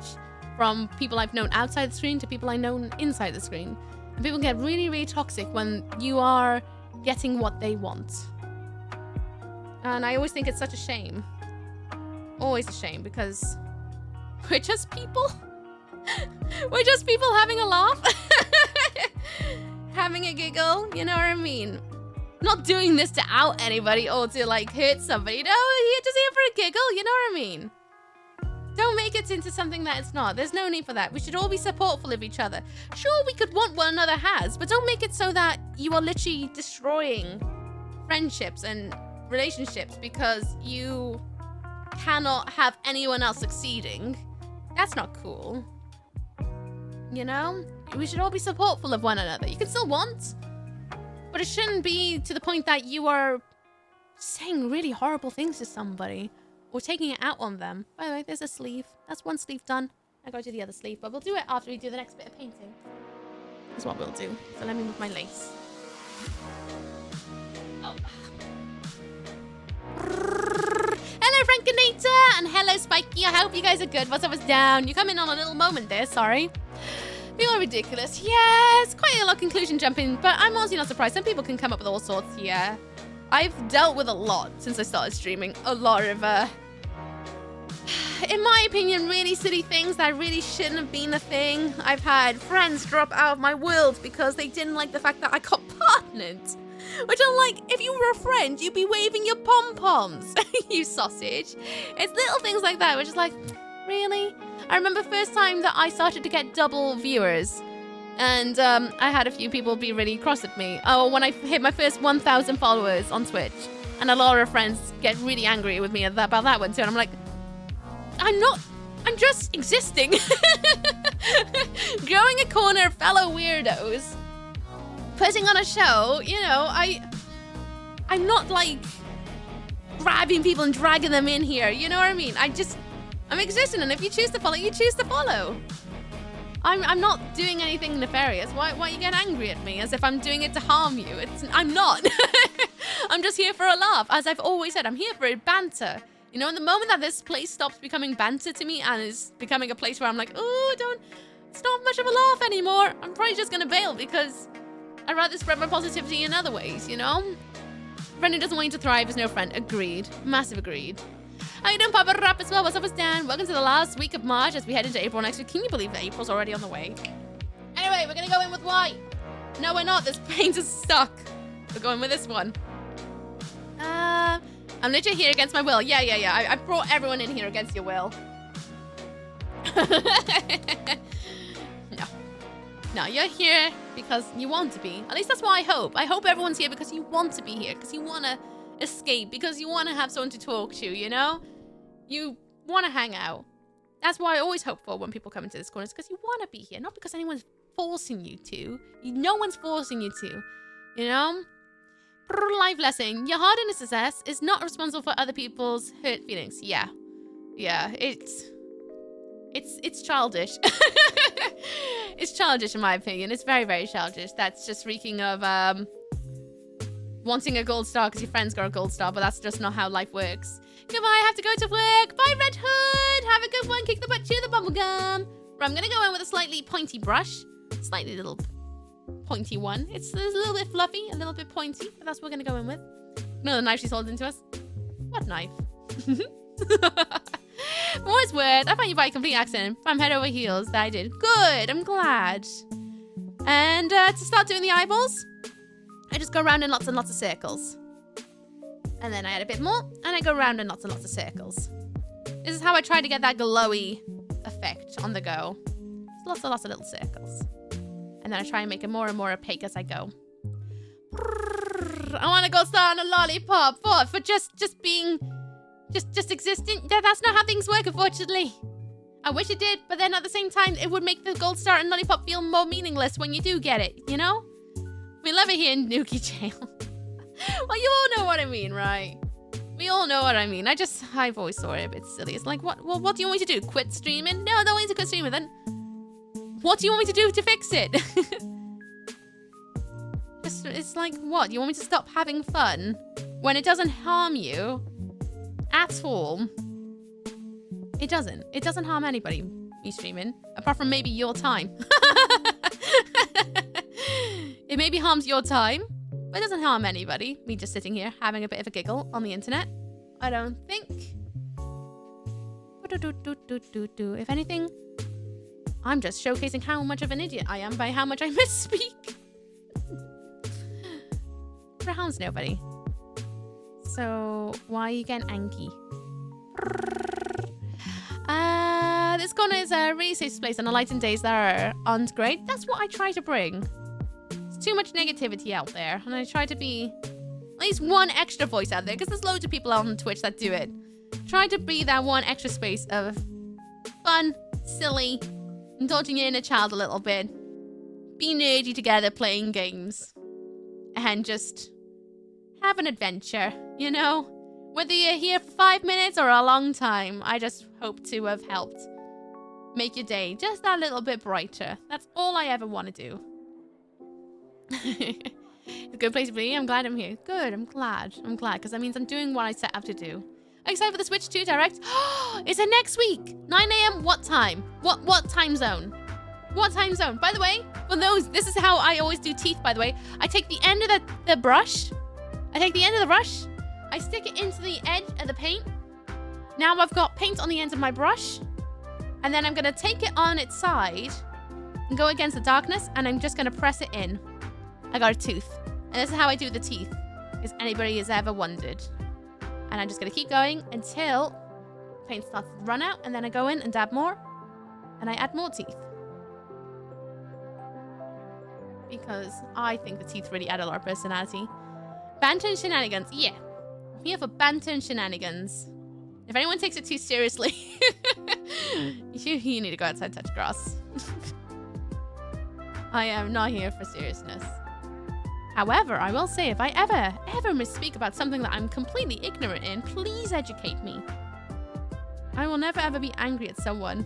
From people I've known outside the screen to people I know inside the screen. And people get really, really toxic when you are getting what they want. And I always think it's such a shame. always a shame because we're just people. We're just people having a laugh. Having a giggle, you know what I mean? Not doing this to out anybody or to like hurt somebody. No, you're just here for a giggle, you know what I mean? Don't make it into something that it's not. There's no need for that. We should all be supportful of each other. Sure, we could want one another has, but don't make it so that you are literally destroying friendships and relationships because you cannot have anyone else succeeding. That's not cool. You know? We should all be supportful of one another. You can still want, but it shouldn't be to the point that you are saying really horrible things to somebody or taking it out on them. By the way, there's a sleeve. That's one sleeve done. I go to the other sleeve, but we'll do it after we do the next bit of painting. That's what we'll do. So let me move my lace. Oh. Hello, Frankinator, and hello, Spiky. I hope you guys are good. What's up is down. You come in on a little moment there, sorry. Feel ridiculous. Yeah, it's quite a lot of conclusion jumping, but I'm honestly not surprised. Some people can come up with all sorts, yeah. I've dealt with a lot since I started streaming. A lot of, in my opinion, really silly things that really shouldn't have been a thing. I've had friends drop out of my world because they didn't like the fact that I got partnered. Which I'm like, if you were a friend, you'd be waving your pom-poms, you sausage. It's little things like that, which is like, really? I remember first time that I started to get double viewers. And I had a few people be really cross at me. Oh, when I hit my first 1,000 followers on Twitch. And a lot of friends get really angry with me about that one too. And I'm like, I'm just existing. Growing a corner of fellow weirdos. Putting on a show, you know, I'm not like grabbing people and dragging them in here. You know what I mean? I'm existing, and if you choose to follow, you choose to follow. I'm not doing anything nefarious. Why you get angry at me as if I'm doing it to harm you? I'm not. I'm just here for a laugh. As I've always said, I'm here for a banter. You know, in the moment that this place stops becoming banter to me and is becoming a place where I'm like, oh, it's not much of a laugh anymore. I'm probably just gonna bail because I'd rather spread my positivity in other ways, you know? A friend who doesn't want you to thrive is no friend. Agreed. Massive agreed. How you doing, Papa Rap as well? What's up, it's Dan? Welcome to the last week of March as we head into April next week. Can you believe that April's already on the way? Anyway, we're gonna go in with white. No, we're not. This paint is stuck. We're going with this one. I'm literally here against my will. Yeah. I brought everyone in here against your will. No, you're here because you want to be. At least that's what I hope. I hope everyone's here because you want to be here, because you want to escape, because you want to have someone to talk to, you know? You want to hang out. That's what I always hope for when people come into this corner, is because you want to be here, not because anyone's forcing you to. No one's forcing you to, you know? Life lesson. Your heart and success is not responsible for other people's hurt feelings. Yeah, it's childish. It's childish in my opinion. It's very, very childish. That's just reeking of wanting a gold star because your friends got a gold star, but that's just not how life works. Goodbye, I have to go to work. Bye, Red Hood. Have a good one. Kick the butt, chew the bubblegum. Right, I'm gonna go in with a slightly pointy brush. Slightly little pointy one. It's a little bit fluffy, a little bit pointy, but that's what we're gonna go in with. Another knife she's holding to us. What knife? For what it's worth, I found you by a complete accident. I'm head over heels that I did. Good, I'm glad. And to start doing the eyeballs, I just go around in lots and lots of circles. And then I add a bit more, and I go around in lots and lots of circles. This is how I try to get that glowy effect on the go. Just lots of little circles. And then I try and make it more and more opaque as I go. I want to go star on a lollipop. What? For just being... Just existing? That's not how things work, unfortunately. I wish it did, but then at the same time, it would make the gold star and lollipop feel more meaningless when you do get it, you know? We love it here in Nuki Jail. Well, you all know what I mean, right? We all know what I mean. I've always thought it a bit silly. It's like, what do you want me to do? Quit streaming? No, I don't want you to quit streaming then. What do you want me to do to fix it? It's like, what? You want me to stop having fun when it doesn't harm you at all? It doesn't. It doesn't harm anybody, me streaming, apart from maybe your time. It maybe harms your time, but it doesn't harm anybody. Me just sitting here having a bit of a giggle on the internet. I don't think. If anything, I'm just showcasing how much of an idiot I am by how much I misspeak. Rounds nobody. So why are you getting angry? This corner is a really safe place on the lighting days that aren't great. That's what I try to bring. There's too much negativity out there, and I try to be at least one extra voice out there, because there's loads of people on Twitch that do it. Try to be that one extra space of fun, silly, indulging your inner child a little bit, be nerdy together playing games, and just have an adventure, you know? Whether you're here for 5 minutes or a long time, I just hope to have helped make your day just that little bit brighter. That's all I ever want to do. It's a good place to be. I'm glad I'm here. Good, I'm glad. Because that means I'm doing what I set out to do. Excited for the Switch 2 Direct? Is it next week? 9 a.m. What time? What time zone? What time zone? By the way, for those, this is how I always do teeth, by the way. I take the end of the brush. I stick it into the edge of the paint. Now I've got paint on the ends of my brush. And then I'm going to take it on its side and go against the darkness, and I'm just going to press it in. I got a tooth. And this is how I do the teeth, if anybody has ever wondered. And I'm just going to keep going until paint starts to run out, and then I go in and dab more, and I add more teeth. Because I think the teeth really add a lot of personality. Banter and shenanigans. Yeah. I'm here for banter and shenanigans. If anyone takes it too seriously, you need to go outside and touch grass. I am not here for seriousness. However, I will say, if I ever misspeak about something that I'm completely ignorant in, please educate me. I will never ever be angry at someone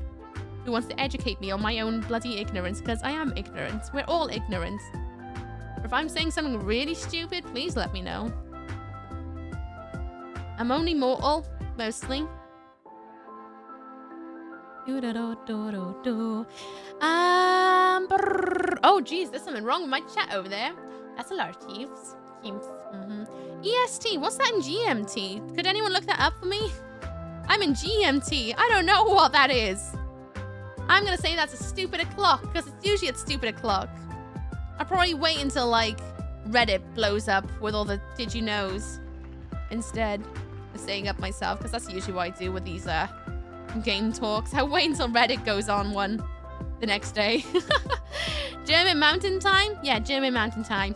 who wants to educate me on my own bloody ignorance, because I am ignorant. We're all ignorant. If I'm saying something really stupid, please let me know. I'm only mortal, mostly. Oh, geez, there's something wrong with my chat over there. That's a lot of thieves. EST, what's that in GMT? Could anyone look that up for me? I'm in GMT. I don't know what that is. I'm gonna say that's a stupid o'clock, because it's usually at stupid o'clock. I'll probably wait until, like, Reddit blows up with all the did you knows instead of staying up myself, because that's usually what I do with these game talks. I wait until Reddit goes on one the next day. German Mountain Time? Yeah, German Mountain Time.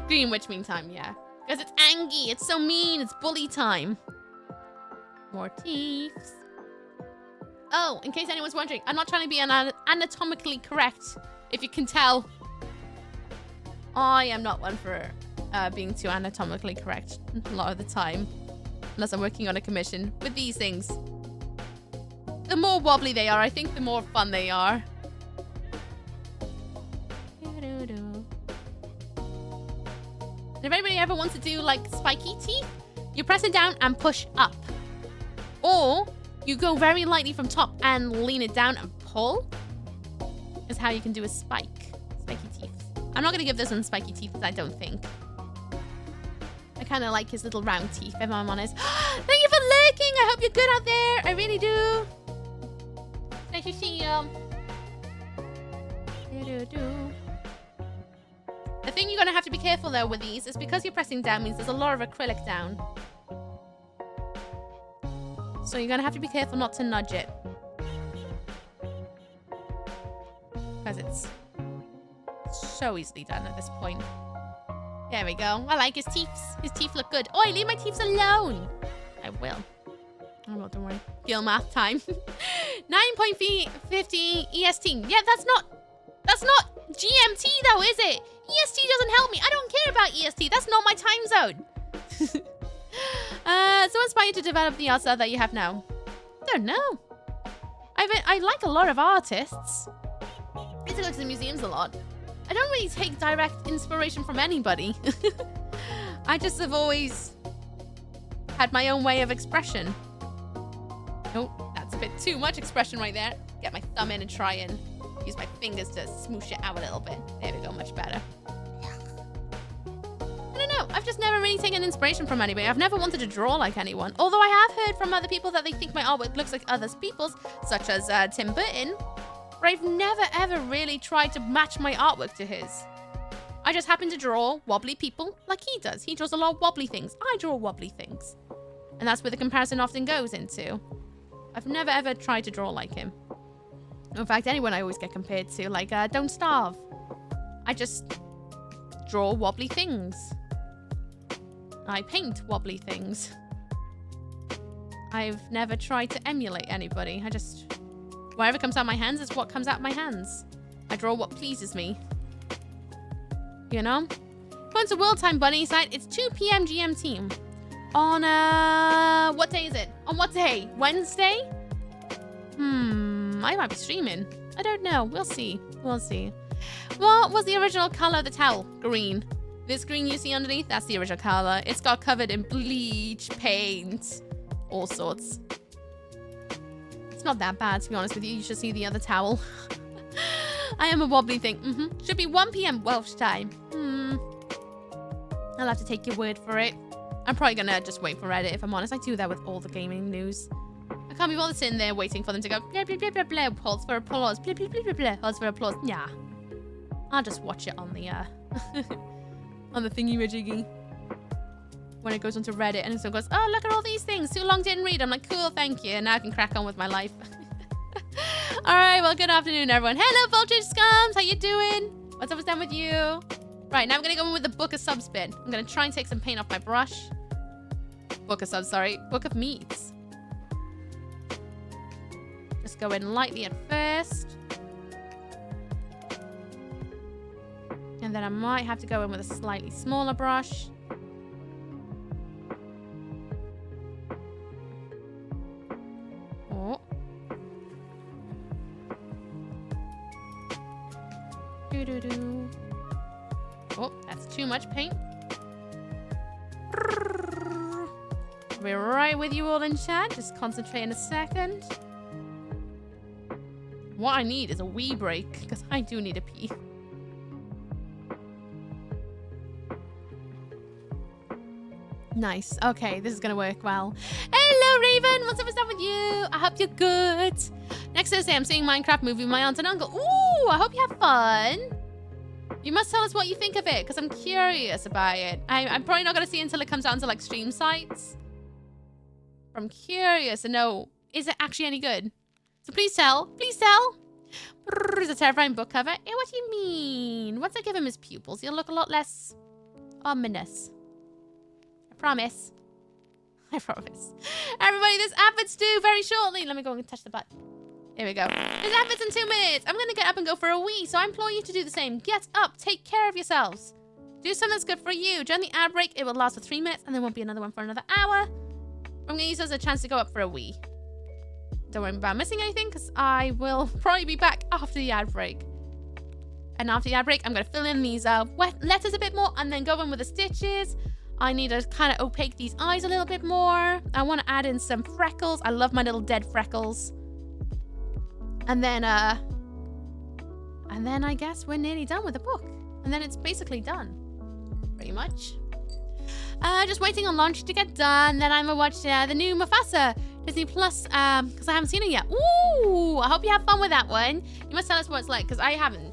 Greenwich Mean Time, yeah. Because it's angy, it's so mean, it's bully time. More teeth. Oh, in case anyone's wondering, I'm not trying to be anatomically correct, if you can tell. I am not one for being too anatomically correct a lot of the time. Unless I'm working on a commission with these things. The more wobbly they are, I think the more fun they are. And if anybody ever wants to do like spiky teeth, you press it down and push up. Or you go very lightly from top and lean it down and pull. Is how you can do a spiky teeth. I'm not going to give this one spiky teeth, I don't think. I kind of like his little round teeth, if I'm honest. Thank you for lurking. I hope you're good out there. I really do. Nice to see you. The thing you're going to have to be careful, though, with these is because you're pressing down means there's a lot of acrylic down. So you're going to have to be careful not to nudge it. Because it's so easily done at this point. There we go. I like his teeth. His teeth look good. Oi, leave my teeth alone. I will. Oh, well, don't worry. Gil math time. 9.50 EST. Yeah, that's not GMT though, is it? EST doesn't help me. I don't care about EST. That's not my time zone. So inspired you to develop the art style that you have now? I don't know. I like a lot of artists. I used to go to the museums a lot. I don't really take direct inspiration from anybody. I just have always had my own way of expression. Oh, that's a bit too much expression right there. Get my thumb in and try and use my fingers to smoosh it out a little bit. There we go, much better. I don't know. I've just never really taken inspiration from anybody. I've never wanted to draw like anyone. Although I have heard from other people that they think my artwork looks like other people's, such as Tim Burton. But I've never ever really tried to match my artwork to his. I just happen to draw wobbly people like he does. He draws a lot of wobbly things. I draw wobbly things. And that's where the comparison often goes into. I've never ever tried to draw like him. In fact, anyone I always get compared to, like, Don't Starve. I just draw wobbly things. I paint wobbly things. I've never tried to emulate anybody. I just... whatever comes out my hands is what comes out my hands. I draw what pleases me. You know? Going to World Time Bunny site. It's 2 p.m. GMT. On, what day is it? On what day? Wednesday? I might be streaming. I don't know. We'll see. We'll see. What was the original color of the towel? Green. This green you see underneath, that's the original color. It's got covered in bleach, paint, all sorts. It's not that bad, to be honest with you. You should see the other towel. I am a wobbly thing. Should be 1 p.m. Welsh time. I'll have to take your word for it. I'm probably gonna just wait for Reddit, if I'm honest. I do that with all the gaming news. I can't be bothered sitting there waiting for them to go blah blah blah blah blah. Pause for applause. Blah blah blah blah blah. Pause for applause. Nah. I'll just watch it on the on the thingy-majiggy. When it goes onto Reddit and it goes, oh, look at all these things. Too long didn't read. I'm like, cool, thank you. And now I can crack on with my life. All right, well, good afternoon, everyone. Hello, Vulture Scums. How you doing? What's up with them with you? Right, now I'm going to go in with the Book of Subs bit. I'm going to try and take some paint off my brush. Book of Subs, sorry. Book of Meats. Just go in lightly at first. And then I might have to go in with a slightly smaller brush. Oh. Doo-doo-doo. Oh, that's too much paint. I'll be right with you all in chat. Just concentrate in a second. What I need is a wee break, because I do need a pee. Nice. Okay, this is gonna work well. Hello, Raven. What's up with you? I hope you're good. Next Thursday, I'm seeing Minecraft movie with my aunt and uncle. Ooh, I hope you have fun. You must tell us what you think of it, because I'm curious about it. I'm probably not gonna see it until it comes out onto like stream sites. I'm curious to know, is it actually any good? So please tell. Please tell. It's a terrifying book cover. Eh, what do you mean? Once I give him his pupils, he'll look a lot less ominous. Promise. I promise. Everybody, this advert's due very shortly. Let me go and touch the button. Here we go. This advert's in 2 minutes. I'm going to get up and go for a wee, so I implore you to do the same. Get up. Take care of yourselves. Do something that's good for you. During the ad break, it will last for 3 minutes, and there won't be another one for another hour. I'm going to use this as a chance to go up for a wee. Don't worry about missing anything, because I will probably be back after the ad break. And after the ad break, I'm going to fill in these wet letters a bit more, and then go in with the stitches. I need to kind of opaque these eyes a little bit more. I want to add in some freckles. I love my little dead freckles. And then I guess we're nearly done with the book. And then it's basically done. Pretty much. Just waiting on launch to get done. Then I'm going to watch the new Mufasa Disney Plus, because I haven't seen it yet. Ooh, I hope you have fun with that one. You must tell us what it's like, because I haven't.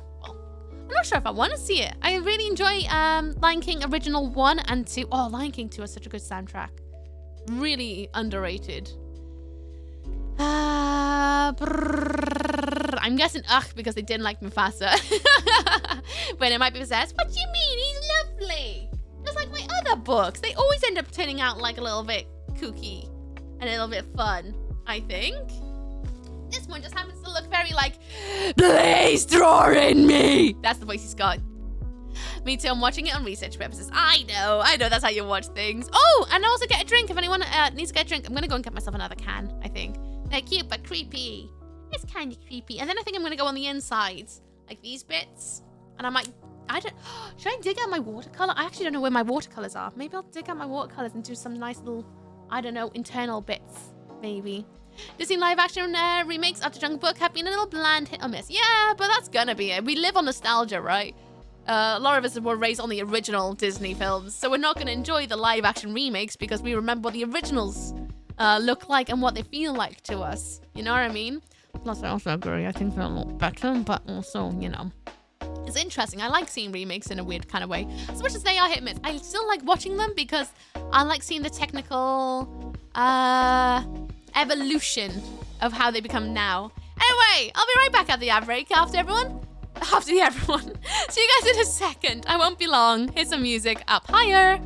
I'm not sure if I want to see it. I really enjoy Lion King Original 1 and 2. Oh, Lion King 2 has such a good soundtrack. Really underrated. I'm guessing because they didn't like Mufasa. But it might be possessed. What do you mean? He's lovely. Just like my other books. They always end up turning out like a little bit kooky and a little bit fun, I think. This one just happens to look very like, please draw in me. That's the voice he's got. Me too, I'm watching it on research purposes. I know, that's how you watch things. Oh, and also get a drink if anyone needs to get a drink. I'm gonna go and get myself another can, I think. They're cute but creepy. It's kind of creepy. And then I think I'm gonna go on the insides, like these bits. And I might, should I dig out my watercolor? I actually don't know where my watercolors are. Maybe I'll dig out my watercolors and do some nice little, I don't know, internal bits, maybe. Disney live action remakes after Jungle Book have been a little bland hit or miss. Yeah, but that's gonna be it. We live on nostalgia, right? a lot of us were raised on the original Disney films, so we're not going to enjoy the live action remakes because we remember what the originals look like and what they feel like to us. You know what I mean? Plus, I also agree. I think they're a lot better, but also, you know, it's interesting. I like seeing remakes in a weird kind of way. As much as they are hit and miss, I still like watching them because I like seeing the technical evolution of how they become now. Anyway, I'll be right back at the ad break after everyone. See you guys in a second. I won't be long. Here's some music up higher.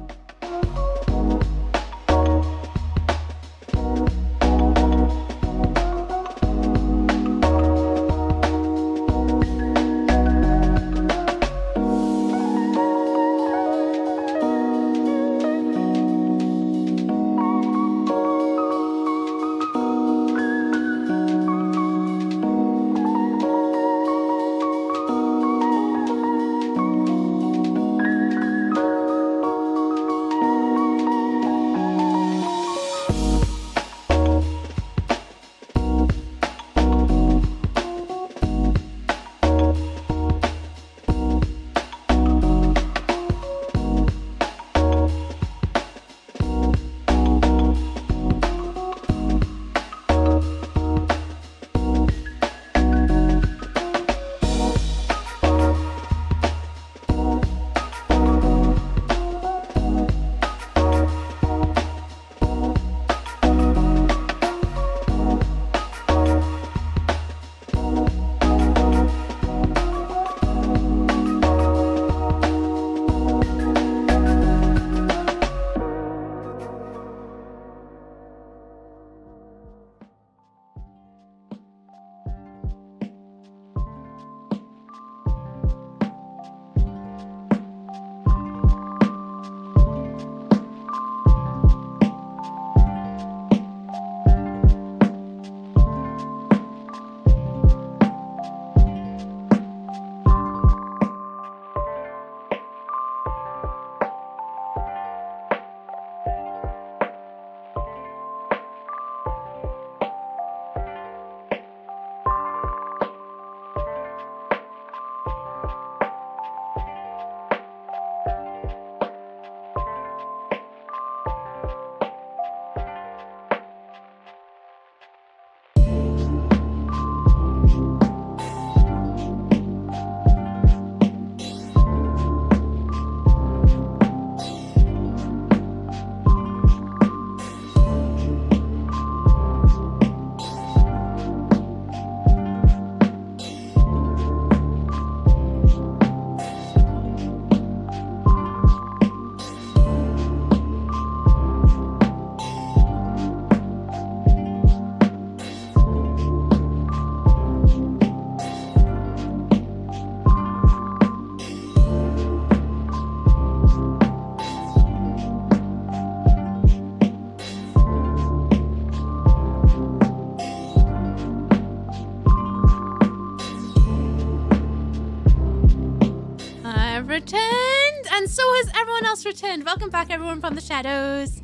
Returned, and so has everyone else returned. Welcome back, everyone from the shadows.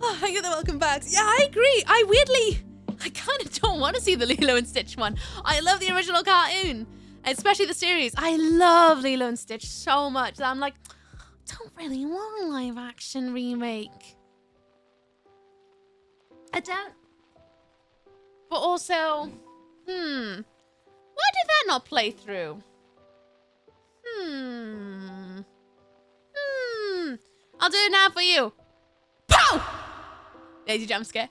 Oh, thank you for the welcome backs. Yeah, I agree. I kind of don't want to see the Lilo and Stitch one. I love the original cartoon, especially the series. I love Lilo and Stitch so much that I'm like, don't really want a live action remake. I don't. But also, why did that not play through? I'll do it now for you. Pow! Lazy jump scare.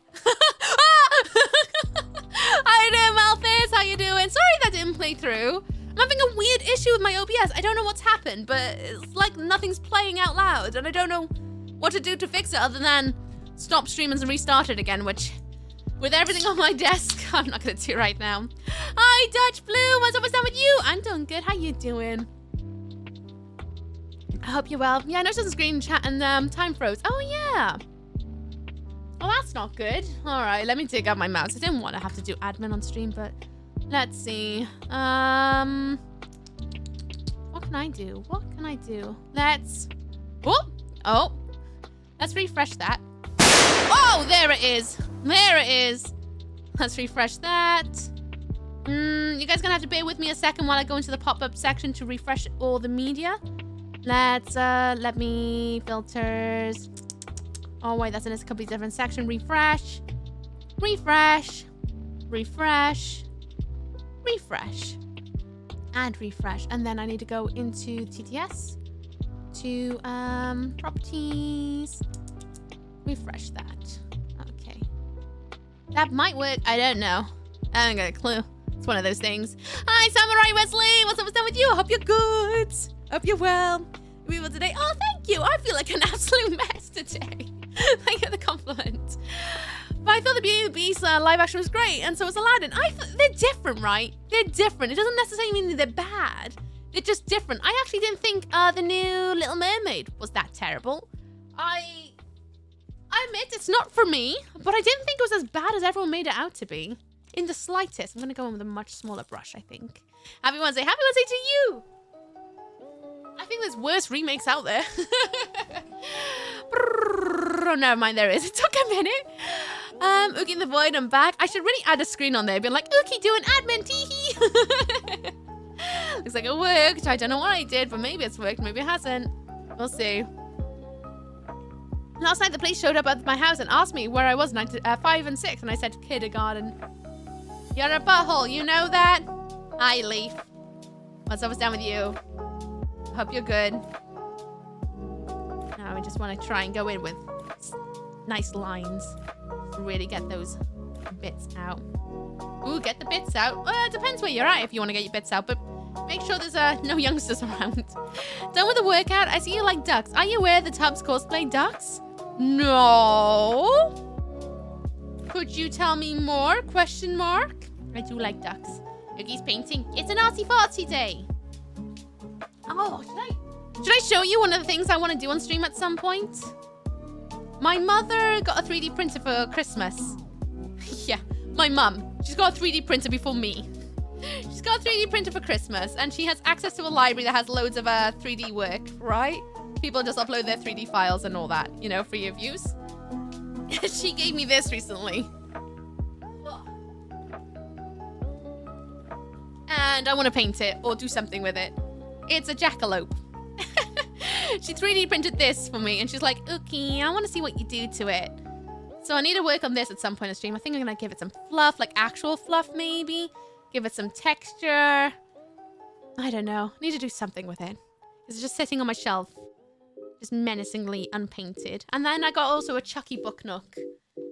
How you doing, Malphys? How you doing? Sorry that didn't play through. I'm having a weird issue with my OBS. I don't know what's happened, but it's like nothing's playing out loud, and I don't know what to do to fix it other than stop streaming and restart it again, which, with everything on my desk, I'm not gonna do right now. Hi, Dutch Blue. What's up with you? I'm doing good. How you doing? I hope you're well. Yeah, I noticed the screen chat and time froze. Oh, yeah. Oh, that's not good. All right, let me dig out my mouse. I didn't want to have to do admin on stream, but let's see. What can I do? Let's... Oh. Let's refresh that. Oh, there it is. Let's refresh that. You guys gonna have to bear with me a second while I go into the pop-up section to refresh all the media. Let me filters. Oh wait, that's in a completely different section. Refresh, refresh, refresh, refresh, and refresh. And then I need to go into TTS to properties. Refresh that. Okay, that might work. I don't know. I haven't got a clue. It's one of those things. Hi, Samurai Wesley. What's up? What's done with you? I hope you're good. Hope you're well. We will today. Oh, thank you. I feel like an absolute mess today. Thank you for the compliment. But I thought the Beauty and the Beast live action was great, and so was Aladdin. They're different, right? They're different. It doesn't necessarily mean that they're bad. They're just different. I actually didn't think the new Little Mermaid was that terrible. I admit it's not for me, but I didn't think it was as bad as everyone made it out to be. In the slightest. I'm going to go in with a much smaller brush, I think. Happy Wednesday. Happy Wednesday to you. I think there's worse remakes out there. Oh, never mind. There is. It took a minute. Ookie in the Void. I'm back. I should really add a screen on there. Being like, Ookie doing admin. Teehee. Looks like it worked. I don't know what I did, but maybe it's worked. Maybe it hasn't. We'll see. Last night, the police showed up at my house and asked me where I was, 5 and 6. And I said, kindergarten. You're a butthole, you know that? Hi, Leaf. What's up? What's down with you? Hope you're good. Now I just want to try and go in with nice lines to really get those bits out. Ooh, get the bits out. Well, it depends where you're at if you want to get your bits out, but make sure there's no youngsters around. Done with the workout? I see you like ducks. Are you aware the Tubbs cosplay ducks? No. Could you tell me more? Question mark. I do like ducks. Yogi's painting. It's an artsy-fartsy day. Oh, should I show you one of the things I want to do on stream at some point? My mother got a 3D printer for Christmas. Yeah, my mum. She's got a 3D printer before me. She's got a 3D printer for Christmas, and she has access to a library that has loads of 3D work, right? People just upload their 3D files and all that, you know, free of use. She gave me this recently. And I want to paint it or do something with it. It's a jackalope. She 3D printed this for me, and she's like, okay, I want to see what you do to it. So I need to work on this at some point in the stream. I think I'm going to give it some fluff, like actual fluff maybe. Give it some texture. I don't know. I need to do something with it. It's just sitting on my shelf. Just menacingly unpainted. And then I got also a Chucky book nook,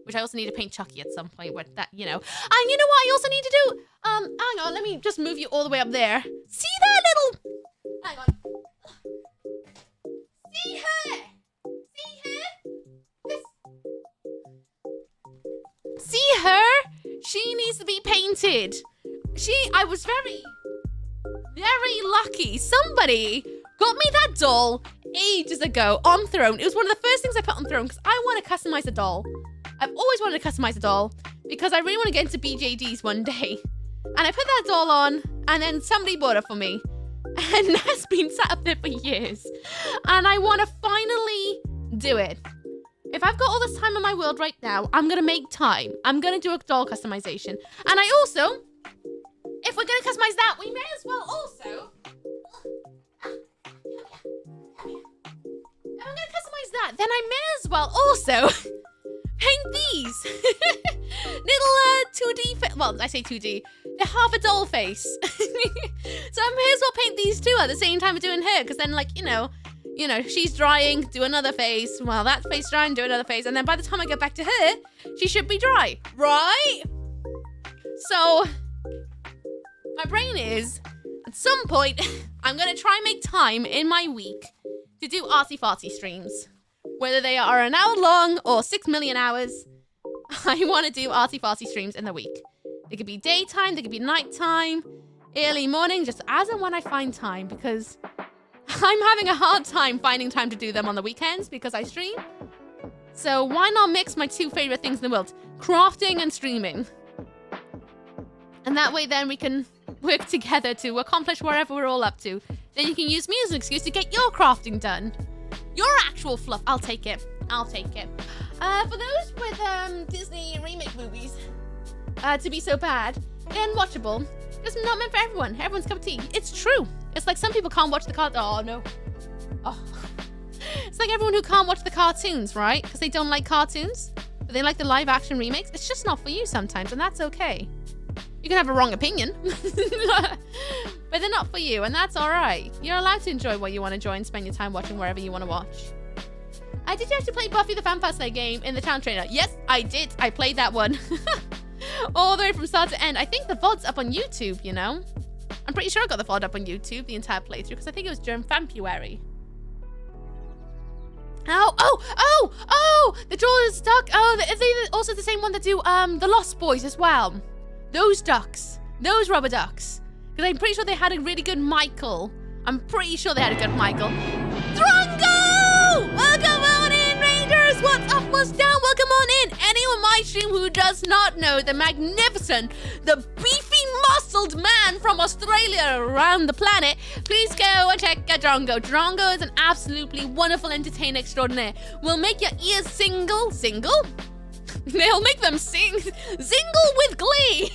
which I also need to paint Chucky at some point. With that, you know. And you know what I also need to do? Hang on. Let me just move you all the way up there. See that little... Hang on. See her? See her? This... See her? She needs to be painted. I was very lucky. Somebody got me that doll ages ago on Throne. It was one of the first things I put on Throne because I want to customize a doll. I've always wanted to customize a doll because I really want to get into BJDs one day. And I put that doll on, and then somebody bought it for me. And that's been sat up there for years. And I want to finally do it. If I've got all this time in my world right now, I'm going to make time. I'm going to do a doll customization. And I also... If we're going to customize that, we may as well also... If I'm going to customize that, then I may as well also paint these. Little 2D... Well, I say 2D. They're half a doll face. So I may as well paint these two at the same time as doing her. Because then, like, you know, she's drying, do another face. While that face drying, do another face. And then by the time I get back to her, she should be dry. Right? So... My brain is, at some point, I'm going to try and make time in my week to do artsy-fartsy streams. Whether they are an hour long or 6 million hours, I want to do artsy-fartsy streams in the week. They could be daytime, they could be nighttime, early morning, just as and when I find time, because I'm having a hard time finding time to do them on the weekends because I stream. So why not mix my two favorite things in the world, crafting and streaming? And that way then we can work together to accomplish whatever we're all up to. Then you can use me as an excuse to get your crafting done. Your actual fluff. I'll take it. I'll take it. For those with Disney remake movies to be so bad, they're unwatchable. It's not meant for everyone. Everyone's cup of tea. It's true. It's like some people can't watch the Oh, no. Oh. It's like everyone who can't watch the cartoons, right? Because they don't like cartoons, but they like the live action remakes. It's just not for you sometimes, and that's okay. You can have a wrong opinion, but they're not for you, and that's all right. You're allowed to enjoy what you want to enjoy and spend your time watching wherever you want to watch. Did you have to play Buffy the Vampire Slayer game in the Town Trainer? Yes, I did. I played that one. All the way from start to end. I think the VOD's up on YouTube, you know? I'm pretty sure I got the VOD up on YouTube, the entire playthrough, because I think it was during February. Oh! The Jaws duck. Oh, are they also the same one that do the Lost Boys as well? Those ducks. Those rubber ducks. Because I'm pretty sure they had a really good Michael. Drongo! Welcome on in, Rangers! What's up, what's down? Welcome on in. Anyone on my stream who does not know the magnificent, the beefy, muscled man from Australia around the planet, please go and check out Drongo. Drongo is an absolutely wonderful entertainer extraordinaire. Will make your ears single? They'll make them zingle with glee.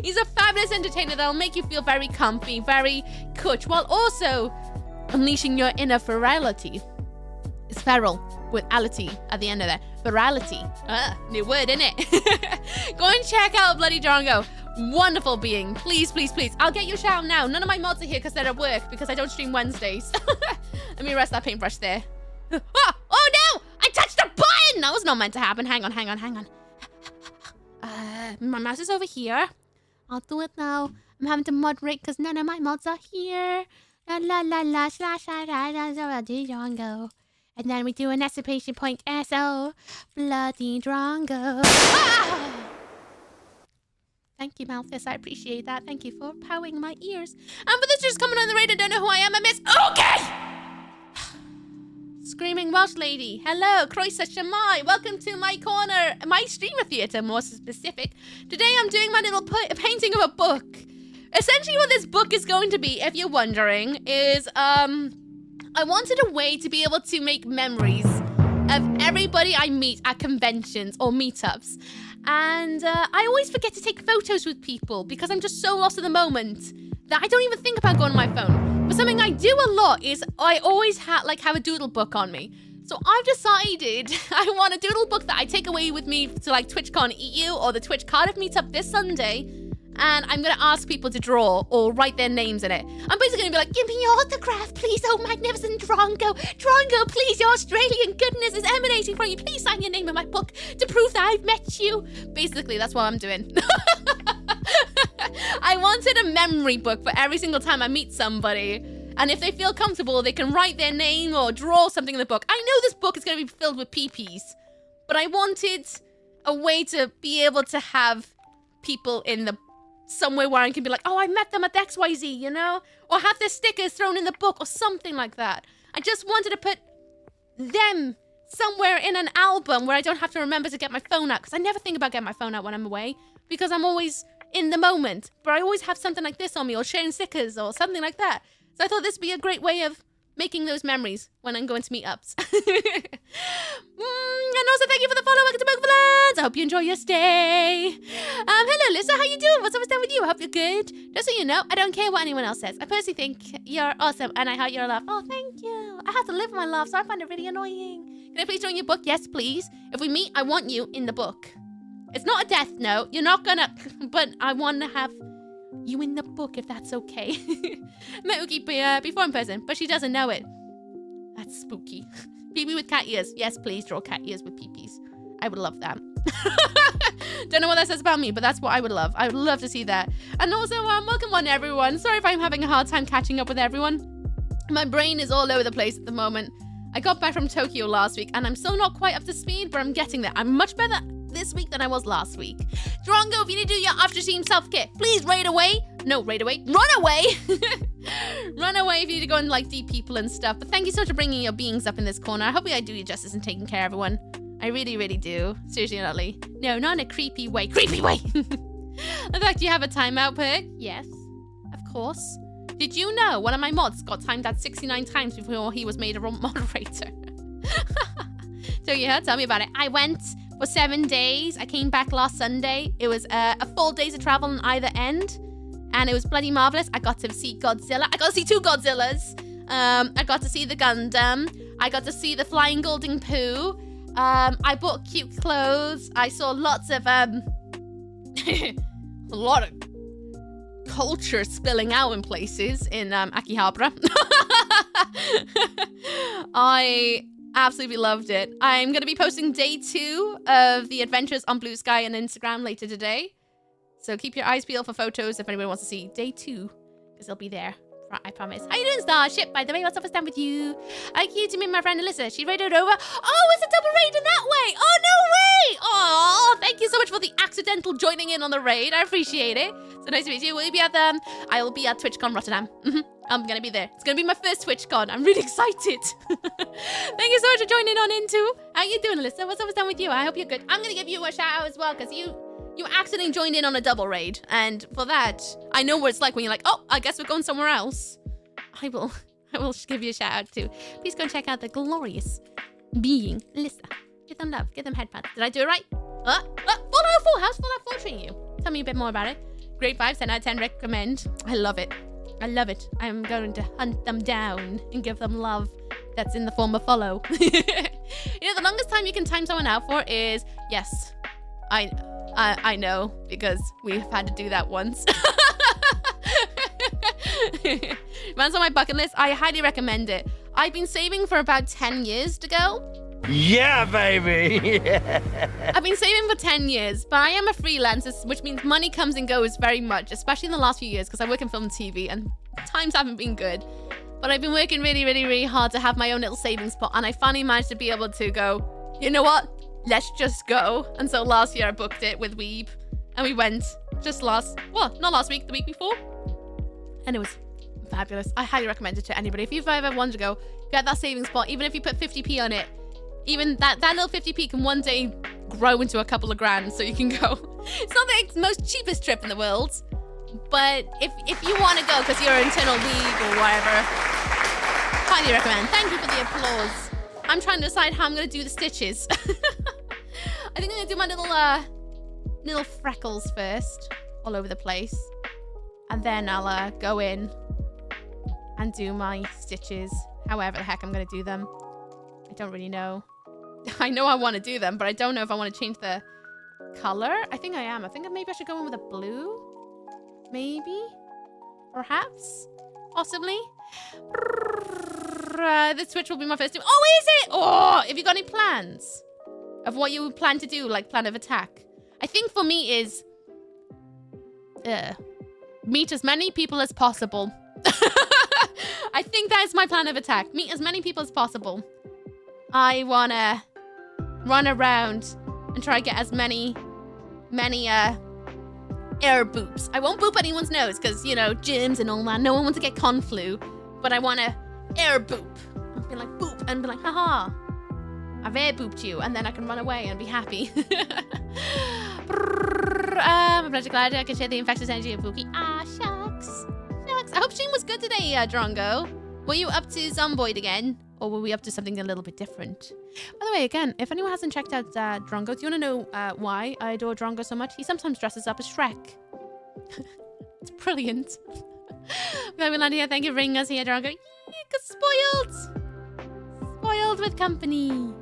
He's a fabulous entertainer that'll make you feel very comfy, very cush, while also unleashing your inner ferality. It's feral with ality at the end of that. Virality. New word, innit? Go and check out bloody Drongo. Wonderful being. Please, please, please. I'll get you a shout out now. None of my mods are here because they're at work because I don't stream Wednesdays. Let me rest that paintbrush there. Oh no! I touched the button! That was not meant to happen. Hang on. My mouse is over here. I'll do it now. I'm having to moderate because none of my mods are here. La la la la slash Drongo. And then we do an exclamation point SO. Bloody Drongo. Ah! Thank you, Malthus. I appreciate that. Thank you for powering my ears. And for this just coming on the radar, don't know who I am. I'm missooky! Screaming Welsh lady. Hello, Croeso Shamai. Welcome to my corner, my streamer theatre, more specific. Today I'm doing my little painting of a book. Essentially what this book is going to be, if you're wondering, is I wanted a way to be able to make memories of everybody I meet at conventions or meetups. And I always forget to take photos with people because I'm just so lost in the moment that I don't even think about going on my phone. But something I do a lot is I always have a doodle book on me. So I've decided I want a doodle book that I take away with me to like TwitchCon EU or the Twitch Cardiff meetup this Sunday. And I'm going to ask people to draw or write their names in it. I'm basically going to be like, give me your autograph, please. Oh, magnificent Drongo. Drongo, please, your Australian goodness is emanating from you. Please sign your name in my book to prove that I've met you. Basically, that's what I'm doing. I wanted a memory book for every single time I meet somebody. And if they feel comfortable, they can write their name or draw something in the book. I know this book is going to be filled with PPs, but I wanted a way to be able to have people in the somewhere where I can be like, oh, I met them at the XYZ, you know? Or have their stickers thrown in the book or something like that. I just wanted to put them somewhere in an album where I don't have to remember to get my phone out, because I never think about getting my phone out when I'm away because I'm always in the moment. But I always have something like this on me or sharing stickers or something like that. So I thought this would be a great way of making those memories when I'm going to meetups. And also thank you for the follow. Welcome to Mokelands. I hope you enjoy your stay. Hello, Lisa. How you doing? What's up with you? I hope you're good. Just so you know, I don't care what anyone else says. I personally think you're awesome, and I heart your laugh. Oh, thank you. I have to live my laugh, so I find it really annoying. Can I please join your book? Yes, please. If we meet, I want you in the book. It's not a death note. You're not gonna, but I want to have you in the book if that's okay. Met Uki before in person, but she doesn't know it. That's spooky. Pee-pee with cat ears. Yes, please draw cat ears with pee-pees. I would love that. Don't know what that says about me, but that's what I would love. I would love to see that. And also, welcome on everyone. Sorry if I'm having a hard time catching up with everyone. My brain is all over the place at the moment. I got back from Tokyo last week, and I'm still not quite up to speed, but I'm getting there. I'm much better this week than I was last week. Drongo, if you need to do your after-stream self-care, please run away. Run away if you need to go and like deep people and stuff. But thank you so much for bringing your beings up in this corner. I hope I do you justice and taking care of everyone. I really, really do. Seriously, honestly. No, not in a creepy way. In fact, do you have a timeout perk? Yes, of course. Did you know one of my mods got timed out 69 times before he was made a moderator? So yeah, tell me about it. I went for 7 days. I came back last Sunday. It was a full days of travel on either end. and it was bloody marvelous. I got to see Godzilla. I got to see 2 Godzillas. I got to see the Gundam. I got to see the flying golden poo. I bought cute clothes. I saw lots of a lot of culture spilling out in places in Akihabara. I absolutely loved it. I'm going to be posting day 2 of the adventures on Bluesky and Instagram later today. So keep your eyes peeled for photos if anyone wants to see day 2, because they'll be there. I promise. How you doing, Starship? By the way, what's up with stand with you? I queued to meet my friend Alyssa. She raided over. Oh, it's a double raid in that way. Oh, no way. Oh, thank you so much for the accidental joining in on the raid. I appreciate it. So nice to meet you. Will you be at I will be at TwitchCon Rotterdam. I'm going to be there. It's going to be my first TwitchCon. I'm really excited. Thank you so much for joining on in too. How you doing, Alyssa? What's up with stand with you? I hope you're good. I'm going to give you a shout out as well, because you accidentally joined in on a double raid, and for that, I know what it's like when you're like, oh, I guess we're going somewhere else. I will give you a shout out too. Please go and check out the glorious being, Alyssa. Give them love, give them headpats. Did I do it right? Full house, treating you. Tell me a bit more about it. Great vibes, 10 out of 10, recommend. I love it. I love it. I'm going to hunt them down and give them love. That's in the form of follow. You know, the longest time you can time someone out for is, yes, I know, because we've had to do that once. Man's on my bucket list. I highly recommend it. I've been saving for about 10 years to go. Yeah, baby. I've been saving for 10 years, but I am a freelancer, which means money comes and goes very much, especially in the last few years, because I work in film and TV, and times haven't been good. But I've been working really, really, really hard to have my own little savings pot, and I finally managed to be able to go, you know what? Let's just go. And so last year I booked it with Weeb, and we went just not last week, the week before. And it was fabulous. I highly recommend it to anybody. If you've ever wanted to go, get that savings pot, even if you put 50p on it, even that little 50p can one day grow into a couple of grand, so you can go. It's not the most cheapest trip in the world, but if you want to go because you're an internal Weeb or whatever, highly recommend. Thank you for the applause. I'm trying to decide how I'm going to do the stitches. I think I'm going to do my little freckles first, all over the place. And then I'll go in and do my stitches, however the heck I'm going to do them. I don't really know. I know I want to do them, but I don't know if I want to change the color. I think I am. I think maybe I should go in with a blue. Maybe? Perhaps? Possibly? This Twitch will be my first time. Oh, is it? Oh, have you got any plans of what you plan to do, like plan of attack? I think for me is meet as many people as possible. I think that's my plan of attack. Meet as many people as possible. I wanna run around and try to get as many air boops. I won't boop anyone's nose because, you know, gyms and all that. No one wants to get conflu. But I want to air boop. I'll be like, boop. And be like, haha. I've air booped you. And then I can run away and be happy. I'm glad I can share the infectious energy of Pookie. Ah, shucks. Shucks. I hope stream was good today, Drongo. Were you up to Zomboid again? Or were we up to something a little bit different? By the way, again, if anyone hasn't checked out Drongo, do you want to know why I adore Drongo so much? He sometimes dresses up as Shrek. It's brilliant. Here, thank you for bringing us here, Drongo. Spoiled! Spoiled with company.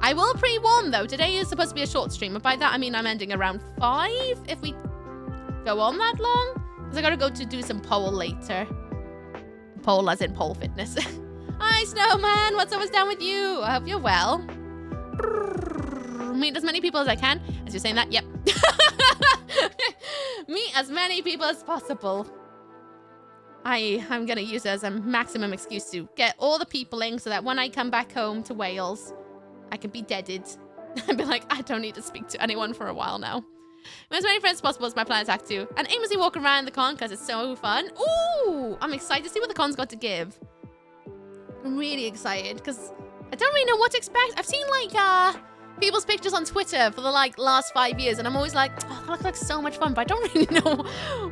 I will pre-warn, though. Today is supposed to be a short stream, but by that I mean I'm ending around 5 if we go on that long. Because I gotta go to do some pole later. Pole as in pole fitness. Hi, Snowman. What's always down with you? I hope you're well. Meet as many people as I can. As you're saying that, yep. Meet as many people as possible. I'm gonna use it as a maximum excuse to get all the people in so that when I come back home to Wales, I can be deaded. And be like, I don't need to speak to anyone for a while now. As many friends as possible is my plan attack too. And aimlessly walk around the con because it's so fun. Ooh, I'm excited to see what the con's got to give. I'm really excited because I don't really know what to expect. I've seen like people's pictures on Twitter for the like last 5 years, and I'm always like, oh, that looks like so much fun, but I don't really know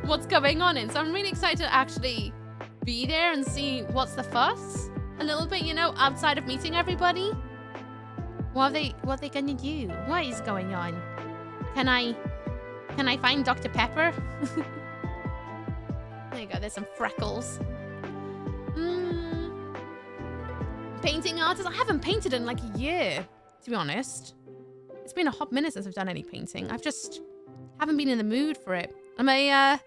what's going on in. So I'm really excited to actually be there and see what's the fuss a little bit, you know, outside of meeting everybody. What are they gonna do? What is going on? Can I Can I find Dr. Pepper? There you go, there's some freckles. Painting artist? I haven't painted in like a year, to be honest. It's been a hot minute since I've done any painting. I've just haven't been in the mood for it. I'm a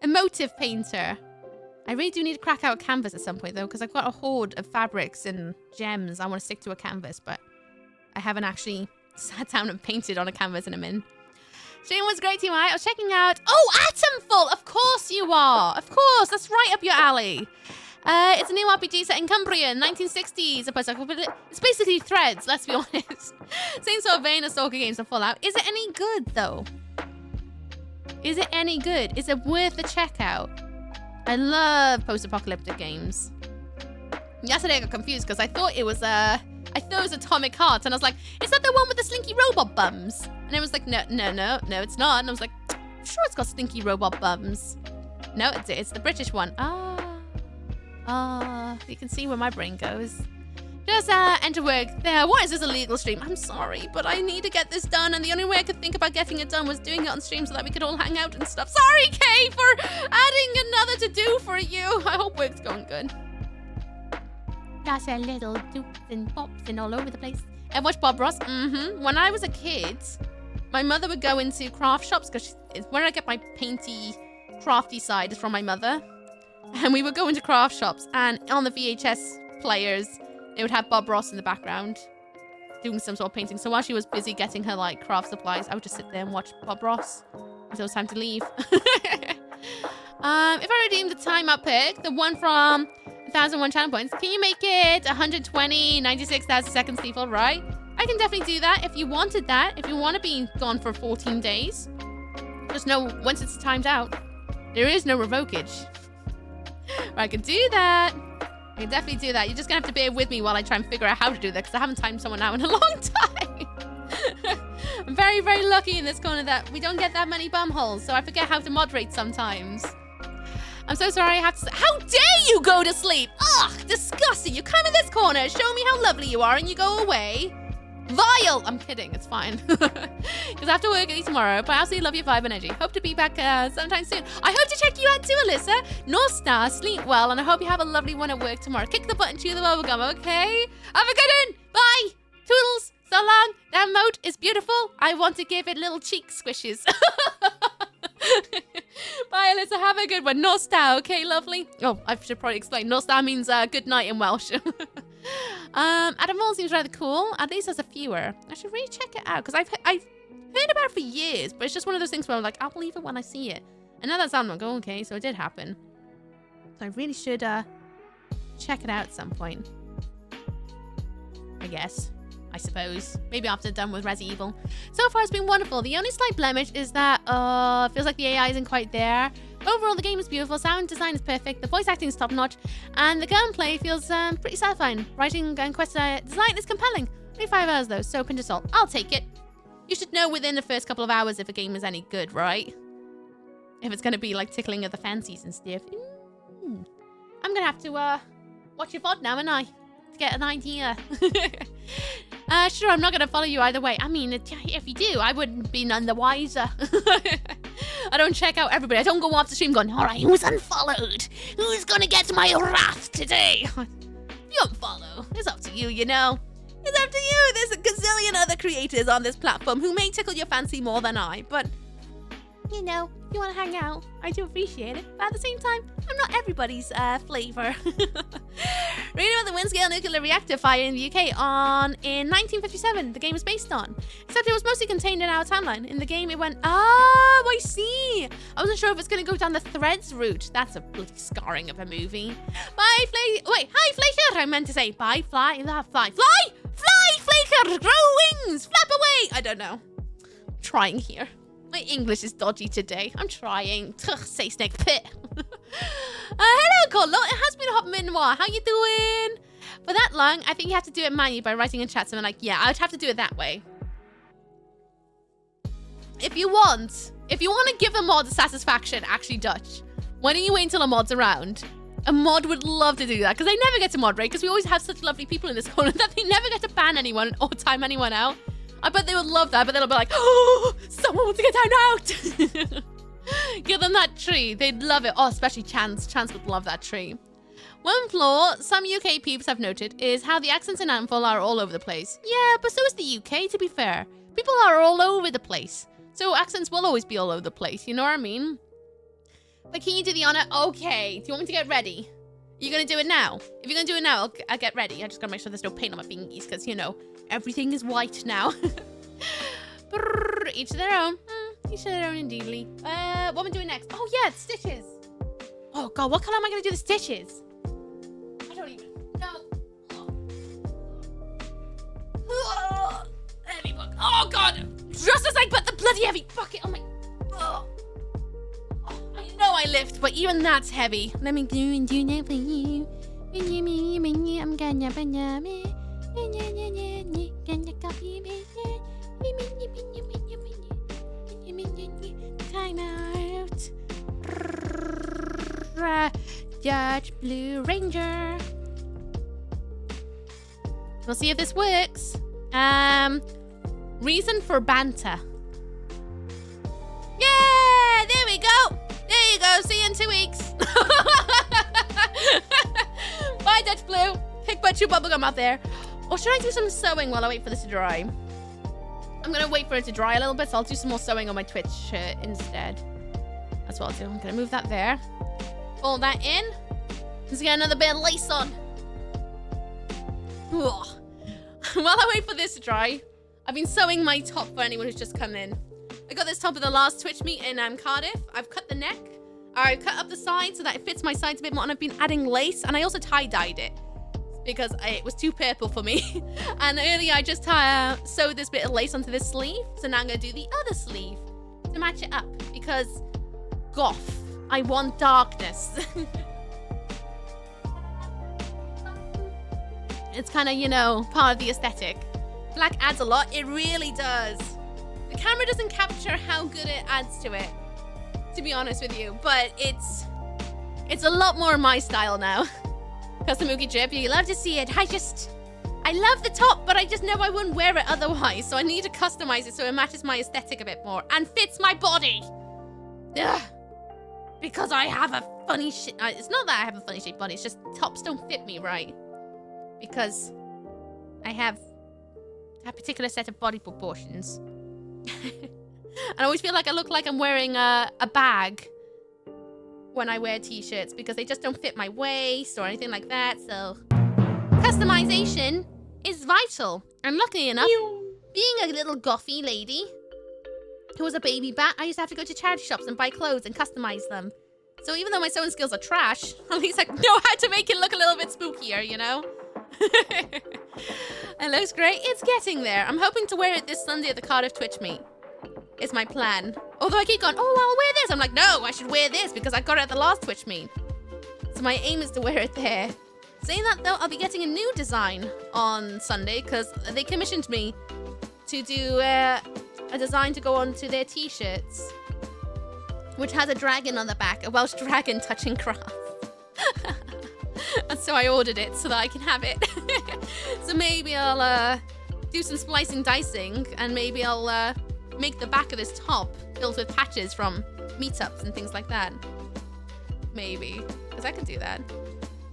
emotive painter. I really do need to crack out a canvas at some point though, because I've got a hoard of fabrics and gems. I want to stick to a canvas, but I haven't actually sat down and painted on a canvas in a min. Stream was great, TY. I was checking out... Oh, Atomful! Of course you are! Of course! That's right up your alley. It's a new RPG set in Cumbria, 1960s. It's basically Threads, let's be honest. Same sort of vein as Stalker games and Fallout. Is it any good, though? Is it any good? Is it worth the checkout? I love post-apocalyptic games. Yesterday I got confused because I thought it was Atomic Heart, and I was like, is that the one with the slinky robot bums? And it was like, no, it's not. And I was like, I'm sure it's got slinky robot bums. No, it's the British one. You can see where my brain goes. Just enter work. There, why is this a legal stream? I'm sorry, but I need to get this done, and the only way I could think about getting it done was doing it on stream so that we could all hang out and stuff. Sorry, Kay, for adding another to-do for you. I hope work's going good. Just a little doops and pops and all over the place. And watch Bob Ross? When I was a kid, my mother would go into craft shops because where I get my painty, crafty side is from my mother. And we would go into craft shops, and on the VHS players, they would have Bob Ross in the background doing some sort of painting. So while she was busy getting her like craft supplies, I would just sit there and watch Bob Ross until it was time to leave. If I redeem the timeout pick, the one from 1,001 channel points, can you make it 120, 96,000 seconds default, right? I can definitely do that if you wanted that. If you want to be gone for 14 days, just know once it's timed out, there is no revokage. I can do that. I can definitely do that. You're just gonna have to bear with me while I try and figure out how to do that, because I haven't timed someone out in a long time. I'm very, very lucky in this corner that we don't get that many bum holes, so I forget how to moderate sometimes. I'm so sorry I have to... How dare you go to sleep? Ugh, disgusting. You come in this corner, show me how lovely you are, and you go away. Vile! I'm kidding, it's fine. Because I have to work early tomorrow, but I absolutely love your vibe and energy. Hope to be back sometime soon. I hope to check you out too, Alyssa. North Star, sleep well, and I hope you have a lovely one at work tomorrow. Kick the button, chew the bubblegum, okay? Have a good one! Bye! Toodles! So long! That moat is beautiful. I want to give it little cheek squishes. Bye, Alyssa. Have a good one. North Star, okay, lovely? Oh, I should probably explain. North Star means good night in Welsh. Adam Wall seems rather cool. At least there's a fewer. I should really check it out because I've heard about it for years, but it's just one of those things where I'm like, I'll believe it when I see it. And now that's out, I'm like, oh, okay, so it did happen. So I really should check it out at some point. I guess. I suppose. Maybe after done with Resi Evil. So far, it's been wonderful. The only slight blemish is that it feels like the AI isn't quite there. Overall, the game is beautiful. Sound design is perfect. The voice acting is top-notch. And the gunplay feels pretty satisfying. Writing and quest design is compelling. Only 5 hours, though, so pinch of salt. I'll take it. You should know within the first couple of hours if a game is any good, right? If it's going to be, like, tickling of the fancies and stuff. I'm going to have to watch your VOD now, aren't I? To get an idea. Sure, I'm not going to follow you either way. I mean, if you do, I wouldn't be none the wiser. I don't check out everybody. I don't go off the stream going, all right, who's unfollowed? Who's going to get my wrath today? If you unfollow, it's up to you, you know. It's up to you. There's a gazillion other creators on this platform who may tickle your fancy more than I, but, you know, if you want to hang out, I do appreciate it. But at the same time, I'm not everybody's flavor. Reading about the wind-scale nuclear reactor fire in the UK in 1957, the game was based on. Except it was mostly contained in our timeline. In the game, it went, oh, I see. I wasn't sure if it's going to go down the Threads route. That's a bloody scarring of a movie. Bye, hi, Flaker. I meant to say, bye, fly, Flaker, grow wings, flap away. I don't know. I'm trying here. My English is dodgy today. I'm trying. Ugh, say snake pit. Hello, Colo. It has been a hot minute. How you doing? For that long, I think you have to do it manually by writing in chat. So I'm like, yeah, I'd have to do it that way. If you want to give a mod satisfaction, actually Dutch, why don't you wait until a mod's around? A mod would love to do that because they never get to moderate because we always have such lovely people in this corner that they never get to ban anyone or time anyone out. I bet they would love that, but they'll be like, oh, someone wants to get down out. Give them that tree. They'd love it. Oh, especially Chance. Chance would love that tree. One flaw some UK peeps have noted is how the accents in Antfall are all over the place. Yeah, but so is the UK, to be fair. People are all over the place. So accents will always be all over the place, you know what I mean? But can you do the honor? Okay. Do you want me to get ready? Are you going to do it now? If you're going to do it now, I'll get ready. I just got to make sure there's no paint on my fingies because, you know, everything is white now. Each to their own. Each to their own, indeedly. What am I doing next? Oh, yeah, it's stitches. Oh, God, what color am I going to do the stitches? I don't even know. Oh, heavy book. Oh, God. Just as I put the bloody heavy bucket on my... Oh. I know I lift, but even that's heavy. Let me do that for you. I'm gonna time out. Dutch Blue Ranger. We'll see if this works. Reason for banter. Yeah, there we go. There you go. See you in 2 weeks. Bye, Dutch Blue. Pick but chew bubblegum out there. Or should I do some sewing while I wait for this to dry? I'm going to wait for it to dry a little bit, so I'll do some more sewing on my Twitch shirt instead. That's what I'll do. I'm going to move that there. Fold that in. Let's get another bit of lace on. Ugh. While I wait for this to dry, I've been sewing my top for anyone who's just come in. I got this top at the last Twitch meet in Cardiff. I've cut the neck. I've cut up the sides so that it fits my sides a bit more, and I've been adding lace, and I also tie-dyed it because it was too purple for me. And earlier I just sewed this bit of lace onto this sleeve, so now I'm going to do the other sleeve to match it up because goth. I want darkness. It's kind of, you know, part of the aesthetic. Black adds a lot. It really does. The camera doesn't capture how good it adds to it, to be honest with you, but it's a lot more my style now. Custom Mookie Drip, you love to see it. I love the top, but I just know I wouldn't wear it otherwise, so I need to customize it so it matches my aesthetic a bit more and fits my body. Ugh. Because I have a funny it's not that I have a funny shaped body, it's just tops don't fit me right. Because I have a particular set of body proportions. I always feel like I look like I'm wearing a bag when I wear t-shirts because they just don't fit my waist or anything like that. So customization is vital. And luckily enough, being a little gothy lady who was a baby bat, I used to have to go to charity shops and buy clothes and customize them. So even though my sewing skills are trash, at least I know how to make it look a little bit spookier, you know? It looks great. It's getting there. I'm hoping to wear it this Sunday at the Cardiff Twitch meet. It's my plan. Although I keep going, oh, I'll wear this. I'm like, no, I should wear this because I got it at the last Twitch meet. So my aim is to wear it there. Saying that though, I'll be getting a new design on Sunday because they commissioned me to do a design to go onto their t-shirts, which has a dragon on the back, a Welsh dragon touching grass. And so I ordered it so that I can have it. So maybe I'll do some splicing dicing and maybe I'll make the back of this top filled with patches from meetups and things like that. Maybe, because I can do that.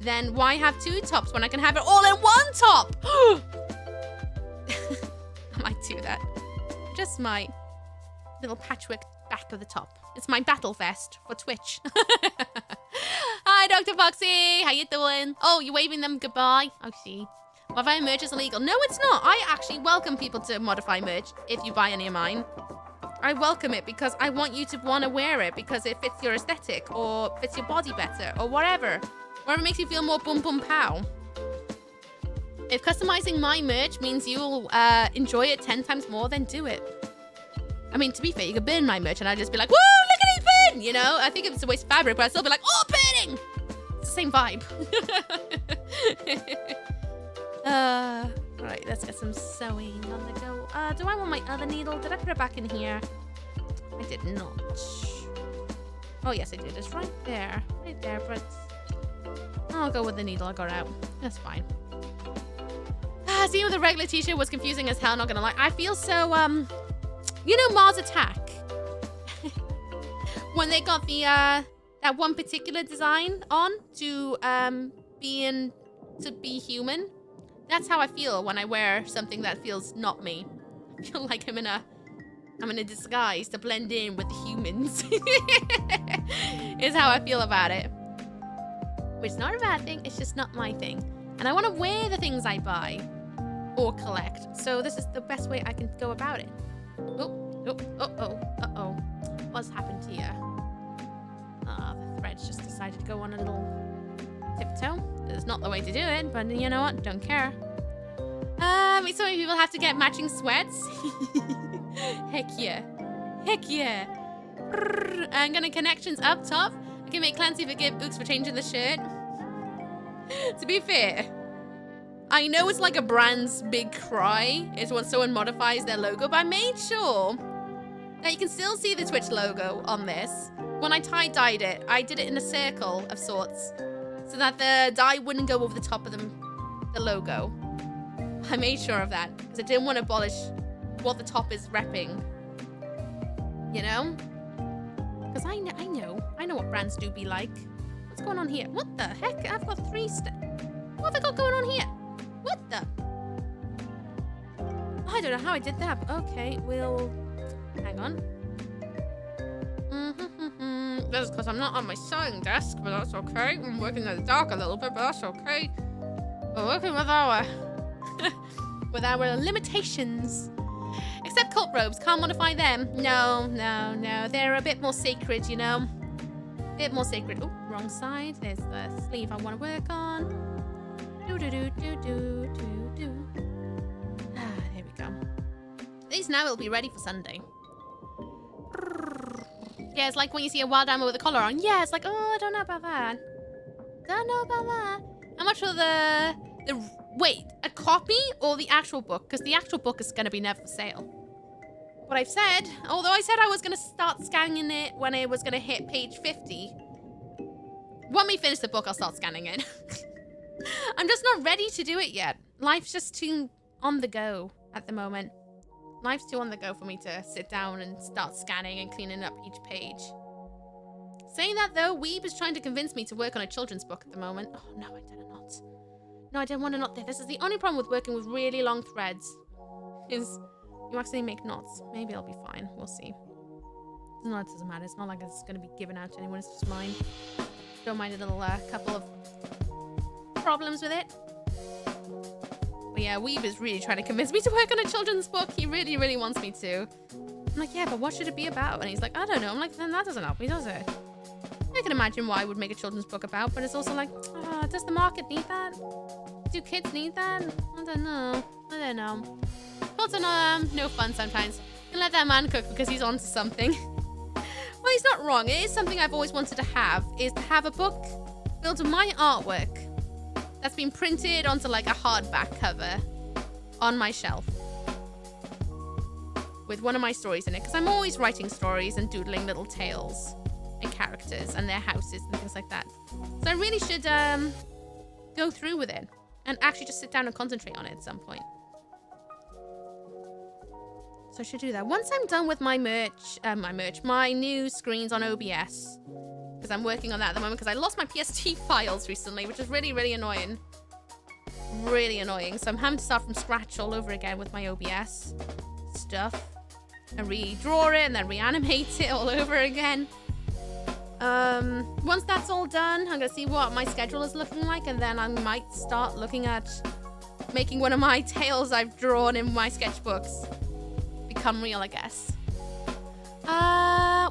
Then why have two tops when I can have it all in one top? I might do that. Just my little patchwork back of the top. It's my battle vest for Twitch. Hi, Dr. Foxy. How you doing? Oh, you're waving them goodbye? I see. Modifying merch is illegal. No, it's not. I actually welcome people to modify merch if you buy any of mine. I welcome it because I want you to want to wear it because it fits your aesthetic or fits your body better or whatever. Whatever makes you feel more boom boom pow. If customizing my merch means you'll enjoy it 10 times more, then do it. I mean, to be fair, you could burn my merch and I'd just be like, woo, look at it burn! You know, I think if it's a waste of fabric, but I'd still be like, oh, burning! It's the same vibe. Right, let's get some sewing on the go. Do I want my other needle? Did I put it back in here? I did not. Oh, yes, I did. It's right there. Right there, but I'll go with the needle I got out. That's fine. Seeing with a regular t-shirt was confusing as hell, not gonna lie. I feel so, you know Mars Attack? When they got the, that one particular design on to, be human. That's how I feel when I wear something that feels not me. I feel like I'm in a disguise to blend in with the humans. Is how I feel about it. Which is not a bad thing, it's just not my thing. And I want to wear the things I buy or collect. So this is the best way I can go about it. Uh-oh. What's happened here? The threads just decided to go on a little tiptoe. It's not the way to do it, but you know what? Don't care. So many people have to get matching sweats. Heck yeah. I'm gonna connections up top. I can make Clancy forgive Ooks for changing the shirt. To be fair, I know it's like a brand's big cry is when someone modifies their logo, but I made sure that you can still see the Twitch logo on this. When I tie-dyed it, I did it in a circle of sorts so that the dye wouldn't go over the top of the logo. I made sure of that because I didn't want to abolish what the top is repping. You know? Because I know what brands do be like. What's going on here? What the heck? I've got 3 What have I got going on here? What the? I don't know how I did that. But okay, we'll hang on. That's because I'm not on my sewing desk, but that's okay. I'm working in the dark a little bit, but that's okay. We're working with our limitations. Except cult robes, can't modify them. No. They're a bit more sacred, you know. A bit more sacred. Oh, wrong side. There's the sleeve I want to work on. There we go. At least now it'll be ready for Sunday. Yeah, it's like when you see a wild animal with a collar on. Yeah, it's like, oh, I don't know about that. How much for the wait, a copy or the actual book? Because the actual book is going to be never for sale. What I've said, although I said I was going to start scanning it when it was going to hit page 50. When we finish the book, I'll start scanning it. I'm just not ready to do it yet. Life's just too on the go at the moment. Life's too on the go for me to sit down and start scanning and cleaning up each page. Saying that though, Weeb is trying to convince me to work on a children's book at the moment. Oh no, I did not. No, I didn't want to knot there. This is the only problem with working with really long threads. Is you accidentally make knots. Maybe I'll be fine. We'll see. No, it doesn't matter. It's not like it's going to be given out to anyone. It's just mine. Don't mind a little couple of problems with it. But yeah, Weeb is really trying to convince me to work on a children's book. He really, really wants me to. I'm like, yeah, but what should it be about? And he's like, I don't know. I'm like, then that doesn't help me, does it? I can imagine what I would make a children's book about, but it's also like, does the market need that? Do kids need that? I don't know. Thoughts are no fun sometimes. You can let that man cook because he's onto something. Well, he's not wrong. It is something I've always wanted to have, is to have a book built of my artwork that's been printed onto like a hardback cover on my shelf with one of my stories in it, because I'm always writing stories and doodling little tales and characters and their houses and things like that. So I really should go through with it and actually just sit down and concentrate on it at some point. So I should do that. Once I'm done with my my new screens on OBS, because I'm working on that at the moment, because I lost my PST files recently, which is really, really annoying. Really annoying. So I'm having to start from scratch all over again with my OBS stuff and redraw it and then reanimate it all over again. Once that's all done, I'm gonna see what my schedule is looking like, and then I might start looking at making one of my tales I've drawn in my sketchbooks become real, I guess.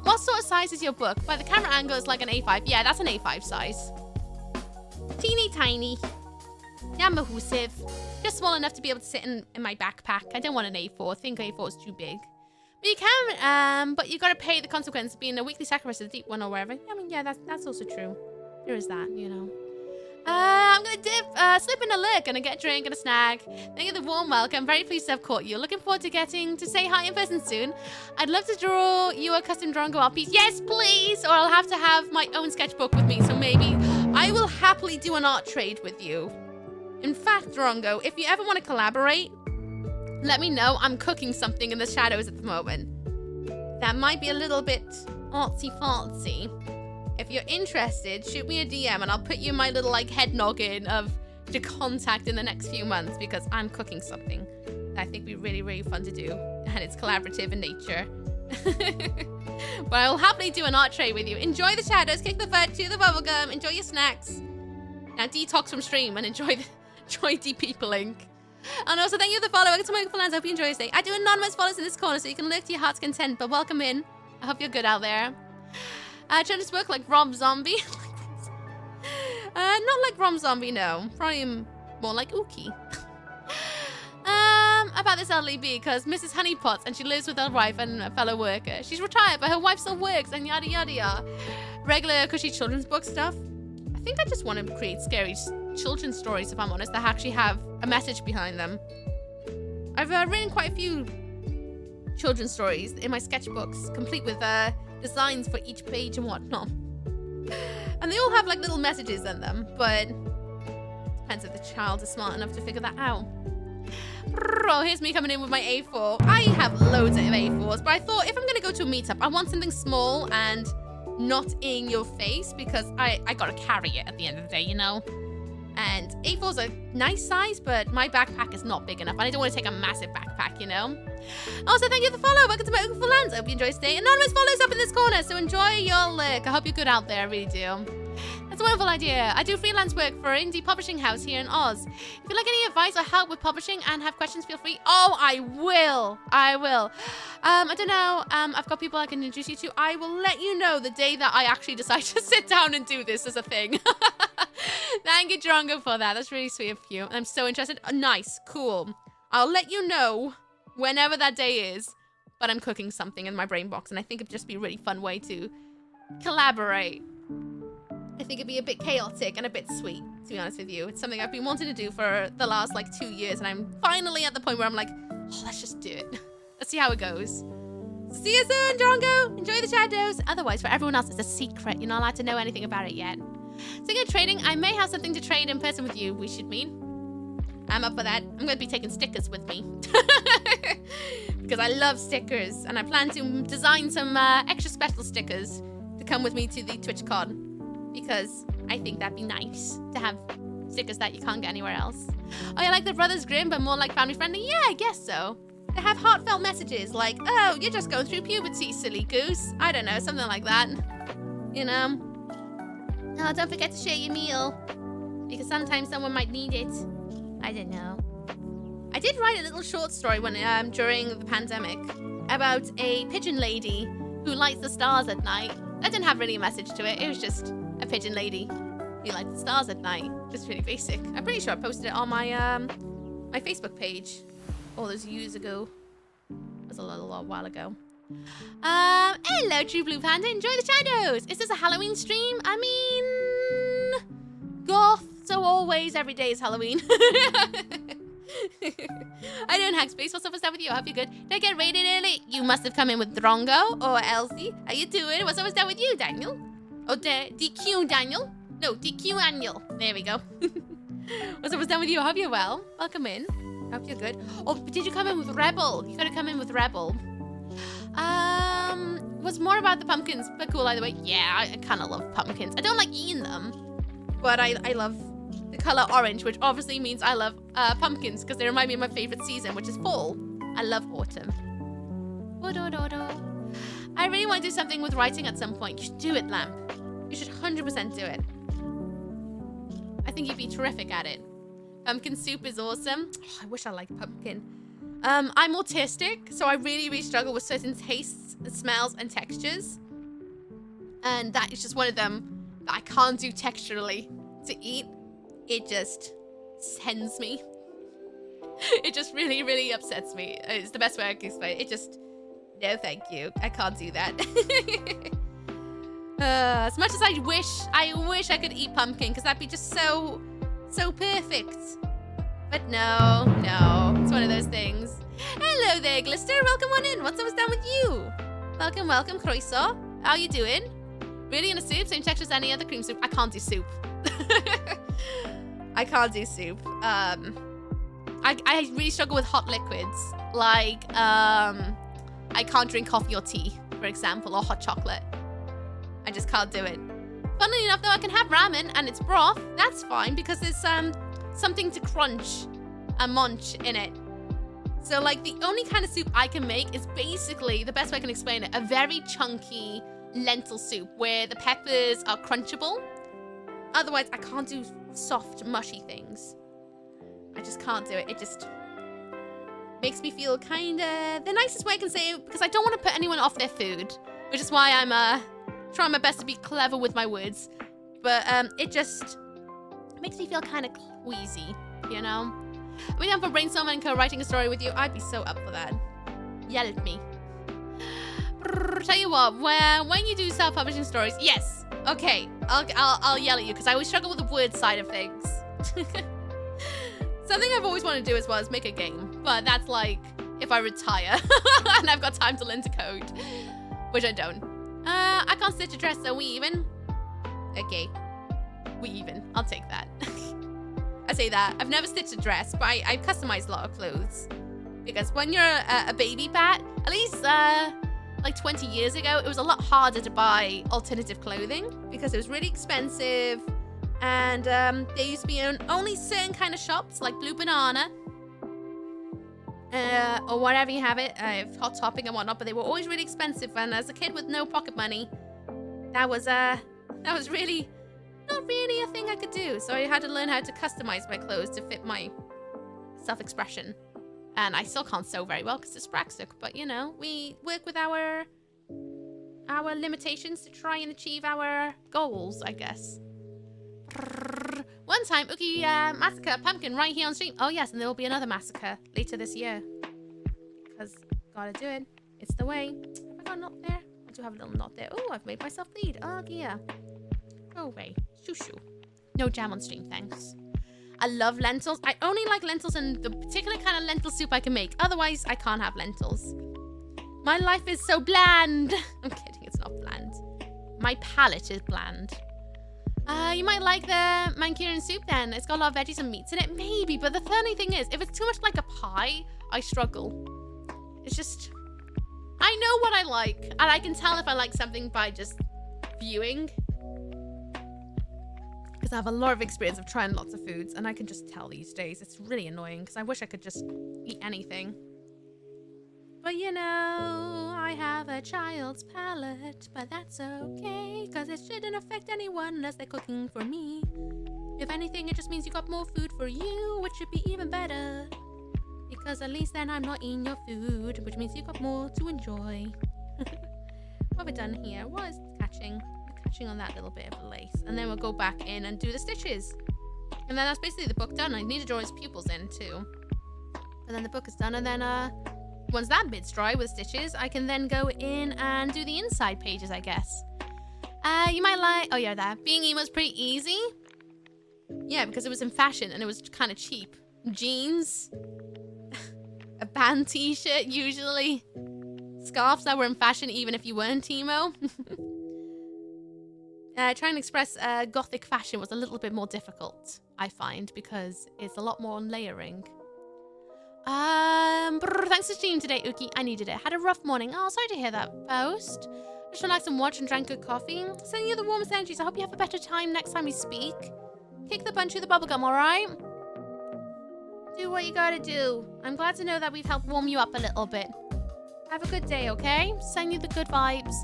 What sort of size is your book? By the camera angle, it's like an A5. Yeah, that's an A5 size. Teeny tiny. Yamahusive. Just small enough to be able to sit in my backpack. I don't want an A4. I think A4 is too big. But you can, but you gotta pay the consequence of being a weekly sacrifice to the deep one or wherever. I mean, yeah, that's also true. There is that, you know. I'm gonna slip in a lurk, gonna get a drink and a snack. Thank you for the warm welcome. Very pleased to have caught you. Looking forward to getting to say hi in person soon. I'd love to draw you a custom drawing art piece. Yes, please! Or I'll have to have my own sketchbook with me, so maybe I will happily do an art trade with you. In fact, Drongo, if you ever want to collaborate, let me know. I'm cooking something in the shadows at the moment. That might be a little bit artsy-fartsy. If you're interested, shoot me a DM and I'll put you in my little like head noggin of to contact in the next few months because I'm cooking something that I think would be really, really fun to do. And it's collaborative in nature. But I will happily do an art tray with you. Enjoy the shadows, kick the foot, chew the bubblegum, enjoy your snacks. Now detox from stream and enjoy de-peopling. And also thank you for the follow. Welcome to my fans. I hope you enjoy your stay. I do anonymous follows in this corner so you can look to your heart's content, but welcome in. I hope you're good out there. Trying to work like Rob Zombie. Not like Rob Zombie, no. Probably more like Ookie. About this LEB, because Mrs. Honeypots, and she lives with her wife and a fellow worker. She's retired, but her wife still works, and yada yada yada. Regular cushy children's book stuff. I think I just want to create scary children's stories, if I'm honest, that actually have a message behind them. I've written quite a few children's stories in my sketchbooks, complete with designs for each page and whatnot. And they all have like little messages in them, but depends if the child is smart enough to figure that out. Oh, here's me coming in with my A4. I have loads of A4s, but I thought if I'm going to go to a meetup, I want something small and not in your face because I got to carry it at the end of the day, you know? And A4's a nice size, but my backpack is not big enough. And I don't want to take a massive backpack, you know? Also, thank you for the follow. Welcome to my Open for Lands. I hope you enjoy staying. Anonymous follows up in this corner, so enjoy your look. I hope you're good out there, I really do. That's a wonderful idea. I do freelance work for an indie publishing house here in Oz. If you'd like any advice or help with publishing and have questions, feel free. Oh, I will. I don't know. I've got people I can introduce you to. I will let you know the day that I actually decide to sit down and do this as a thing. Thank you, Drongo, for that. That's really sweet of you. I'm so interested. Oh, nice. Cool. I'll let you know whenever that day is. But I'm cooking something in my brain box, and I think it'd just be a really fun way to collaborate. I think it'd be a bit chaotic and a bit sweet, to be honest with you. It's something I've been wanting to do for the last, like, 2 years, and I'm finally at the point where I'm like, oh, let's just do it. Let's see how it goes. See you soon, Drongo! Enjoy the shadows. Otherwise, for everyone else, it's a secret. You're not allowed to know anything about it yet. Speaking of trading, I may have something to trade in person with you. We should meet. I'm up for that. I'm going to be taking stickers with me. Because I love stickers, and I plan to design some extra special stickers to come with me to the TwitchCon. Because I think that'd be nice to have stickers that you can't get anywhere else. Oh, you like the Brothers Grimm, but more like family friendly? Yeah, I guess so. They have heartfelt messages like, oh, you're just going through puberty, silly goose. I don't know, something like that. You know? Oh, don't forget to share your meal. Because sometimes someone might need it. I don't know. I did write a little short story during the pandemic about a pigeon lady who lights the stars at night. That didn't have really a message to it. It was just a pigeon lady who lights the stars at night. Just really basic. I'm pretty sure I posted it on my my Facebook page all those years ago. It was a little while ago. Hello, True Blue Panda. Enjoy the shadows. Is this a Halloween stream? I mean, goth. So always, every day is Halloween. I don't hack space. What's up with you? I hope you're good. Did I get raided early? You must have come in with Drongo or Elsie. How you doing? What's up with you, Daniel? Oh, DQ Daniel? No, DQ Daniel. There we go. What's up with you? I hope you're well. Welcome in. I hope you're good. Oh, did you come in with Rebel? You gotta come in with Rebel. Was more about the pumpkins, but cool either way. Yeah, I kind of love pumpkins. I don't like eating them, but I love the color orange, which obviously means I love pumpkins because they remind me of my favorite season, which is fall. I love autumn. I really want to do something with writing at some point. You should do it, Lamp. You should 100% do it. I think you'd be terrific at it. Pumpkin soup is awesome. Oh, I wish I liked pumpkin. I'm autistic, so I really struggle with certain tastes, smells, and textures. And that is just one of them that I can't do texturally to eat. It just sends me. It just really upsets me. It's the best way I can explain it. It just, no thank you. I can't do that. As much as I wish I could eat pumpkin, because that'd be just so perfect. But no, it's one of those things. Hello there, Glister. Welcome on in. What's down with you? Welcome, Croissant. How you doing? Really in a soup? Same texture as any other cream soup? I can't do soup. I can't do soup. I really struggle with hot liquids. Like, I can't drink coffee or tea, for example, or hot chocolate. I just can't do it. Funnily enough, though, I can have ramen and it's broth. That's fine because there's something to crunch and munch in it. So, like, the only kind of soup I can make is basically, the best way I can explain it, a very chunky lentil soup where the peppers are crunchable. Otherwise, I can't do soft, mushy things. I just can't do it. It just makes me feel kind of... The nicest way I can say it, because I don't want to put anyone off their food, which is why I'm trying my best to be clever with my words. But it just makes me feel kind of queasy, you know? If we have a brainstorming and co-writing a story with you, I'd be so up for that. Yell at me. Tell you what, when you do self-publishing stories, yes, okay, I'll yell at you because I always struggle with the word side of things. Something I've always wanted to do as well is make a game, but that's like if I retire and I've got time to learn to code, which I don't. I can't stitch a dress, so we even. Okay, we even. I'll take that. I say that. I've never stitched a dress, but I've customized a lot of clothes. Because when you're a baby bat, at least like 20 years ago, it was a lot harder to buy alternative clothing because it was really expensive. And they used to be in only certain kind of shops, like Blue Banana. Or whatever you have it, Hot Topic and whatnot, but they were always really expensive. And as a kid with no pocket money, that was really not really a thing I could do. So I had to learn how to customize my clothes to fit my self-expression. And I still can't sew very well because it's Braxtook, but you know, we work with our limitations to try and achieve our goals, I guess. One time, Ookie massacre a pumpkin right here on stream. Oh yes, and there will be another massacre later this year. Because gotta do it. It's the way. Have I got a knot there? I do have a little knot there. Oh, I've made myself bleed. Oh yeah. Go away. Shoo shoo. No jam on stream, thanks. I love lentils. I only like lentils in the particular kind of lentil soup I can make. Otherwise, I can't have lentils. My life is so bland. I'm kidding, it's not bland. My palate is bland. You might like the Manchurian soup then. It's got a lot of veggies and meats in it. Maybe, but the funny thing is, if it's too much like a pie, I struggle. It's just... I know what I like. And I can tell if I like something by just viewing. Because I have a lot of experience of trying lots of foods. And I can just tell these days. It's really annoying because I wish I could just eat anything. But you know, I have a child's palate, but that's okay, because it shouldn't affect anyone unless they're cooking for me. If anything, it just means you got more food for you, which should be even better. Because at least then I'm not eating your food, which means you got more to enjoy. What have we done here? What is catching? We're catching on that little bit of lace. And then we'll go back in and do the stitches. And then that's basically the book done. I need to draw his pupils in too. And then the book is done, and then once that bit's dry with stitches, I can then go in and do the inside pages, I guess. You might like... Oh, yeah, that. Being emo was pretty easy. Yeah, because it was in fashion and it was kind of cheap. Jeans. A band t-shirt, usually. Scarves that were in fashion even if you weren't emo. Trying to express gothic fashion was a little bit more difficult, I find, because it's a lot more layering. Thanks for streaming today, Ookie. I needed it. Had a rough morning. Oh, sorry to hear that, Post. Just relaxed and watch and drank good coffee. Sending you the warmest energies. I hope you have a better time next time we speak. Kick the punch through the bubblegum, alright? Do what you gotta do. I'm glad to know that we've helped warm you up a little bit. Have a good day, okay? Send you the good vibes.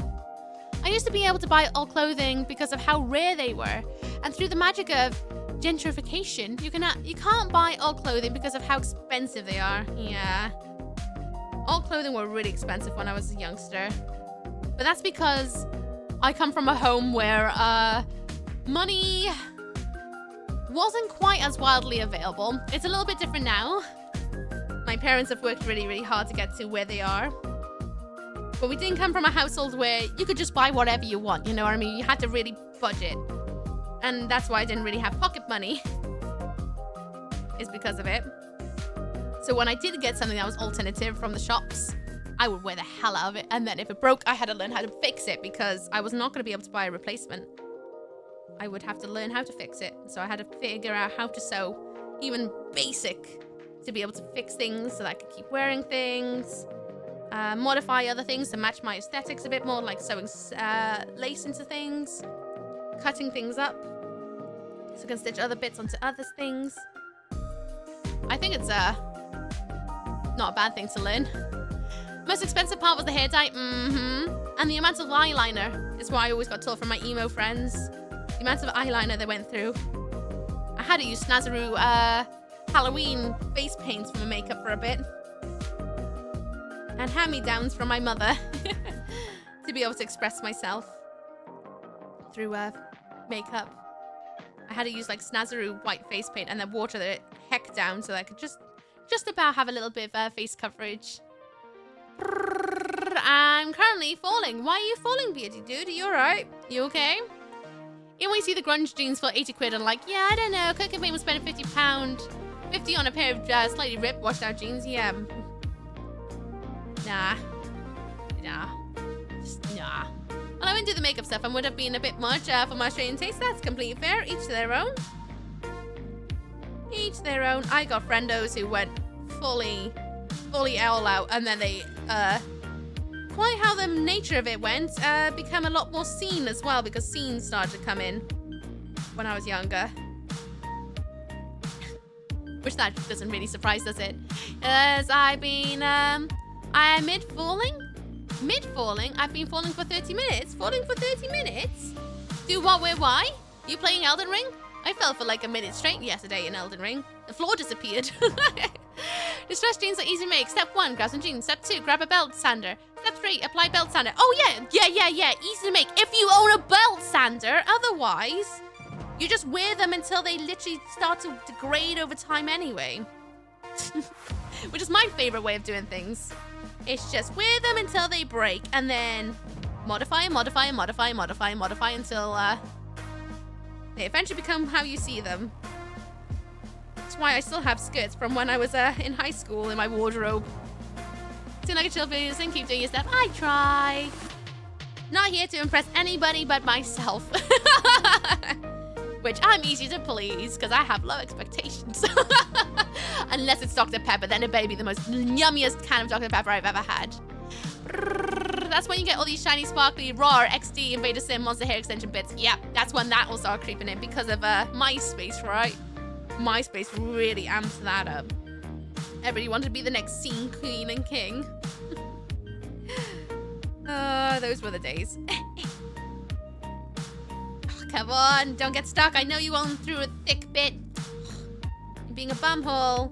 I used to be able to buy all clothing because of how rare they were. And through the magic of gentrification, you can't buy all clothing because of how expensive they are. Yeah. All clothing were really expensive when I was a youngster. But that's because I come from a home where money wasn't quite as wildly available. It's a little bit different now. My parents have worked really, really hard to get to where they are. But we didn't come from a household where you could just buy whatever you want, you know what I mean? You had to really budget. And that's why I didn't really have pocket money. Is because of it. So when I did get something that was alternative from the shops, I would wear the hell out of it. And then if it broke, I had to learn how to fix it because I was not going to be able to buy a replacement. I would have to learn how to fix it. So I had to figure out how to sew, even basic, to be able to fix things so that I could keep wearing things. Modify other things to match my aesthetics a bit more, like sewing lace into things, cutting things up so I can stitch other bits onto other things. I think it's not a bad thing to learn. Most expensive part was the hair dye, and the amount of eyeliner is what I always got told from my emo friends. The amount of eyeliner they went through. I had to use Snazaroo Halloween face paints for my makeup for a bit. And hand-me-downs from my mother to be able to express myself through makeup. I had to use like Snazaroo white face paint and then water the heck down so that I could just about have a little bit of face coverage. I'm currently falling. Why are you falling, beardy dude? Are you alright? You okay? You always see the grunge jeans for 80 quid and like, yeah, I don't know, Kurt Cobain was spending £50 on a pair of slightly ripped, washed out jeans. Yeah. Nah. Just nah. Well, I wouldn't do the makeup stuff and would have been a bit much for my Australian taste. That's completely fair. Each to their own. Each their own. I got friendos who went fully all out, and then they, quite how the nature of it went, become a lot more scene as well, because scenes started to come in when I was younger. Which that doesn't really surprise, does it? As I've been, I'm mid-falling. I've been falling for 30 minutes. Falling for 30 minutes? Do what, where, why? You playing Elden Ring? I fell for like a minute straight yesterday in Elden Ring. The floor disappeared. Distressed jeans are easy to make. Step 1, grab some jeans. Step 2, grab a belt sander. Step 3, apply belt sander. Oh yeah, easy to make if you own a belt sander. Otherwise, you just wear them until they literally start to degrade over time anyway. Which is my favorite way of doing things. It's just wear them until they break and then modify until they eventually become how you see them. That's why I still have skirts from when I was in high school in my wardrobe. Seem like a chill videos and keep doing your stuff. I try. Not here to impress anybody but myself. Which I'm easy to please because I have low expectations. Unless it's Dr. Pepper, then it better be the most yummiest can of Dr. Pepper I've ever had. That's when you get all these shiny, sparkly, raw, XD, Invader Sim, Monster Hair Extension bits. Yep, that's when that will start creeping in because of MySpace, right? MySpace really amped that up. Everybody wanted to be the next scene queen and king. Those were the days. Come on, don't get stuck. I know you went through a thick bit. You're being a bumhole.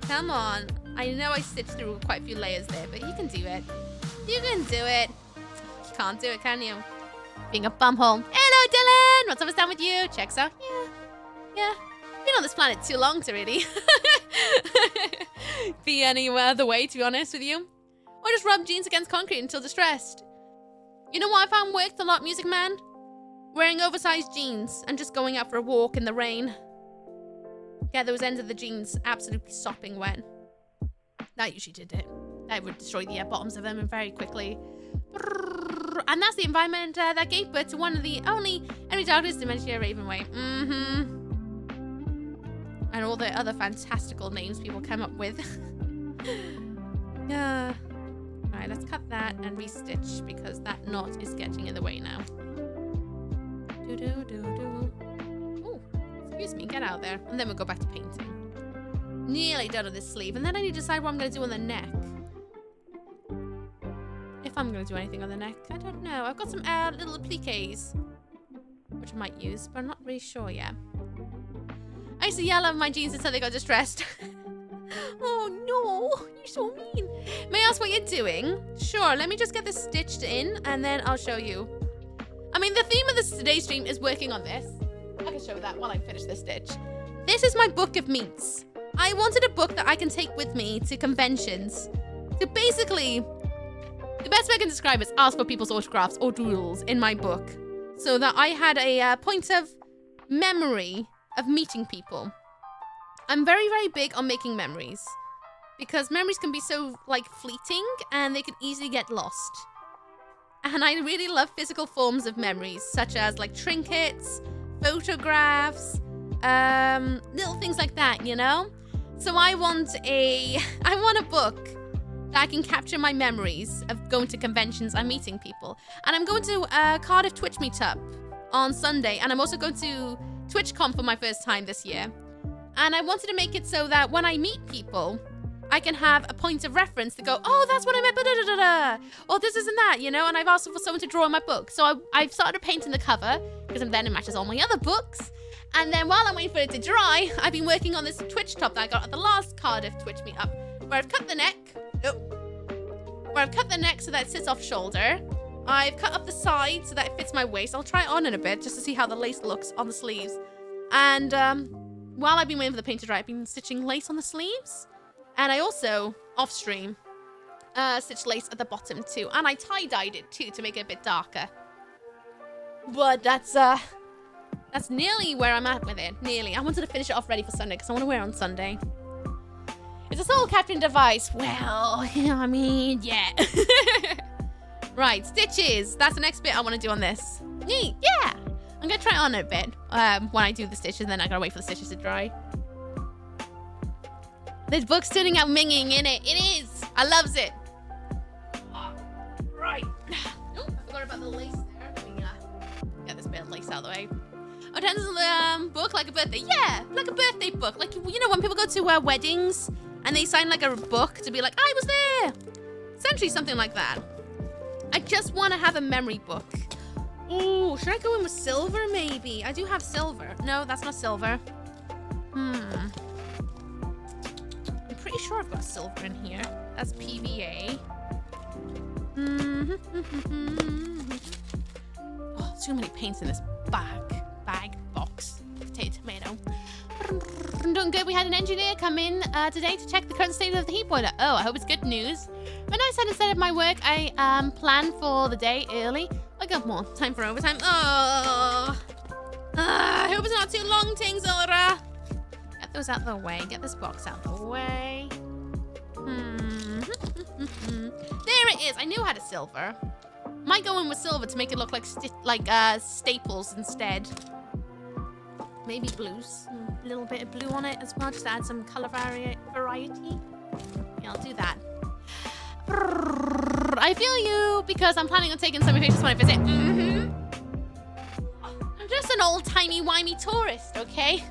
Come on. I know I stitched through quite a few layers there, but you can do it. You can do it. You can't do it, can you? Being a bumhole. Hello, Dylan! What's up, down with you? Checks out. Yeah. Been on this planet too long to really be any other way, to be honest with you. Or just rub jeans against concrete until distressed. You know what I found worked a lot, Music Man? Wearing oversized jeans and just going out for a walk in the rain. Get those ends of the jeans absolutely sopping wet. That usually did it. That would destroy the bottoms of them very quickly. And that's the environment that gave birth to one of the only Henry Darkness Dementia Ravenway. And all the other fantastical names people come up with. Alright, let's cut that and restitch because that knot is getting in the way now. Oh, excuse me, get out there. And then we'll go back to painting. Nearly done with this sleeve. And then I need to decide what I'm going to do on the neck. If I'm going to do anything on the neck, I don't know. I've got some little appliques, which I might use, but I'm not really sure yet. I used to yell at my jeans until they got distressed. Oh no, you're so mean. May I ask what you're doing? Sure, let me just get this stitched in and then I'll show you. I mean, the theme of today's stream is working on this. I can show that while I finish this stitch. This is my book of meats. I wanted a book that I can take with me to conventions. So basically, the best way I can describe it is ask for people's autographs or doodles in my book. So that I had a point of memory of meeting people. I'm very, very big on making memories. Because memories can be so, like, fleeting and they can easily get lost. And I really love physical forms of memories, such as, like, trinkets, photographs, little things like that, you know? So I want a book that I can capture my memories of going to conventions and meeting people. And I'm going to Cardiff Twitch meetup on Sunday, and I'm also going to TwitchCon for my first time this year. And I wanted to make it so that when I meet people, I can have a point of reference to go, oh, that's what I meant, da-da-da-da-da. Or this isn't that, you know? And I've asked for someone to draw my book. So I've started painting the cover, because then it matches all my other books. And then while I'm waiting for it to dry, I've been working on this Twitch top that I got at the last Cardiff Twitch meetup, where I've cut the neck. Where I've cut the neck so that it sits off shoulder. I've cut up the side so that it fits my waist. I'll try it on in a bit just to see how the lace looks on the sleeves. And while I've been waiting for the paint to dry, I've been stitching lace on the sleeves. And I also, off stream, stitched lace at the bottom too. And I tie-dyed it too to make it a bit darker. But that's nearly where I'm at with it. Nearly. I wanted to finish it off ready for Sunday because I want to wear it on Sunday. It's a soul capturing device. Well, I mean, yeah. Right, stitches. That's the next bit I want to do on this. Yeah. I'm going to try it on a bit when I do the stitches, then I got to wait for the stitches to dry. This book's turning out minging, innit? It is. I loves it. Right. Oh, I forgot about the lace there. Let me get this bit of lace out of the way. Oh, turns the book like a birthday. Yeah, like a birthday book. Like, you know, when people go to weddings and they sign like a book to be like, I was there. Essentially something like that. I just want to have a memory book. Ooh, should I go in with silver maybe? I do have silver. No, that's not silver. I'm pretty sure I've got silver in here. That's PVA. Oh, too many paints in this box. Potato, tomato. Doing good. We had an engineer come in today to check the current state of the heat boiler. Oh, I hope it's good news. When I said instead of my work, I planned for the day early. I got more time for overtime. Oh, I hope it's not too long, Tings, Ulra. Get those out of the way. Get this box out of the way. There it is. I knew I had a silver. Might go in with silver to make it look like staples instead. Maybe blues. A little bit of blue on it as well, just to add some color variety. Yeah, I'll do that. I feel you because I'm planning on taking some pictures when I visit. I'm just an old timey-wimey tourist, okay?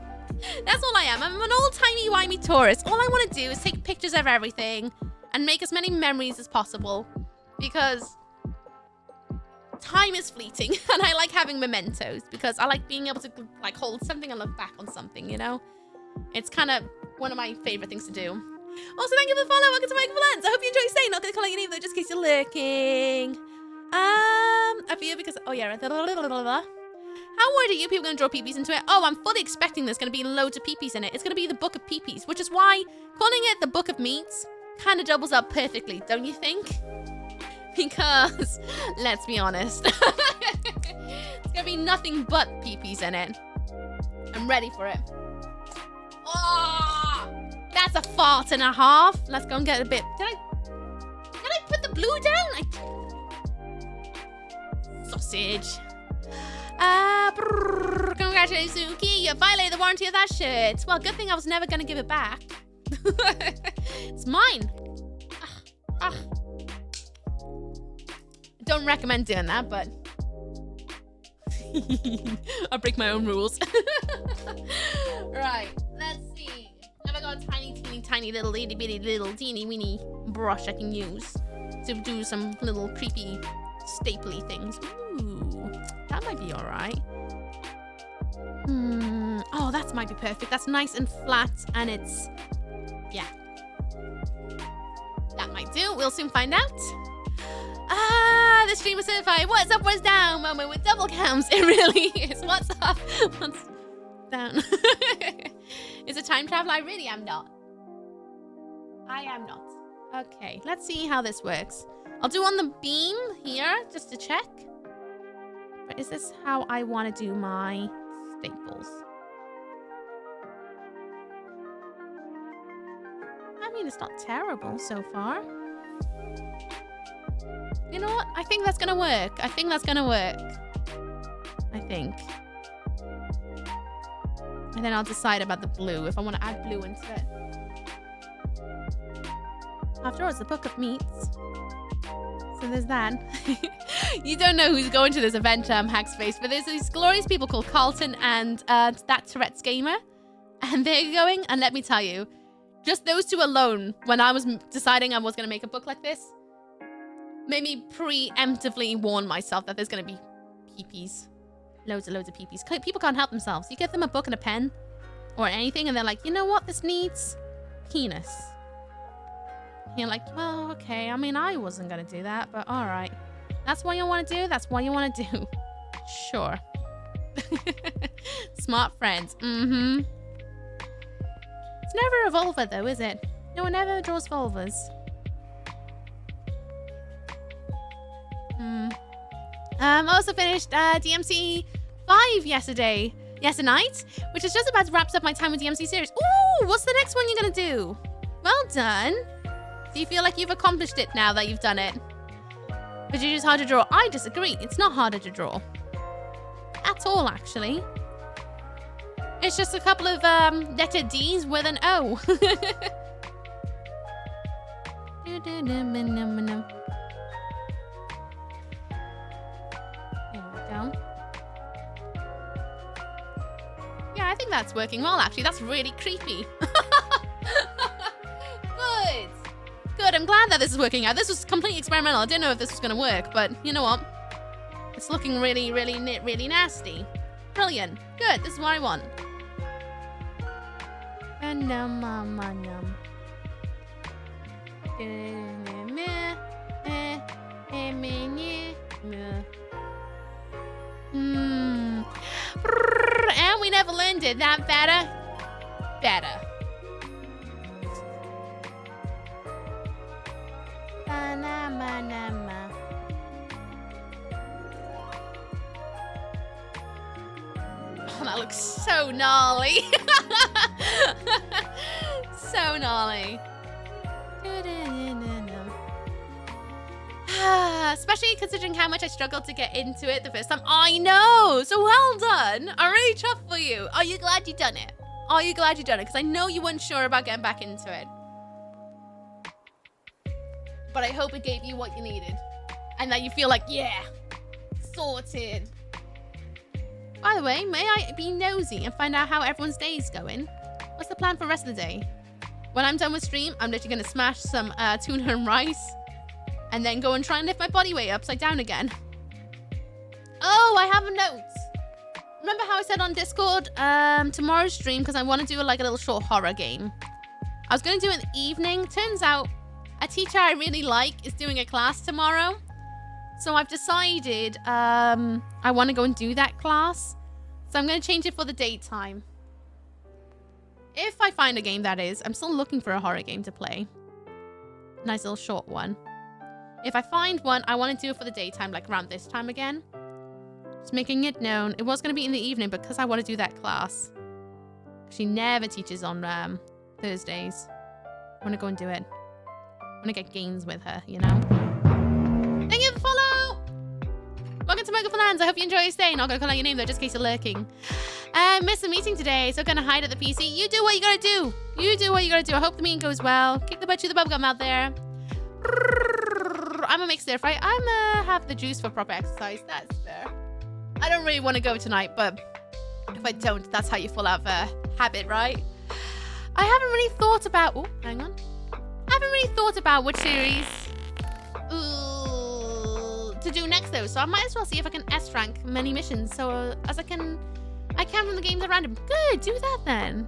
That's all I am. I'm an old timey-wimey tourist. All I want to do is take pictures of everything and make as many memories as possible because time is fleeting and I like having mementos because I like being able to like hold something and look back on something, you know? It's kind of one of my favorite things to do. Also, thank you for the follow. Welcome to my plans. I hope you enjoy staying. Not gonna call you either, just in case you're lurking. I feel because how word are you people gonna draw peepees into it? Oh, I'm fully expecting there's gonna be loads of peepees in it. It's gonna be the book of peepees, which is why calling it the book of meats kind of doubles up perfectly, don't you think? Because let's be honest, it's gonna be nothing but peepees in it. I'm ready for it. Oh, that's a fart and a half. Let's go and get a bit. Did I put the blue down? Sausage. Congratulations, Suki. You violated the warranty of that shirt. Well, good thing I was never gonna give it back. It's mine. Don't recommend doing that, but I break my own rules. Right, let's see. Have I got a tiny little itty bitty little teeny weeny brush I can use to do some little creepy stapley things? Ooh, that might be all right. Oh, that might be perfect. That's nice and flat, and it's, yeah. That might do. We'll soon find out. The stream was certified. What's up, what's down? Moment with double cams. It really is. What's up? What's down? Is it time travel? I really am not. I am not. Okay, let's see how this works. I'll do on the beam here just to check. But is this how I want to do my staples? I mean, it's not terrible so far. You know what? I think that's gonna work. I think. And then I'll decide about the blue, if I want to add blue into it. After all, it's the book of meats. So there's that. You don't know who's going to this event, Hackspace, but there's these glorious people called Carlton and that Tourette's Gamer. And they're going, and let me tell you, just those two alone, when I was deciding I was going to make a book like this, made me preemptively warn myself that there's going to be peepees. Loads of peepees. People can't help themselves. You get them a book and a pen or anything, and they're like, you know what? This needs penis. And you're like, well, okay. I mean, I wasn't going to do that, but all right. That's what you want to do? That's what you want to do. Sure. Smart friends. Mm-hmm. It's never a vulva, though, is it? No one ever draws vulvas. Also finished DMC 5 yesterday night, which is just about wraps up my time with DMC series. Ooh, what's the next one you're gonna do? Well done. Do you feel like you've accomplished it now that you've done it? But it's just hard to draw. I disagree. It's not harder to draw. At all, actually. It's just a couple of letter D's with an O. Here we go. Yeah, I think that's working well, actually. That's really creepy. Good. Good, I'm glad that this is working out. This was completely experimental. I didn't know if this was going to work, but you know what? It's looking really, really nasty. Brilliant. Good, this is what I want. And we never learned it. That better? Better. Oh, that looks so gnarly. So gnarly. Especially considering how much I struggled to get into it the first time. I know! So well done! I'm really chuffed for you. Are you glad you done it? Are you glad you done it? Because I know you weren't sure about getting back into it. But I hope it gave you what you needed. And that you feel like, yeah, sorted. By the way, may I be nosy and find out how everyone's day is going? What's the plan for the rest of the day? When I'm done with stream, I'm literally going to smash some tuna and rice. And then go and try and lift my body weight upside down again. Oh, I have a note. Remember how I said on Discord, tomorrow's stream, because I want to do like a little short horror game. I was going to do it in the evening. Turns out a teacher I really like is doing a class tomorrow. So I've decided I want to go and do that class. So I'm going to change it for the daytime. If I find a game, that is. I'm still looking for a horror game to play. Nice little short one. If I find one, I want to do it for the daytime, like around this time again. Just making it known. It was going to be in the evening because I want to do that class. She never teaches on Thursdays. I want to go and do it. I want to get gains with her, you know? Thank you for the follow! Welcome to Mogul Lands. I hope you enjoy your stay. Not going to call out your name though, just in case you're lurking. Missed the meeting today, so going to hide at the PC. You do what you got to do. You do what you got to do. I hope the meeting goes well. Kick the butt, chew the bubblegum out there. I'm gonna make stir fry. I'm gonna have the juice for proper exercise. That's fair. I don't really want to go tonight, but if I don't, that's how you fall out of a habit, right? I haven't really thought about... Oh, hang on. I haven't really thought about which series to do next, though. So I might as well see if I can S-rank many missions. So as I can from the games at random. Good, do that then.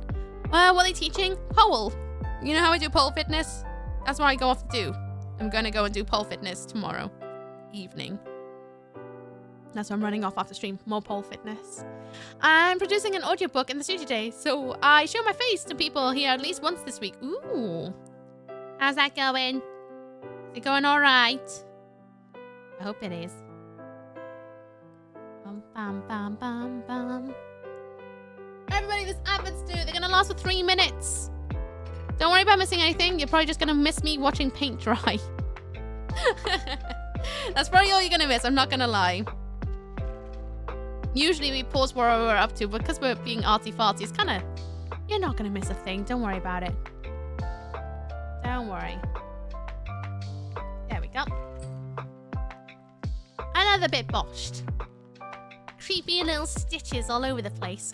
What are they teaching? Pole. You know how I do pole fitness? That's what I go off to do. I'm going to go and do pole fitness tomorrow evening. That's why I'm running off after stream. More pole fitness. I'm producing an audiobook in the studio today, so I show my face to people here at least once this week. Ooh. How's that going? Is it going all right? I hope it is. Bum, bum, bum, bum, bum. Everybody, this advert's due. They're going to last for 3 minutes. Don't worry about missing anything. You're probably just going to miss me watching paint dry. That's probably all you're going to miss. I'm not going to lie. Usually we pause where we're up to, but because we're being artsy-fartsy, it's kind of... You're not going to miss a thing. Don't worry about it. Don't worry. There we go. Another bit botched. Creepy little stitches all over the place.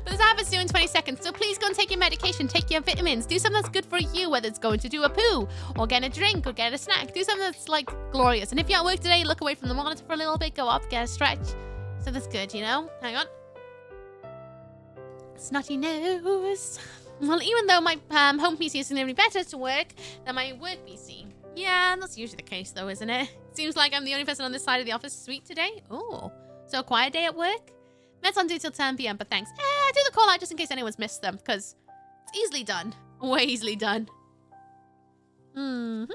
But this happens to you in 20 seconds, so please go and take your medication, take your vitamins, do something that's good for you, whether it's going to do a poo, or get a drink, or get a snack. Do something that's, like, glorious. And if you're at work today, look away from the monitor for a little bit, go up, get a stretch. So that's good, you know? Hang on. Snotty nose. Well, even though my home PC isn't any better to work than my work PC. Yeah, that's usually the case, though, isn't it? Seems like I'm the only person on this side of the office suite today. Oh, so a quiet day at work? Meds on due till 10 p.m, but thanks. Do the call out just in case anyone's missed them, because it's easily done. Way easily done. Oh,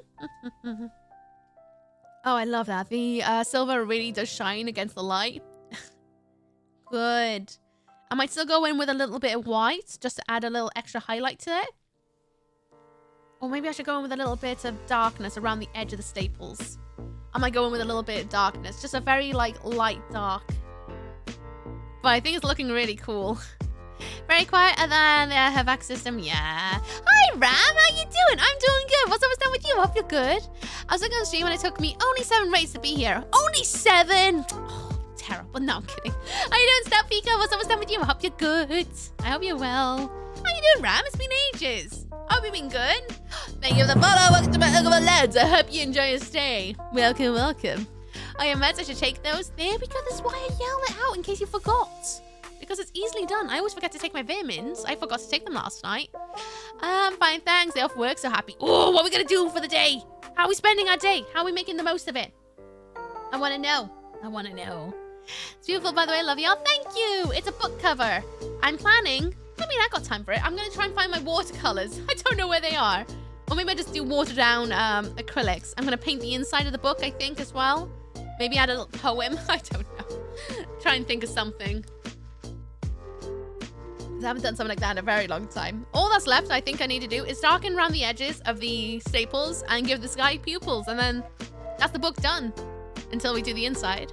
I love that. The silver really does shine against the light. Good. I might still go in with a little bit of white, just to add a little extra highlight to it. Or maybe I should go in with a little bit of darkness around the edge of the staples. I might go in with a little bit of darkness. Just a very, like, light dark. But I think it's looking really cool. Very quiet, and then the HVAC system, yeah. Hi, Ram, how you doing? I'm doing good. What's up with you? I hope you're good. I was looking on the stream and it took me only 7 rates to be here. Only 7? Oh, terrible. No, I'm kidding. How you doing, Step Pika? What's up with you? I hope you're good. I hope you're well. How you doing, Ram? It's been ages. I hope you've been good. Thank you for the follow. Welcome to my Uncle Lads. I hope you enjoy your stay. Welcome, welcome. Oh, yeah, meds, I should take those. There we go. This is why I yelled it out in case you forgot. Because it's easily done. I always forget to take my vitamins. I forgot to take them last night. Fine, thanks. Day off work, so happy. Oh, what are we going to do for the day? How are we spending our day? How are we making the most of it? I want to know. I want to know. It's beautiful, by the way. Love y'all. Thank you. It's a book cover. I'm planning. I mean, I got time for it. I'm going to try and find my watercolors. I don't know where they are. Or maybe I just do watered down acrylics. I'm going to paint the inside of the book, I think, as well. Maybe add a little poem. I don't know. Try and think of something. I haven't done something like that in a very long time. All that's left, I think I need to do, is darken around the edges of the staples and give this guy pupils. And then that's the book done. Until we do the inside.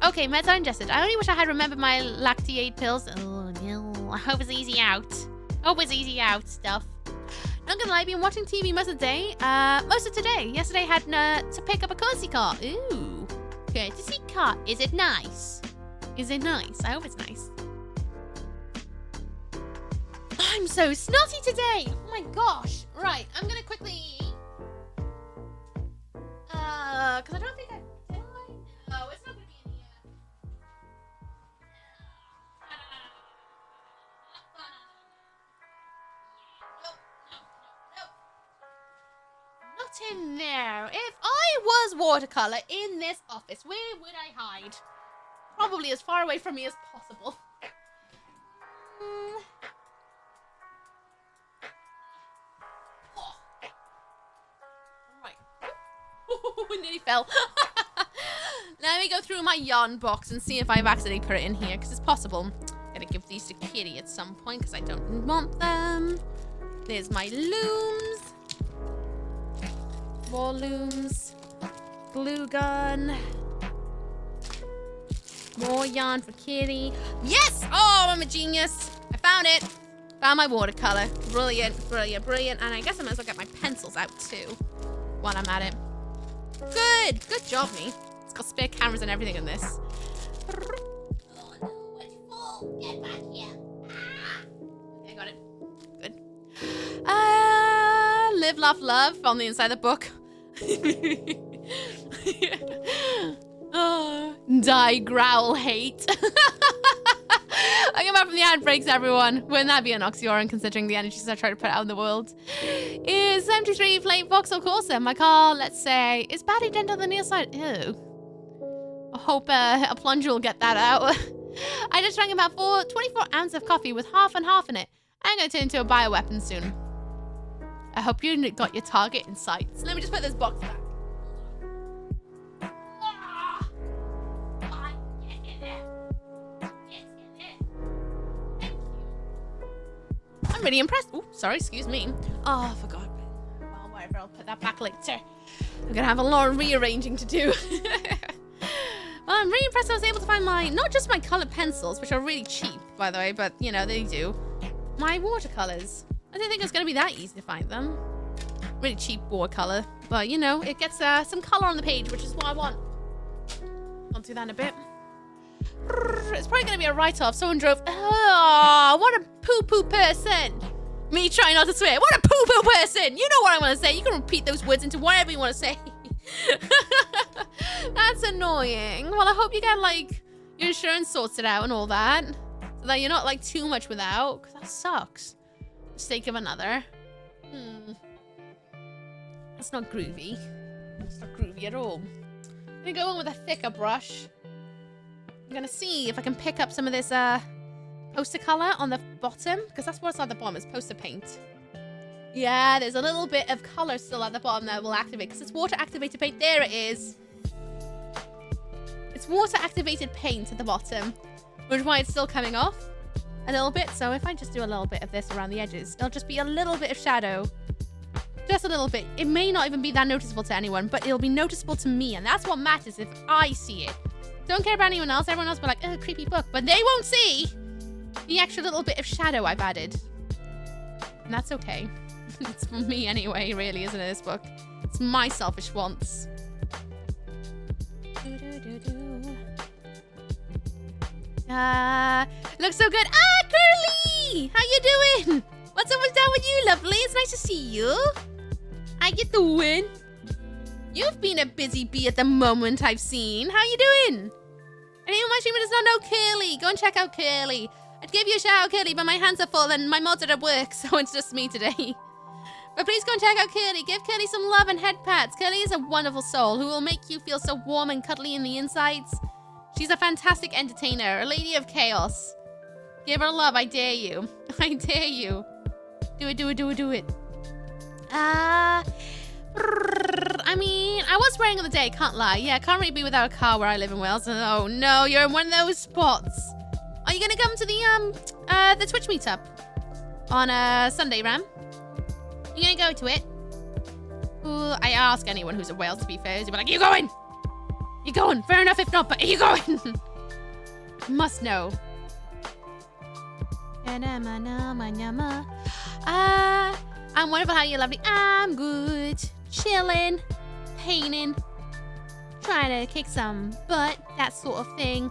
Okay, meds are ingested. I only wish I had remembered my lactate pills. Oh, no. I hope it's easy out. Hope it's easy out stuff. Not gonna lie, I've been watching TV most of the day. Most of today. Yesterday I had to pick up a courtesy car. Ooh. Courtesy car. Is it nice? Is it nice? I hope it's nice. I'm so snotty today. Oh my gosh. Right, I'm gonna quickly... because I don't think I... Did I? No, it's not gonna be in here. Not in there. If I was watercolor in this office, where would I hide? Probably as far away from me as possible. Right. Nearly fell. Let me go through my yarn box and see if I've accidentally put it in here, because it's possible. Gotta give these to Kitty at some point because I don't want them. There's my looms. More looms. Glue gun. More yarn for Kitty. Yes! Oh, I'm a genius. I found it. Found my watercolor. Brilliant, brilliant, brilliant. And I guess I might as well get my pencils out too while I'm at it. Good. Good job, me. It's got spare cameras and everything in this. Oh no, it's full. Get back here. Okay, I got it. Good. Live, laugh, love on the inside of the book. Oh, die, growl, hate. I get back from the ad breaks, everyone. Wouldn't that be an oxymoron considering the energies I try to put out in the world? Is 73 plate Vauxhall Corsa. My car, let's say, is badly dented on the near side. Ew. I hope a plunger will get that out. I just drank about 24 ounces of coffee with half and half in it. I'm going to turn into a bioweapon soon. I hope you got your target in sight. So let me just put this box back. I'm really impressed. Oh, sorry, excuse me. Oh, I forgot. Well, whatever, I'll put that back later. I'm gonna have a lot of rearranging to do. Well, Well, I'm really impressed I was able to find not just my colored pencils, which are really cheap, by the way, but, you know, they do. My watercolors. I didn't think it was going to be that easy to find them. Really cheap watercolor. But, you know, it gets some color on the page, which is what I want. I'll do that in a bit. It's probably going to be a write-off. Someone drove... Oh, what a poo-poo person. Me trying not to swear. What a poo-poo person. You know what I want to say. You can repeat those words into whatever you want to say. That's annoying. Well, I hope you get, like, your insurance sorted out and all that. So that you're not, like, too much without. Because that sucks. Mistake of another. That's not groovy. It's not groovy at all. I'm going to go in with a thicker brush. I'm going to see if I can pick up some of this poster color on the bottom. Because that's what's at the bottom. It's poster paint. Yeah, there's a little bit of color still at the bottom that will activate. Because it's water activated paint. There it is. It's water activated paint at the bottom. Which is why it's still coming off a little bit. So if I just do a little bit of this around the edges, it'll just be a little bit of shadow. Just a little bit. It may not even be that noticeable to anyone, but it'll be noticeable to me. And that's what matters if I see it. Don't care about anyone else. Everyone else will be like, oh, creepy book. But they won't see the extra little bit of shadow I've added. And that's okay. It's for me anyway, really, isn't it, this book? It's my selfish wants. Looks so good. Ah, Curly! How you doing? What's up down with you, lovely? It's nice to see you. How you doing? You've been a busy bee at the moment, I've seen. How you doing? Anyone watching me does not know Curly? Go and check out Curly. I'd give you a shout out, Curly, but my hands are full and my mods are at work, so it's just me today. But please go and check out Curly. Give Curly some love and head pats. Curly is a wonderful soul who will make you feel so warm and cuddly in the insides. She's a fantastic entertainer, a lady of chaos. Give her love, I dare you. I dare you. Do it, do it, do it, do it. I mean, I was wearing on the day, can't lie. Yeah, I can't really be without a car where I live in Wales. Oh no, you're in one of those spots. Are you gonna come to the Twitch meetup on Sunday, Ram? You gonna go to it? Ooh, I ask anyone who's in Wales to be fair. They'll be like, you going? You going? Fair enough if not, but are you going? Must know. I'm wonderful. How you lovely? I'm good. Chilling. Painting. Trying to kick some butt. That sort of thing.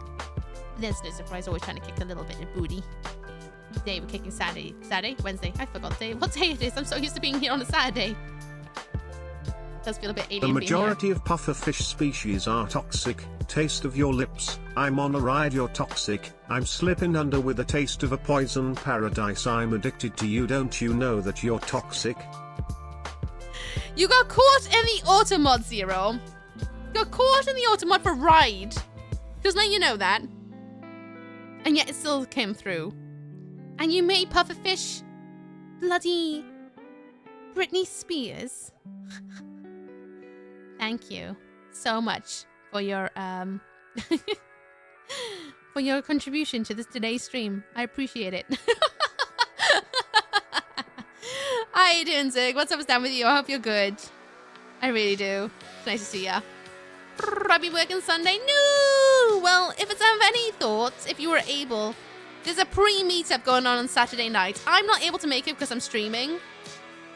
There's no surprise. Always trying to kick a little bit of booty. Today we're kicking Saturday. Wednesday. I forgot the day. What day it is? I'm so used to being here on a Saturday. Does feel a bit alien. The majority of pufferfish species are toxic. Taste of your lips. I'm on a ride, you're toxic. I'm slipping under with a taste of a poison paradise. I'm addicted to you. Don't you know that you're toxic? You got caught in the automod, Zero. Got caught in the automod for ride. Just let you know that. And yet it still came through. And you made pufferfish bloody Britney Spears. Thank you so much for your for your contribution to today's stream. I appreciate it. How you doing, Zig? What's up down with you? I hope you're good. I really do. It's nice to see ya. I'll be working Sunday. No! Well, if it's of any thoughts, if you were able, there's a pre-meetup going on Saturday night. I'm not able to make it because I'm streaming.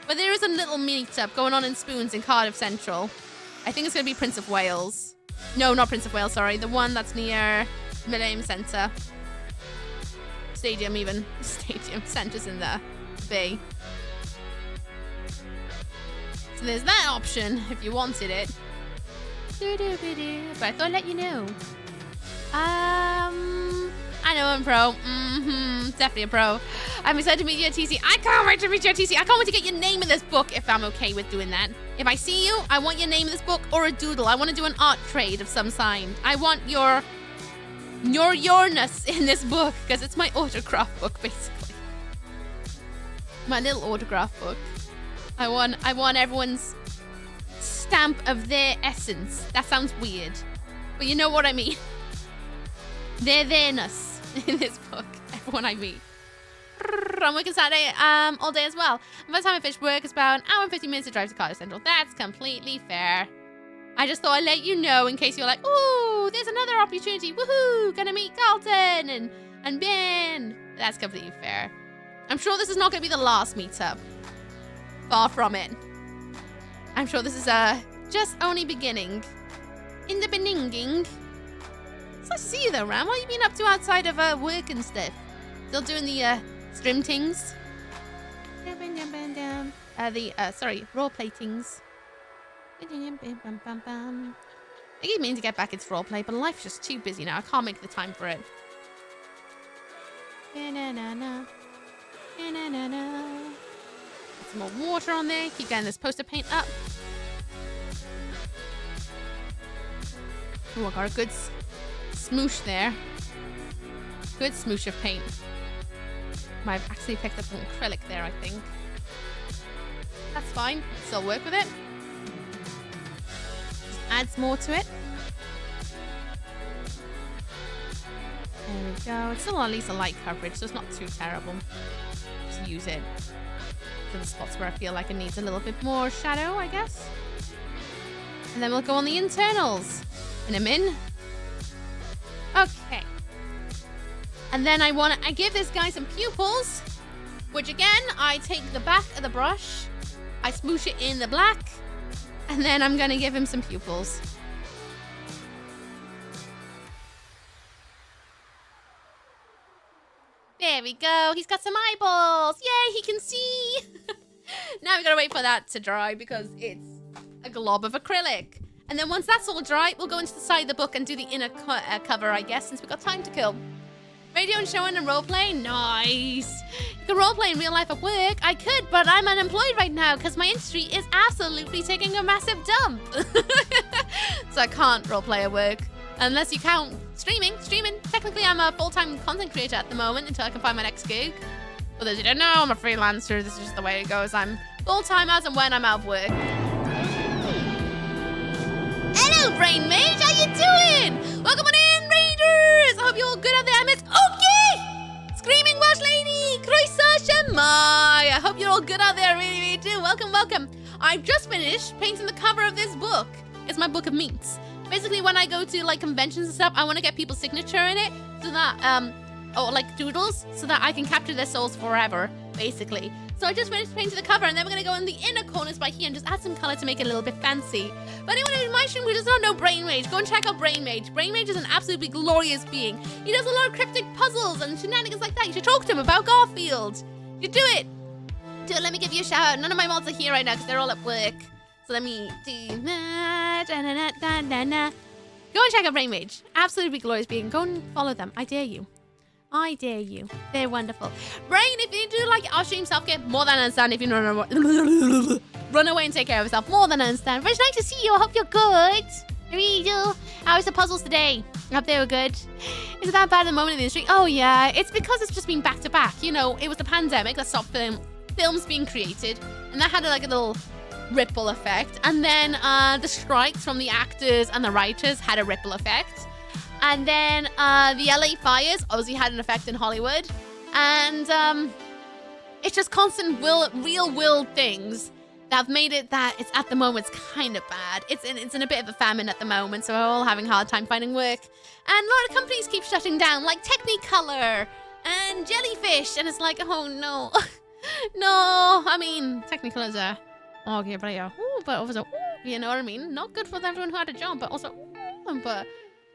But there is a little meetup going on in Spoons in Cardiff Central. I think it's going to be Prince of Wales. No, not Prince of Wales, sorry. The one that's near Millennium Centre. Stadium, even. Stadium. Centre's in the bay. So there's that option if you wanted it. But I thought I'd let you know. I know I'm pro. Definitely a pro. I'm excited to meet you at TC. I can't wait to meet you at TC. I can't wait to get your name in this book if I'm okay with doing that. If I see you, I want your name in this book or a doodle. I want to do an art trade of some kind. I want yourness in this book because it's my autograph book, basically. My little autograph book. I want everyone's stamp of their essence. That sounds weird, but you know what I mean. Their theiness in this book. Everyone I meet. I'm working Saturday all day as well. By the time I finish work, it's about an hour and 50 minutes to drive to Cardiff Central. That's completely fair. I just thought I'd let you know in case you're like, ooh, there's another opportunity. Woohoo! Gonna meet Carlton and Ben. That's completely fair. I'm sure this is not gonna be the last meetup. Far from it. I'm sure this is just only beginning. In the beginning. It's nice to see you though, Ram. What have you been up to outside of work and stuff? Still doing the stream tings? Role playtings. I keep meaning to get back into roleplay, but life's just too busy now. I can't make the time for it. Some more water on there. Keep getting this poster paint up. Oh, I got a good smoosh there. Good smoosh of paint. I've actually picked up some acrylic there, I think. That's fine. Still work with it. Just adds more to it. There we go. It's still at least a light coverage, so it's not too terrible. Just use it for the spots where I feel like it needs a little bit more shadow, I guess. And then we'll go on the internals in a min. Okay. And then I give this guy some pupils, which again, I take the back of the brush, I smoosh it in the black, and then I'm gonna give him some pupils. There we go. He's got some eyeballs. Yay, he can see. Now we gotta wait for that to dry because it's a glob of acrylic. And then once that's all dry, we'll go into the side of the book and do the inner cover, I guess, since we've got time to kill. Radio and showing and roleplay? Nice. You can roleplay in real life at work. I could, but I'm unemployed right now because my industry is absolutely taking a massive dump. So I can't roleplay at work. Unless you count streaming. Technically, I'm a full-time content creator at the moment until I can find my next gig. For those who don't know, I'm a freelancer. This is just the way it goes. I'm full-time as and when I'm out of work. Hello, Brain Mage. How you doing? Welcome on in, Raiders. I hope you're all good out there. I miss Oki! Screaming Welsh Lady! Croeso Shemai! I hope you're all good out there. I really, really do. Welcome. I've just finished painting the cover of this book. It's my book of meets. Basically, when I go to like conventions and stuff, I want to get people's signature in it so that, or like doodles, so that I can capture their souls forever, basically. So I just finished painting the cover, and then we're going to go in the inner corners by here and just add some color to make it a little bit fancy. But anyone in my stream who does not know Brain Mage, go and check out Brain Mage. Brain Mage is an absolutely glorious being. He does a lot of cryptic puzzles and shenanigans like that. You should talk to him about Garfield. You should do it. Let me give you a shout out. None of my mods are here right now because they're all at work. So let me do that. Go and check out Brain Mage. Absolutely glorious being. Go and follow them. I dare you. They're wonderful. Brain, if you do like our stream self-care, more than understand. If you don't run away and take care of yourself, more than understand. But it's nice to see you. I hope you're good. I really do. How was the puzzles today? I hope they were good. Is it that bad at the moment in the industry? Oh yeah, it's because it's just been back to back. You know, it was the pandemic that stopped films being created, and that had like a little ripple effect. And then the strikes from the actors and the writers had a ripple effect. And then the LA fires obviously had an effect in Hollywood. And it's just constant real world things that have made it that it's at the moment it's kind of bad. It's in a bit of a famine at the moment, so we're all having a hard time finding work. And a lot of companies keep shutting down, like Technicolor and Jellyfish. And it's like, oh no. No, I mean, Technicolor's okay, but also, you know what I mean? Not good for everyone who had a job, but also, but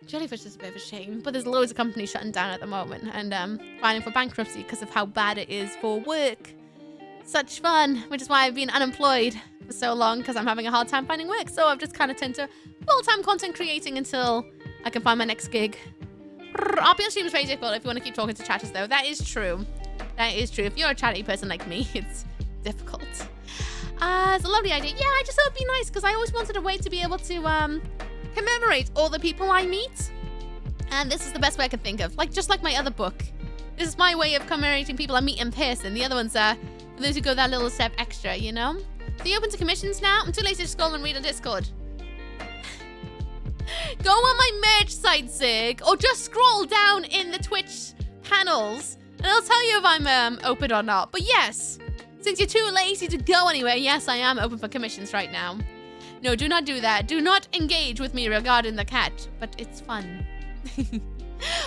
Jellyfish is a bit of a shame. But there's loads of companies shutting down at the moment and filing for bankruptcy because of how bad it is for work. Such fun, which is why I've been unemployed for so long, because I'm having a hard time finding work. So I've just kind of turned to full-time content creating until I can find my next gig. RP on stream is very difficult if you want to keep talking to chatters, though. That is true. That is true. If you're a chatty person like me, it's difficult. It's a lovely idea. Yeah, I just thought it'd be nice because I always wanted a way to be able to commemorate all the people I meet. And this is the best way I can think of. Just like my other book. This is my way of commemorating people I meet in person. The other ones are for those who go that little step extra, you know? So you open to commissions now? I'm too lazy to scroll and read on Discord. Go on my merch site, Zig, or just scroll down in the Twitch panels and it'll tell you if I'm open or not. But yes, since you're too lazy to go anywhere, yes, I am open for commissions right now. No, do not do that. Do not engage with me regarding the cat, but it's fun.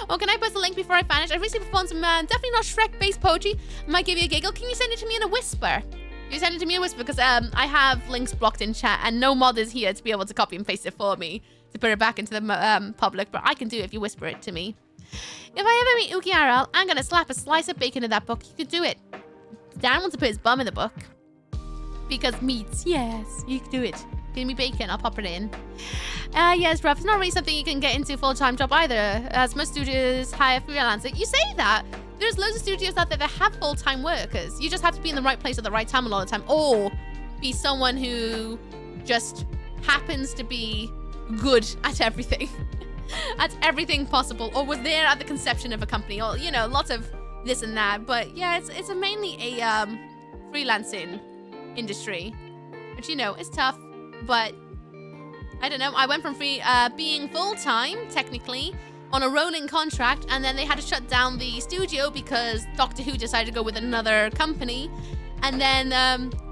Oh, can I post a link before I vanish? I recently performed some definitely not Shrek-based poetry. Might give you a giggle. Can you send it to me in a whisper? You send it to me in a whisper because I have links blocked in chat and no mod is here to be able to copy and paste it for me to put it back into the public, but I can do it if you whisper it to me. If I ever meet Uki RL, I'm gonna slap a slice of bacon in that book. You could do it. Dan wants to put his bum in the book. Because meats, yes, you can do it. Give me bacon, I'll pop it in. Yes, Ruff, it's not really something you can get into full-time job either, as most studios hire freelancers. You say that. There's loads of studios out there that have full-time workers. You just have to be in the right place at the right time a lot of the time, or be someone who just happens to be good at everything. At everything possible, or was there at the conception of a company, or, you know, lots of this and that. But yeah, it's mainly a freelancing industry, which, you know, is tough. But I don't know, I went from being full-time, technically, on a rolling contract, and then they had to shut down the studio because Doctor Who decided to go with another company. And then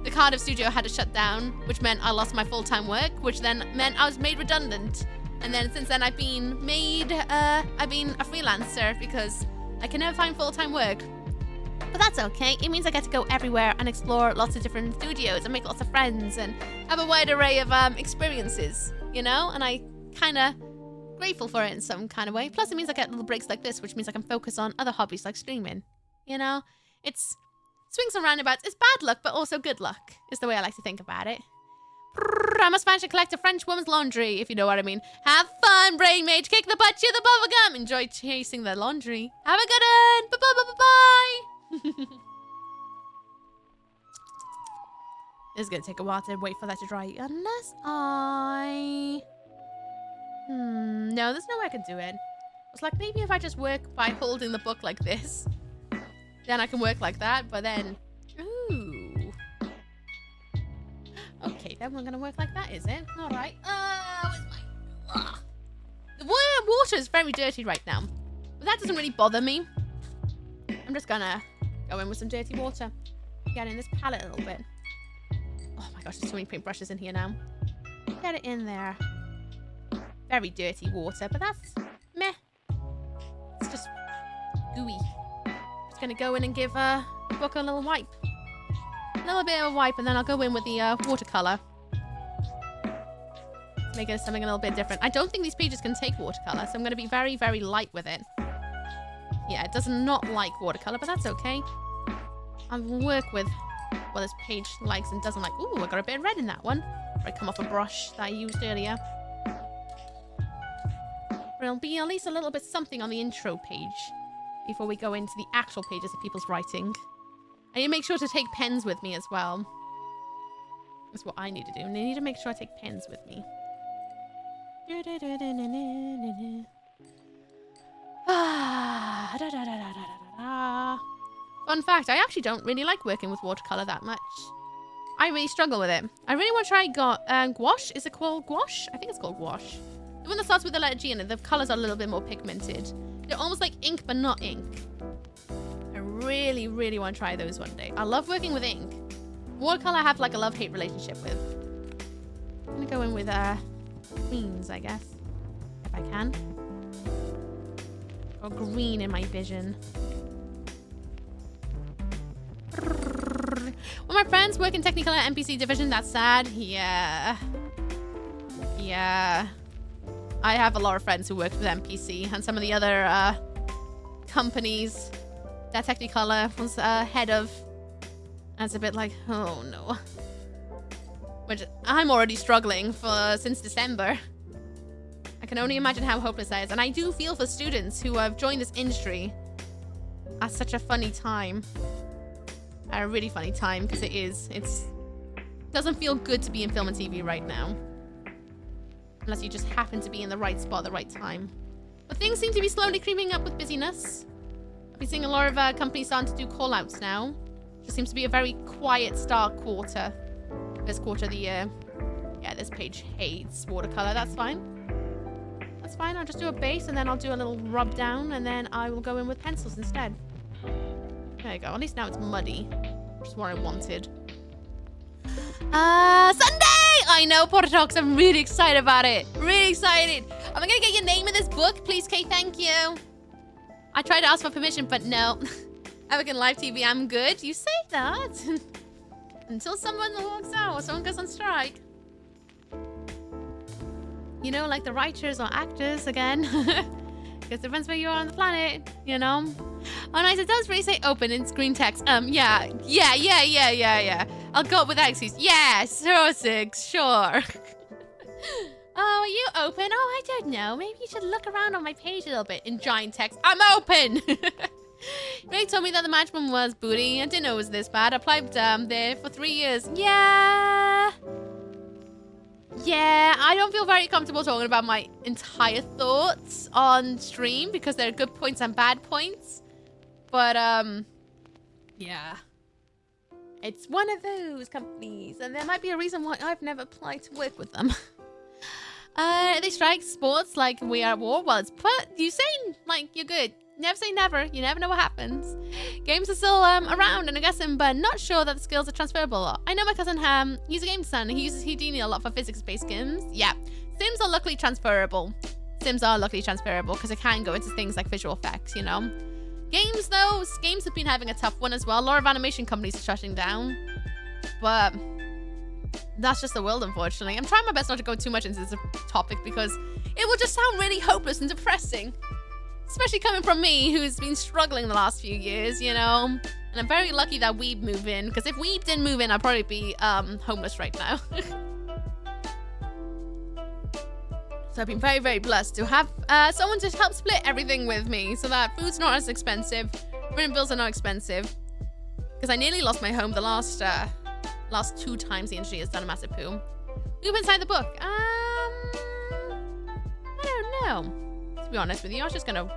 the Cardiff studio had to shut down, which meant I lost my full-time work, which then meant I was made redundant. And then since then I've been a freelancer because I can never find full-time work. But that's okay. It means I get to go everywhere and explore lots of different studios and make lots of friends and have a wide array of experiences, you know? And I kind of grateful for it in some kind of way. Plus it means I get little breaks like this, which means I can focus on other hobbies like streaming, you know? It's swings and roundabouts. It's bad luck, but also good luck is the way I like to think about it. I must manage to collect a French woman's laundry, if you know what I mean. Have fun, brain mage. Kick the butt, chew the bubblegum. Enjoy chasing the laundry. Have a good one. Bye-bye-bye-bye. It's gonna take a while to wait for that to dry. Unless I... No, there's no way I can do it. It's like, maybe if I just work by holding the book like this, then I can work like that, but then... Ooh. Okay, then we're gonna work like that, is it? Alright. The water is very dirty right now, but that doesn't really bother me. I'm just gonna go in with some dirty water. Get in this palette a little bit. Oh my gosh, there's too many paintbrushes in here now. Get it in there. Very dirty water, but that's meh. It's just gooey. Just gonna go in and give the book a little wipe. A little bit of a wipe, and then I'll go in with the watercolor. Make it something a little bit different. I don't think these pages can take watercolor, so I'm gonna be very, very light with it. Yeah, it does not like watercolor, but that's okay. I'll work with what this page likes and doesn't like. Ooh, I got a bit of red in that one. Where I come off a brush that I used earlier. There'll be at least a little bit something on the intro page before we go into the actual pages of people's writing. I need to make sure to take pens with me as well. That's what I need to do. And I need to make sure I take pens with me. Fun fact, I actually don't really like working with watercolor that much. I really struggle with it. I really want to try gouache. Is it called gouache? I think it's called gouache. The one that starts with the letter G in it. The colors are a little bit more pigmented. They're almost like ink, but not ink. I really, really want to try those one day. I love working with ink. Watercolor I have like a love-hate relationship with. I'm gonna go in with greens, I guess. If I can. Or green in my vision. Well, my friends work in Technicolor NPC division. That's sad. Yeah. Yeah. I have a lot of friends who worked with NPC and some of the other companies that Technicolor was head of. And it's a bit like, oh no. Which I'm already struggling since December. I can only imagine how hopeless that is. And I do feel for students who have joined this industry at such a funny time. A really funny time, because it doesn't feel good to be in film and TV right now. Unless you just happen to be in the right spot at the right time. But things seem to be slowly creeping up with busyness. I've been seeing a lot of companies starting to do call-outs now. Just seems to be a very quiet start quarter. This quarter of the year. Yeah, this page hates watercolor. That's fine. That's fine. I'll just do a base and then I'll do a little rub down and then I will go in with pencils instead. There you go. At least now it's muddy. Which is what I wanted. Sunday! I know, Portox. I'm really excited about it. Really excited. Am I gonna get your name in this book? Please, Kay, thank you. I tried to ask for permission, but no. I work in live TV. I'm good. You say that. Until someone walks out or someone goes on strike. You know, like the writers or actors again. Because it depends where you are on the planet, you know? Oh, nice. It does really say open in screen text. Yeah. I'll go with that excuse. Yeah, sure. Oh, are you open? Oh, I don't know. Maybe you should look around on my page a little bit in giant text. I'm open! Ray told me that the management was booty. I didn't know it was this bad. I applied there for 3 years. Yeah, I don't feel very comfortable talking about my entire thoughts on stream because there are good points and bad points. But, yeah. It's one of those companies, and there might be a reason why I've never applied to work with them. They strike sports like we are at war. Well, it's put. You saying like you're good. Never say never. You never know what happens. Games are still around and I guess but not sure that the skills are transferable. I know my cousin he's a game designer. He uses Houdini a lot for physics-based games. Yeah, Sims are luckily transferable. Because it can go into things like visual effects, you know. Games though, games have been having a tough one as well. A lot of animation companies are shutting down, but that's just the world, unfortunately. I'm trying my best not to go too much into this topic because it will just sound really hopeless and depressing. Especially coming from me, who's been struggling the last few years, you know? And I'm very lucky that Weeb moved in, because if Weeb didn't move in, I'd probably be homeless right now. So I've been very, very blessed to have someone to help split everything with me so that food's not as expensive, rent bills are not expensive. Because I nearly lost my home the last 2 times the industry has done a massive poo. Move inside the book. I don't know. To be honest with you, I was just gonna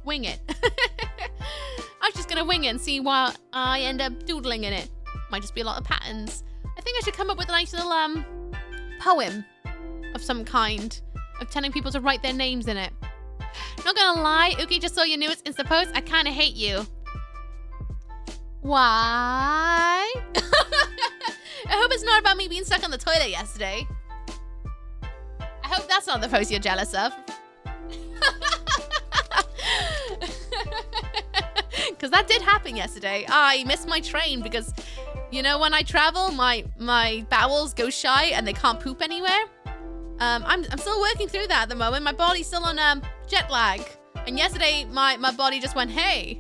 wing it. I was just gonna wing it and see what I end up doodling in it. Might just be a lot of patterns. I think I should come up with a nice little poem of some kind, of telling people to write their names in it. Not gonna lie, Uki, just saw your newest Insta post. I kinda hate you. Why? I hope it's not about me being stuck on the toilet yesterday. I hope that's not the post you're jealous of. Because that did happen yesterday. I missed my train because, you know, when I travel, my bowels go shy and they can't poop anywhere. I'm still working through that at the moment. My body's still on jet lag. And yesterday, my body just went, hey,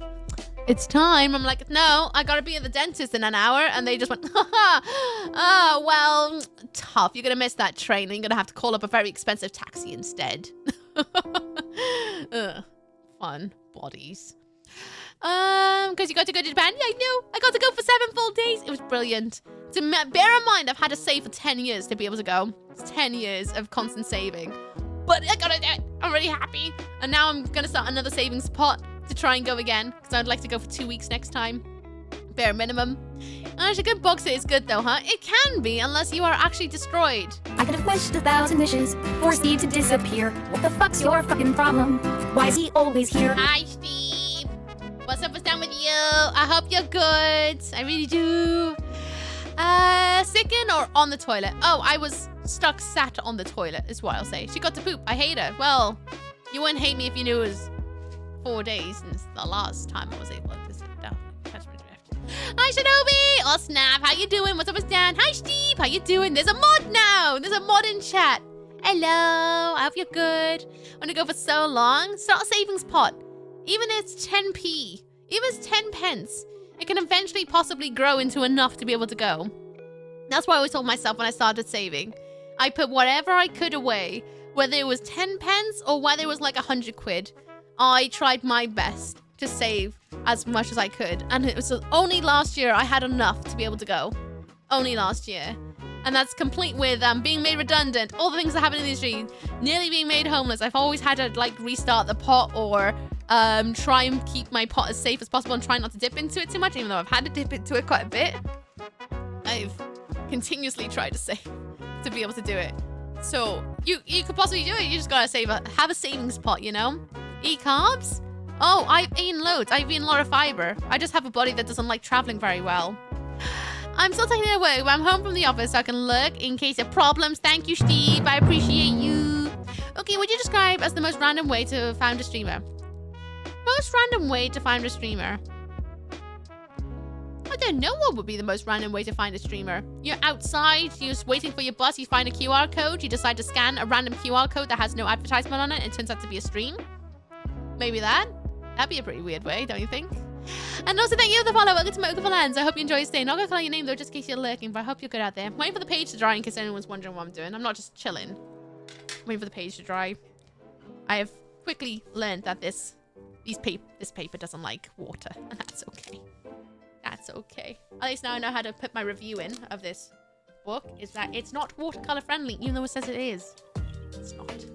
it's time. I'm like, no, I gotta be at the dentist in an hour. And they just went, oh, well, tough. You're gonna miss that train and you're gonna have to call up a very expensive taxi instead. Fun bodies. Because you got to go to Japan. Yeah, I know. I got to go for 7 full days. It was brilliant. So bear in mind, I've had to save for 10 years to be able to go. It's 10 years of constant saving. But I gotta do it. I'm really happy. And now I'm gonna start another savings pot to try and go again. Because I'd like to go for 2 weeks next time. Bare minimum. Actually, good box is good though, huh? It can be, unless you are actually destroyed. I could have wished 1,000 wishes for Steve to disappear. What the fuck's your fucking problem? Why is he always here? Hi, Steve. What's up? What's down with you? I hope you're good. I really do. Sickened or on the toilet? Oh, I was sat on the toilet is what I'll say. She got to poop. I hate her. Well, you wouldn't hate me if you knew it was 4 days since the last time I was able to sit down. Catch my drift. Hi, Shinobi. Oh, snap. How you doing? What's up, with Dan? Hi, Steve. How you doing? There's a mod now. There's a mod in chat. Hello. I hope you're good. I'm gonna go for so long. Start a savings pot. Even if it's 10p. Even if it's 10 pence. It can eventually possibly grow into enough to be able to go. That's what I always told myself when I started saving. I put whatever I could away. Whether it was 10 pence or whether it was like 100 quid. I tried my best to save as much as I could. And it was only last year I had enough to be able to go. Only last year. And that's complete with being made redundant. All the things that happen in the industry. Nearly being made homeless. I've always had to like restart the pot or try and keep my pot as safe as possible and try not to dip into it too much, even though I've had to dip into it quite a bit. I've continuously tried to save to be able to do it. So you could possibly do it. You just gotta have a savings pot, you know? Eat carbs? Oh, I've eaten loads. I've eaten a lot of fiber. I just have a body that doesn't like traveling very well. I'm still taking it at work, but I'm home from the office so I can look in case of problems. Thank you, Steve. I appreciate you. Okay, would you describe as the most random way to find a streamer? Most random way to find a streamer? I don't know what would be the most random way to find a streamer. You're outside, you're just waiting for your bus, you find a QR code, you decide to scan a random QR code that has no advertisement on it, and it turns out to be a stream. Maybe that? That'd be a pretty weird way, don't you think? And also, thank you for the follow. Welcome to my Oka Lands. I hope you enjoy staying. Not gonna call your name though, just in case you're lurking, but I hope you're good out there. I'm waiting for the page to dry in case anyone's wondering what I'm doing. I'm not just chilling. I'm waiting for the page to dry. I have quickly learned that this paper doesn't like water, and that's okay. That's okay. At least now I know how to put my review in of this book. Is that it's not watercolor friendly, even though it says it is. It's not.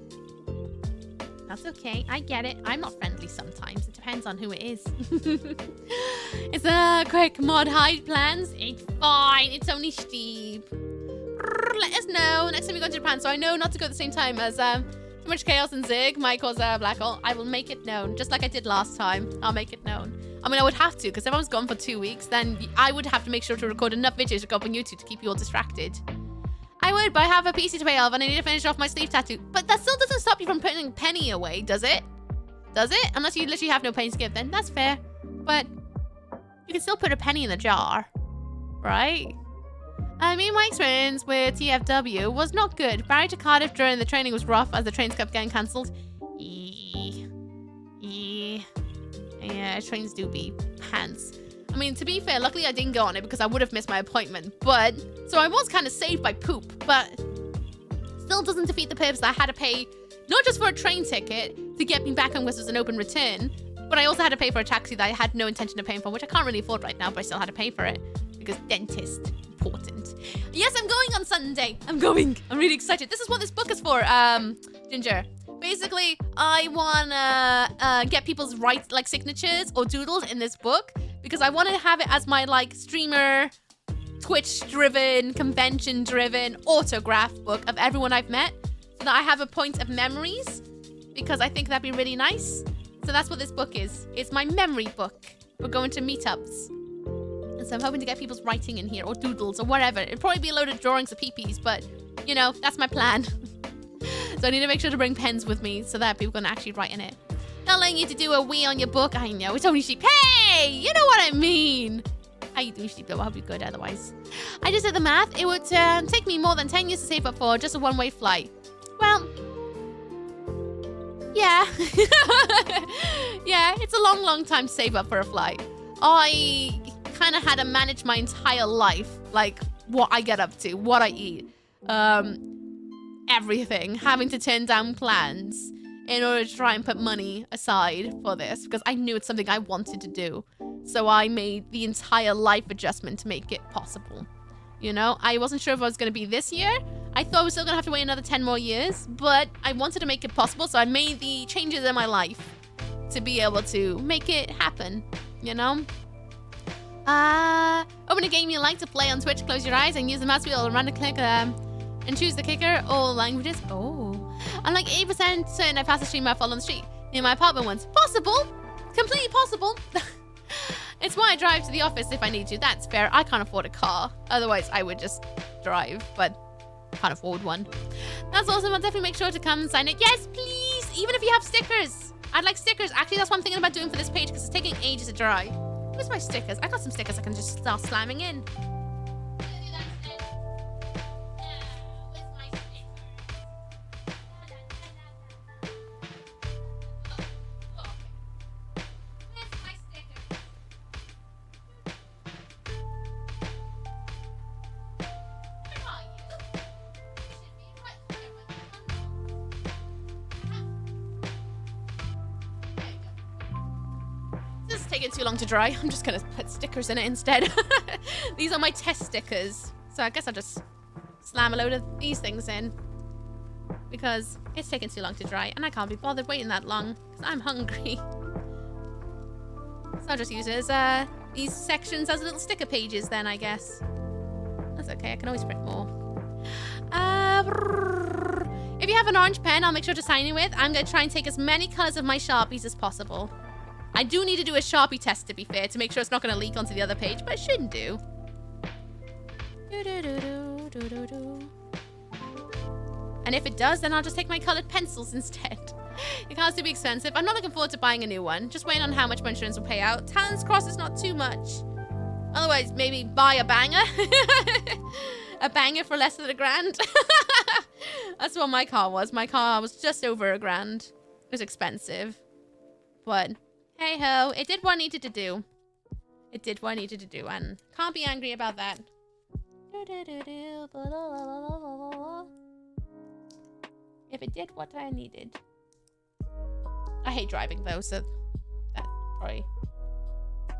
That's okay. I get it. I'm not friendly sometimes. It depends on who it is. It's a quick mod hide plans. It's fine. It's only Steve. Let us know next time we go to Japan. So I know not to go at the same time as too much chaos and Zig might cause a black hole. I will make it known, just like I did last time. I'll make it known. I mean, I would have to, because if I was gone for 2 weeks, then I would have to make sure to record enough videos to go up on YouTube to keep you all distracted. I would, but I have a PC to pay off and I need to finish off my sleeve tattoo. But that still doesn't stop you from putting a penny away, does it? Does it? Unless you literally have no pennies to give, then that's fair. But you can still put a penny in the jar, right? I mean, my experience with TFW was not good. Barry to Cardiff during the training was rough as the trains kept getting cancelled. Yeah, trains do be pants. I mean, to be fair, luckily I didn't go on it because I would have missed my appointment. But, so I was kind of saved by poop, but still doesn't defeat the purpose that I had to pay, not just for a train ticket to get me back home because it was an open return, but I also had to pay for a taxi that I had no intention of paying for, which I can't really afford right now, but I still had to pay for it because dentist, important. Yes, I'm going on Sunday. I'm going. I'm really excited. This is what this book is for, Ginger. Basically, I wanna get people's signatures or doodles in this book because I want to have it as my streamer, Twitch-driven, convention-driven autograph book of everyone I've met, so that I have a point of memories because I think that'd be really nice. So that's what this book is. It's my memory book. We're going to meetups. And so I'm hoping to get people's writing in here or doodles or whatever. It'd probably be a load of drawings of peepees, but you know, that's my plan. So I need to make sure to bring pens with me so that people can actually write in it. Not letting you to do a wee on your book. I know, it's only sheep. Hey, you know what I mean. How you doing, sheep though? I hope you're good otherwise. I just did the math. It would take me more than 10 years to save up for just a one-way flight. Well, yeah. Yeah, it's a long, long time to save up for a flight. I kind of had to manage my entire life, like what I get up to, what I eat, everything, having to turn down plans in order to try and put money aside for this because I knew it's something I wanted to do. So I made the entire life adjustment to make it possible. You know, I wasn't sure if I was going to be this year. I thought I was still going to have to wait another 10 more years, but I wanted to make it possible. So I made the changes in my life to be able to make it happen, you know? Open a game you like to play on Twitch, close your eyes and use the mouse wheel and random click and choose the kicker, all languages. Oh, I'm like 80% certain I passed a stream I follow on the street near my apartment once. Possible, completely possible. It's why I drive to the office if I need to. That's fair. I can't afford a car. Otherwise, I would just drive, but can't afford one. That's awesome. I'll definitely make sure to come and sign it. Yes, please. Even if you have stickers. I'd like stickers. Actually, that's what I'm thinking about doing for this page because it's taking ages to dry. Where's my stickers? I got some stickers I can just start slamming in. Too long to dry. I'm just gonna put stickers in it instead. These are my test stickers, so I guess I'll just slam a load of these things in because it's taking too long to dry and I can't be bothered waiting that long because I'm hungry. So I'll just use it as these sections as little sticker pages then, I guess. That's okay, I can always print more. If you have an orange pen, I'll make sure to sign in with. I'm gonna try and take as many colors of my Sharpies as possible. I do need to do a Sharpie test, to be fair, to make sure it's not going to leak onto the other page, but it shouldn't do. And if it does, then I'll just take my colored pencils instead. It can't too be expensive. I'm not looking forward to buying a new one. Just waiting on how much my insurance will pay out. Talon's Cross is not too much. Otherwise, maybe buy a banger. A banger for less than $1,000. That's what my car was. My car was just over $1,000. It was expensive. But, hey ho, it did what it needed to do. It did what it needed to do, and can't be angry about that. If it did what I needed. I hate driving though, so that probably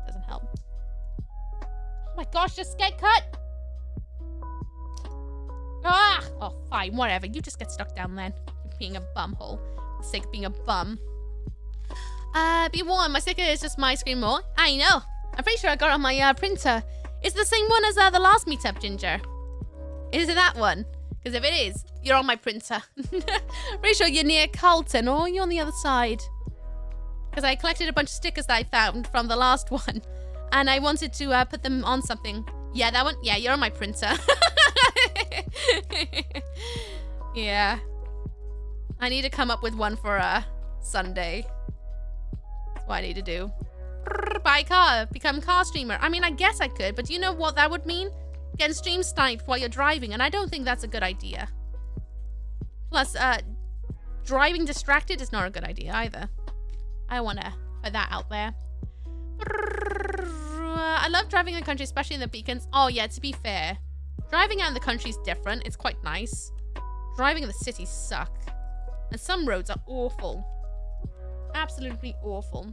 doesn't help. Oh my gosh, just get cut! Ah! Oh, fine, whatever. You just get stuck down then. You're being a bumhole. For the sake of being a bum. Be warned, my sticker is just my screen more. I know. I'm pretty sure I got it on my printer. It's the same one as the last meetup, Ginger. Is it that one? Because if it is, you're on my printer. Pretty sure you're near Carlton or you're on the other side. Because I collected a bunch of stickers that I found from the last one. And I wanted to put them on something. Yeah, that one? Yeah, you're on my printer. Yeah. I need to come up with one for Sunday. That's what I need to do. Buy a car. Become car streamer. I mean, I guess I could, but do you know what that would mean? Getting stream sniped while you're driving, and I don't think that's a good idea. Plus, driving distracted is not a good idea either. I want to put that out there. I love driving in the country, especially in the beacons. Oh yeah, to be fair, driving out in the country is different. It's quite nice. Driving in the city suck. And some roads are awful. Absolutely awful.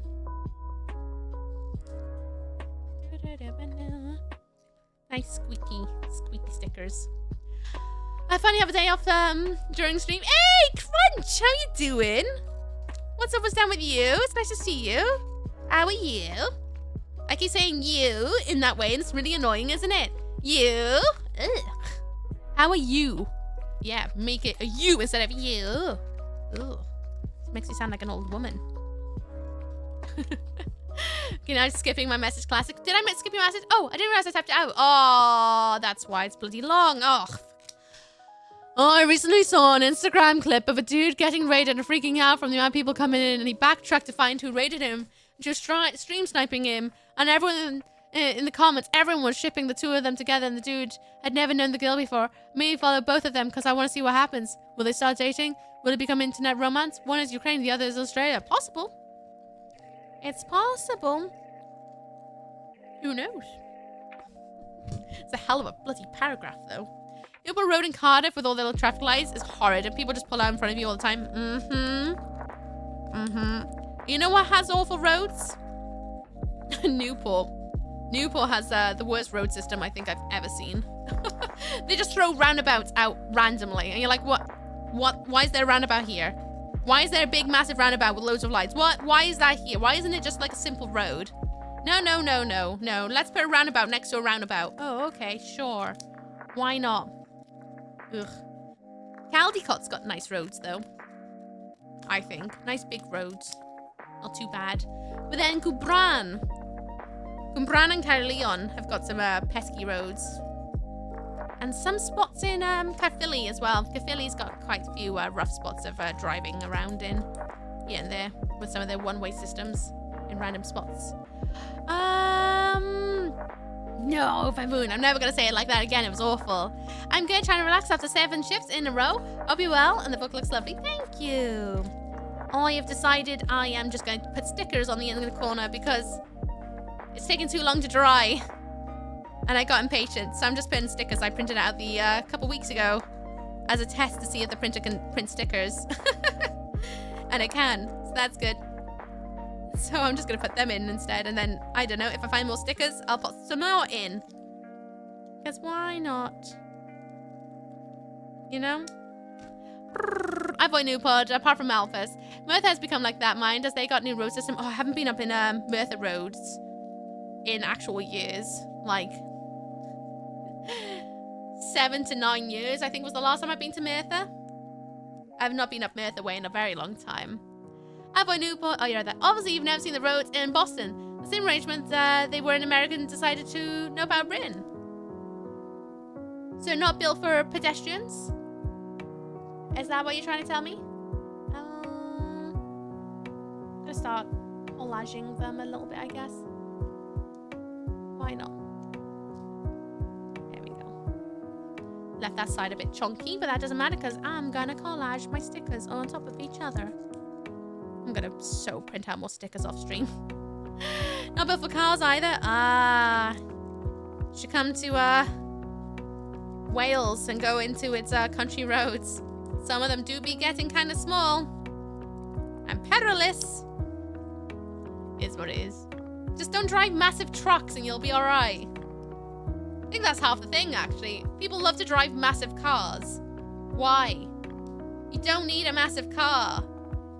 Nice squeaky stickers. I finally have a day off during stream. Hey, Crunch, how you doing? What's up, what's down with you? It's nice to see you. How are you? I keep saying you in that way, and it's really annoying, isn't it? You? Ugh. How are you? Yeah, make it a you instead of you. Ugh. It makes you sound like an old woman. Okay, now skipping my message classic. Did I skip your message? Oh, I didn't realize I tapped out. Oh, that's why it's bloody long. Oh, I recently saw an Instagram clip of a dude getting raided and freaking out from the amount of people coming in, and he backtracked to find who raided him, just stream sniping him, and everyone in the comments, everyone was shipping the two of them together, and the dude had never known the girl before. Me follow both of them because I want to see what happens. Will they start dating? Will it become internet romance? One is Ukraine, the other is Australia. Possible. It's possible. Who knows? It's a hell of a bloody paragraph, though. Uber Road in Cardiff with all the little traffic lights is horrid, and people just pull out in front of you all the time. You know what has awful roads? Newport. Newport has the worst road system I think I've ever seen. They just throw roundabouts out randomly, and you're like, what? Why is there a roundabout here? Why is there a big, massive roundabout with loads of lights? What? Why is that here? Why isn't it just like a simple road? No. Let's put a roundabout next to a roundabout. Oh, okay, sure. Why not? Ugh. Caldecott's got nice roads, though. I think. Nice big roads. Not too bad. But then Cwmbran and Caerleon have got some pesky roads. And some spots in Caerphilly as well. Caerphilly's got quite a few rough spots of driving around in here and there with some of their one-way systems in random spots. No, Baboon. I'm never going to say it like that again. It was awful. I'm good. Trying to relax after 7 shifts in a row. Hope you're well. And the book looks lovely. Thank you. I have decided I am just going to put stickers on the end of the corner because it's taking too long to dry. And I got impatient. So I'm just putting stickers I printed out the couple weeks ago as a test to see if the printer can print stickers. And it can. So that's good. So I'm just going to put them in instead. And then, I don't know, if I find more stickers, I'll put some more in. Because why not? You know? I avoid Newport, apart from Malthus. Merthyr has become like that, mind, as they got new road system. Oh, I haven't been up in Merthyr roads in actual years. Like, 7 to 9 years, I think was the last time I've been to Merthyr. I've not been up Merthyr way in a very long time. Avoid Newport. Oh, yeah, that. Obviously, you've never seen the roads in Boston. The same arrangement they were in America and decided to know about Britain. So not built for pedestrians? Is that what you're trying to tell me? I'm gonna start collaging them a little bit, I guess. Why not? There we go. Left that side a bit chunky, but that doesn't matter because I'm gonna collage my stickers on top of each other. I'm gonna so print out more stickers off stream. Not built for cars either. Should come to Wales and go into its country roads. Some of them do be getting kind of small and perilous. Is what it is. Just don't drive massive trucks and you'll be all right. I think that's half the thing, actually. People love to drive massive cars. Why? You don't need a massive car.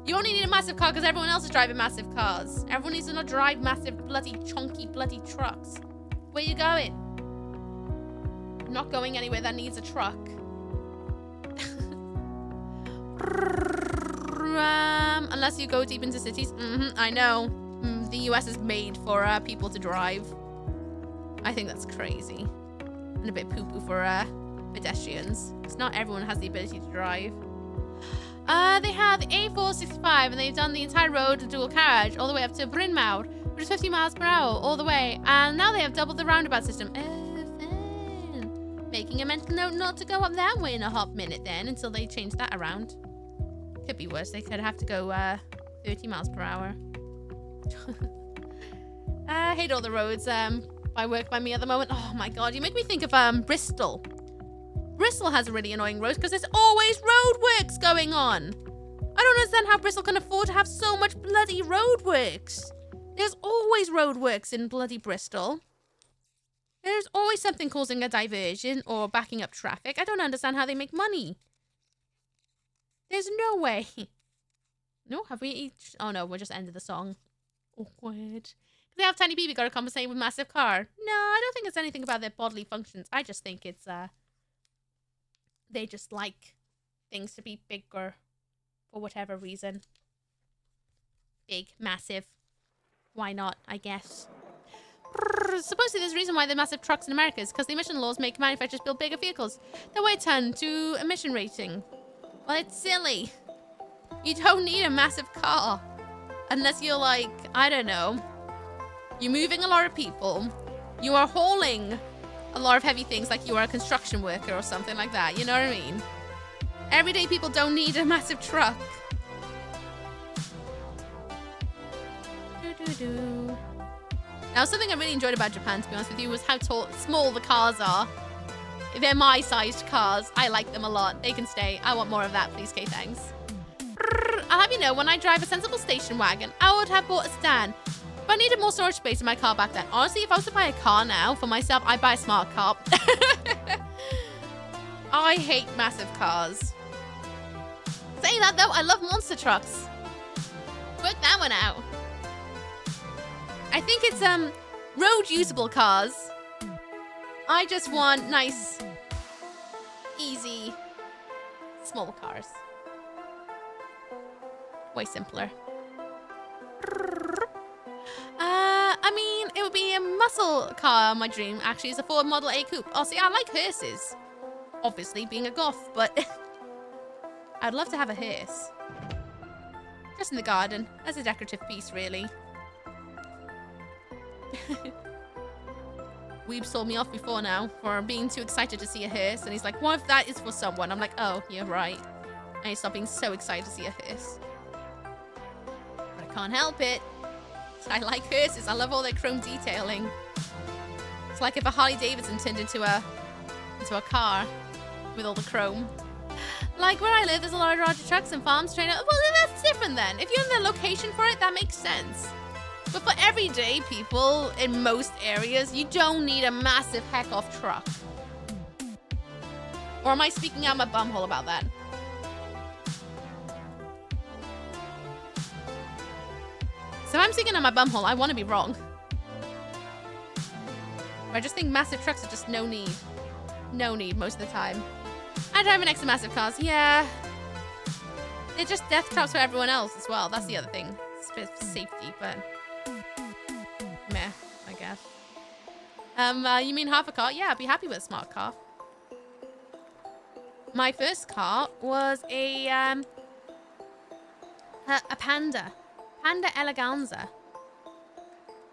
You only need a massive car because everyone else is driving massive cars. Everyone needs to not drive massive, bloody, chunky, bloody trucks. Where you going? I'm not going anywhere that needs a truck. Unless you go deep into cities. I know. The US is made for people to drive. I think that's crazy. And a bit poo-poo for pedestrians. Because not everyone has the ability to drive. They have the A465 and they've done the entire road dual carriage all the way up to Bryn Mawr, which is 50 miles per hour all the way. And now they have doubled the roundabout system. Fun. Making a mental note not to go up that way in a hot minute then until they change that around. Could be worse. They could have to go 30 miles per hour. I hate all the roads by work by me at the moment. Oh my god, you make me think of Bristol. Bristol has a really annoying road because there's always roadworks going on. I don't understand how Bristol can afford to have so much bloody roadworks. There's always roadworks in bloody Bristol. There's always something causing a diversion or backing up traffic. I don't understand how they make money. There's no way. No, have we each? Oh no, we're just ended the song. Awkward. They have tiny baby got to compensate with massive car. No, I don't think it's anything about their bodily functions. I just think it's they just like things to be bigger for whatever reason. Big, massive. Why not, I guess. Supposedly there's a reason why they're massive trucks in America is because the emission laws make manufacturers build bigger vehicles. That way turn to emission rating. Well, it's silly. You don't need a massive car. Unless you're like, I don't know. You're moving a lot of people. You are hauling a lot of heavy things like you are a construction worker or something like that. You know what I mean? Everyday people don't need a massive truck. Now, something I really enjoyed about Japan, to be honest with you, was how small the cars are. They're my sized cars. I like them a lot. They can stay. I want more of that, please, Kay, thanks. I'll have you know, when I drive a sensible station wagon, I would have bought a stand. But I needed more storage space in my car back then. Honestly, if I was to buy a car now for myself, I'd buy a smart car. I hate massive cars. Saying that though, I love monster trucks. Work that one out. I think it's road usable cars. I just want nice, easy, small cars. Way simpler. I mean, it would be a muscle car. My dream actually is a Ford Model A Coupe. Oh, see, I like hearses. Obviously, being a goth, but I'd love to have a hearse. Just in the garden, as a decorative piece, really. Weeb's told me off before now for being too excited to see a hearse, and he's like, what if that is for someone? I'm like, oh, you're right. I need to stop being so excited to see a hearse. But I can't help it. I like hearses. I love all their chrome detailing. It's like if a Harley Davidson turned into a car with all the chrome. Like where I live, there's a lot of larger trucks and farms trained. Well, that's different then. If you're in the location for it, that makes sense. But for everyday people in most areas, you don't need a massive heck-off truck. Or am I speaking out my bumhole about that? So if I'm speaking on my bumhole, I want to be wrong. I just think massive trucks are just no need. No need most of the time. I drive next to massive cars. Yeah. They're just death traps for everyone else as well. That's the other thing. It's a bit of safety, but... meh, I guess. You mean half a car? Yeah, I'd be happy with a smart car. My first car was a Panda. Panda Eleganza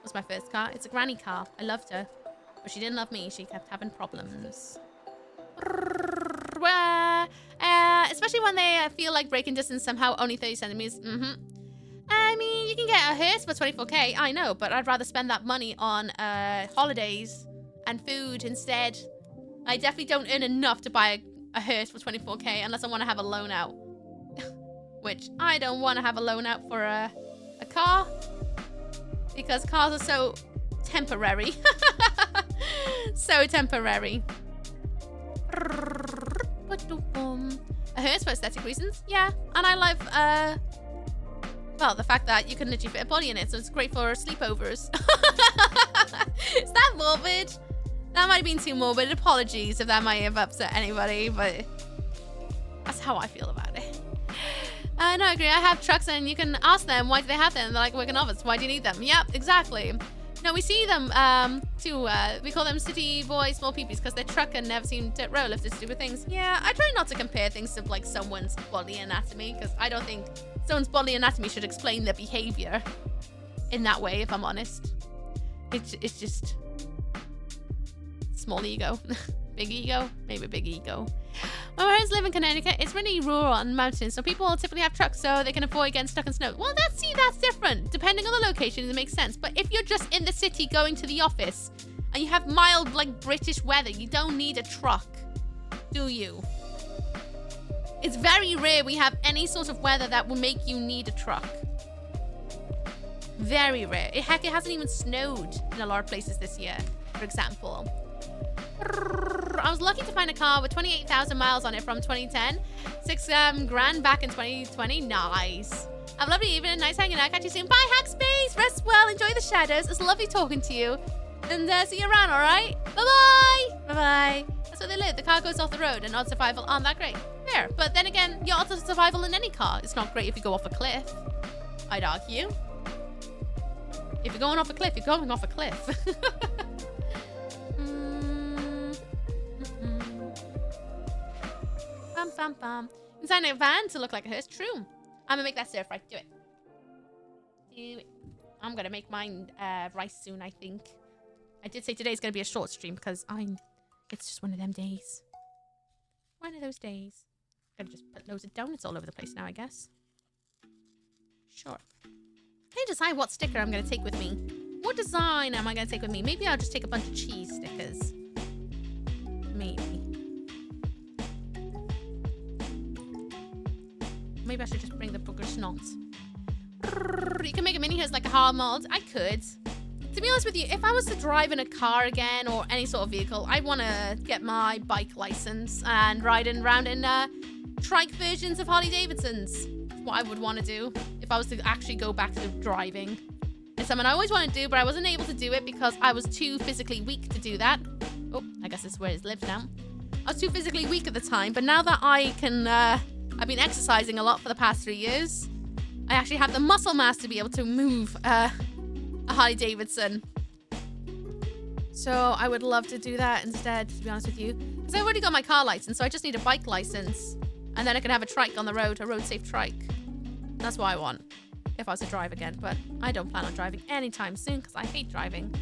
was my first car. It's a granny car. I loved her. But she didn't love me. She kept having problems. Especially when they feel like braking distance somehow only 30 centimeters. I mean, you can get a hearse for 24k. I know, but I'd rather spend that money on holidays and food instead. I definitely don't earn enough to buy a hearse for 24k unless I want to have a loan out. Which I don't want to have a loan out for a car. Because cars are so temporary. So temporary. A hearse for aesthetic reasons, yeah. And I love, well, the fact that you can literally fit a body in it, so it's great for sleepovers. Is that morbid? That might have been too morbid. Apologies if that might have upset anybody, but that's how I feel about it. No, I agree. I have trucks, and you can ask them, why do they have them? They're like working office. Why do you need them? Yep, exactly. No, we see them too. We call them city boys, small peepees, because they're truck and never seen dirt road lifted stupid things. Yeah, I try not to compare things to like someone's bodily anatomy, because I don't think someone's bodily anatomy should explain their behavior in that way, if I'm honest. It's just small ego. Big ego? Maybe big ego. My parents live in Connecticut. It's really rural and mountains, so people typically have trucks so they can avoid getting stuck in snow. Well, that's different. Depending on the location, it makes sense. But if you're just in the city going to the office and you have mild, like, British weather, you don't need a truck, do you? It's very rare we have any sort of weather that will make you need a truck. Very rare. Heck, it hasn't even snowed in a lot of places this year, for example. I was lucky to find a car with 28,000 miles on it from 2010. 6 grand back in 2020. Nice. Have a lovely evening. Nice hanging out. Catch you soon. Bye, Hackspace. Rest well. Enjoy the shadows. It's lovely talking to you. And see you around, all right? Bye-bye. Bye-bye. That's where they live. The car goes off the road and odds survival aren't that great. Fair. But then again, your odds of survival in any car is not great if you go off a cliff. I'd argue. If you're going off a cliff, you're going off a cliff. Design a van to look like a hearse. True. I'm gonna make that stir fry. Do it. Do it. I'm gonna make mine rice soon, I think. I did say today's gonna be a short stream because it's just one of them days. One of those days. Gotta just put loads of donuts all over the place now, I guess. Sure. I decide what sticker I'm gonna take with me. What design am I gonna take with me? Maybe I'll just take a bunch of cheese stickers. Maybe. Maybe I should just bring the booger snot. You can make a mini hearse like a hard mod. I could. To be honest with you, if I was to drive in a car again or any sort of vehicle, I'd want to get my bike license and ride around in trike versions of Harley Davidsons. That's what I would want to do if I was to actually go back to driving. It's something I always want to do, but I wasn't able to do it because I was too physically weak to do that. Oh, I guess this is where it lives now. I was too physically weak at the time, but now that I can... I've been exercising a lot for the past 3 years. I actually have the muscle mass to be able to move a Harley Davidson. So I would love to do that instead, to be honest with you. Because I've already got my car license, so I just need a bike license. And then I can have a trike on the road, a road-safe trike. That's what I want, if I was to drive again. But I don't plan on driving anytime soon, because I hate driving.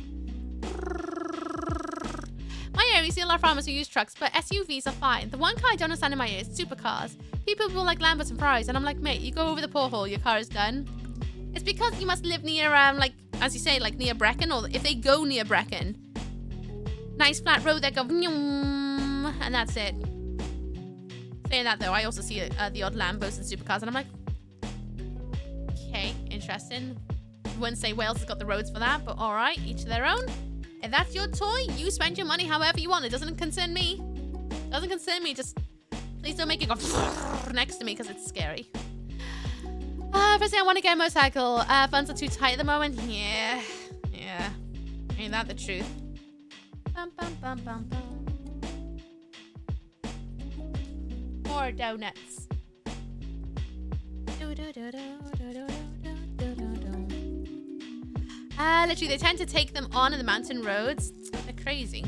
My area, you see a lot of farmers who use trucks, but SUVs are fine. The one car I don't understand in my area is supercars. People will like Lamborghini and Ferraris, and I'm like, mate, you go over the porthole, your car is done. It's because you must live near, like, as you say, like near Brecon, or if they go near Brecon. Nice flat road that go, and that's it. Saying that though, I also see the odd Lambos and supercars, and I'm like, okay, interesting. Wouldn't say Wales has got the roads for that, but all right, each to their own. If that's your toy, you spend your money however you want. It doesn't concern me. Doesn't concern me. Just please don't make it go next to me because it's scary. Firstly, I want to get a motorcycle. Funds are too tight at the moment. Yeah. Ain't that the truth? Bum, bum, bum, bum, bum. More donuts. Literally, they tend to take them on in the mountain roads. They're crazy.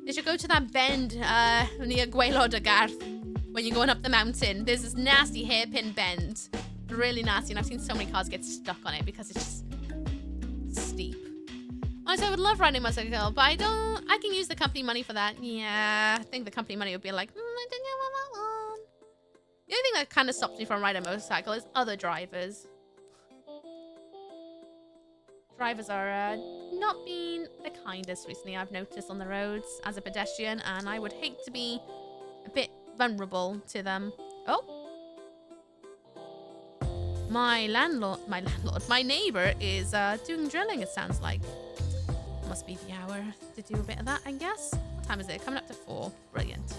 They should go to that bend near Gwaelod y Garth when you're going up the mountain. There's this nasty hairpin bend. Really nasty, and I've seen so many cars get stuck on it because it's just steep. Honestly, I would love riding a motorcycle, but I can use the company money for that. Yeah, I think the company money would be like, I don't know about that one. The only thing that kind of stops me from riding a motorcycle is other drivers. Drivers are not being the kindest recently, I've noticed, on the roads as a pedestrian, and I would hate to be a bit vulnerable to them. Oh. My neighbor is doing drilling, it sounds like. Must be the hour to do a bit of that, I guess. What time is it? Coming up to 4. Brilliant.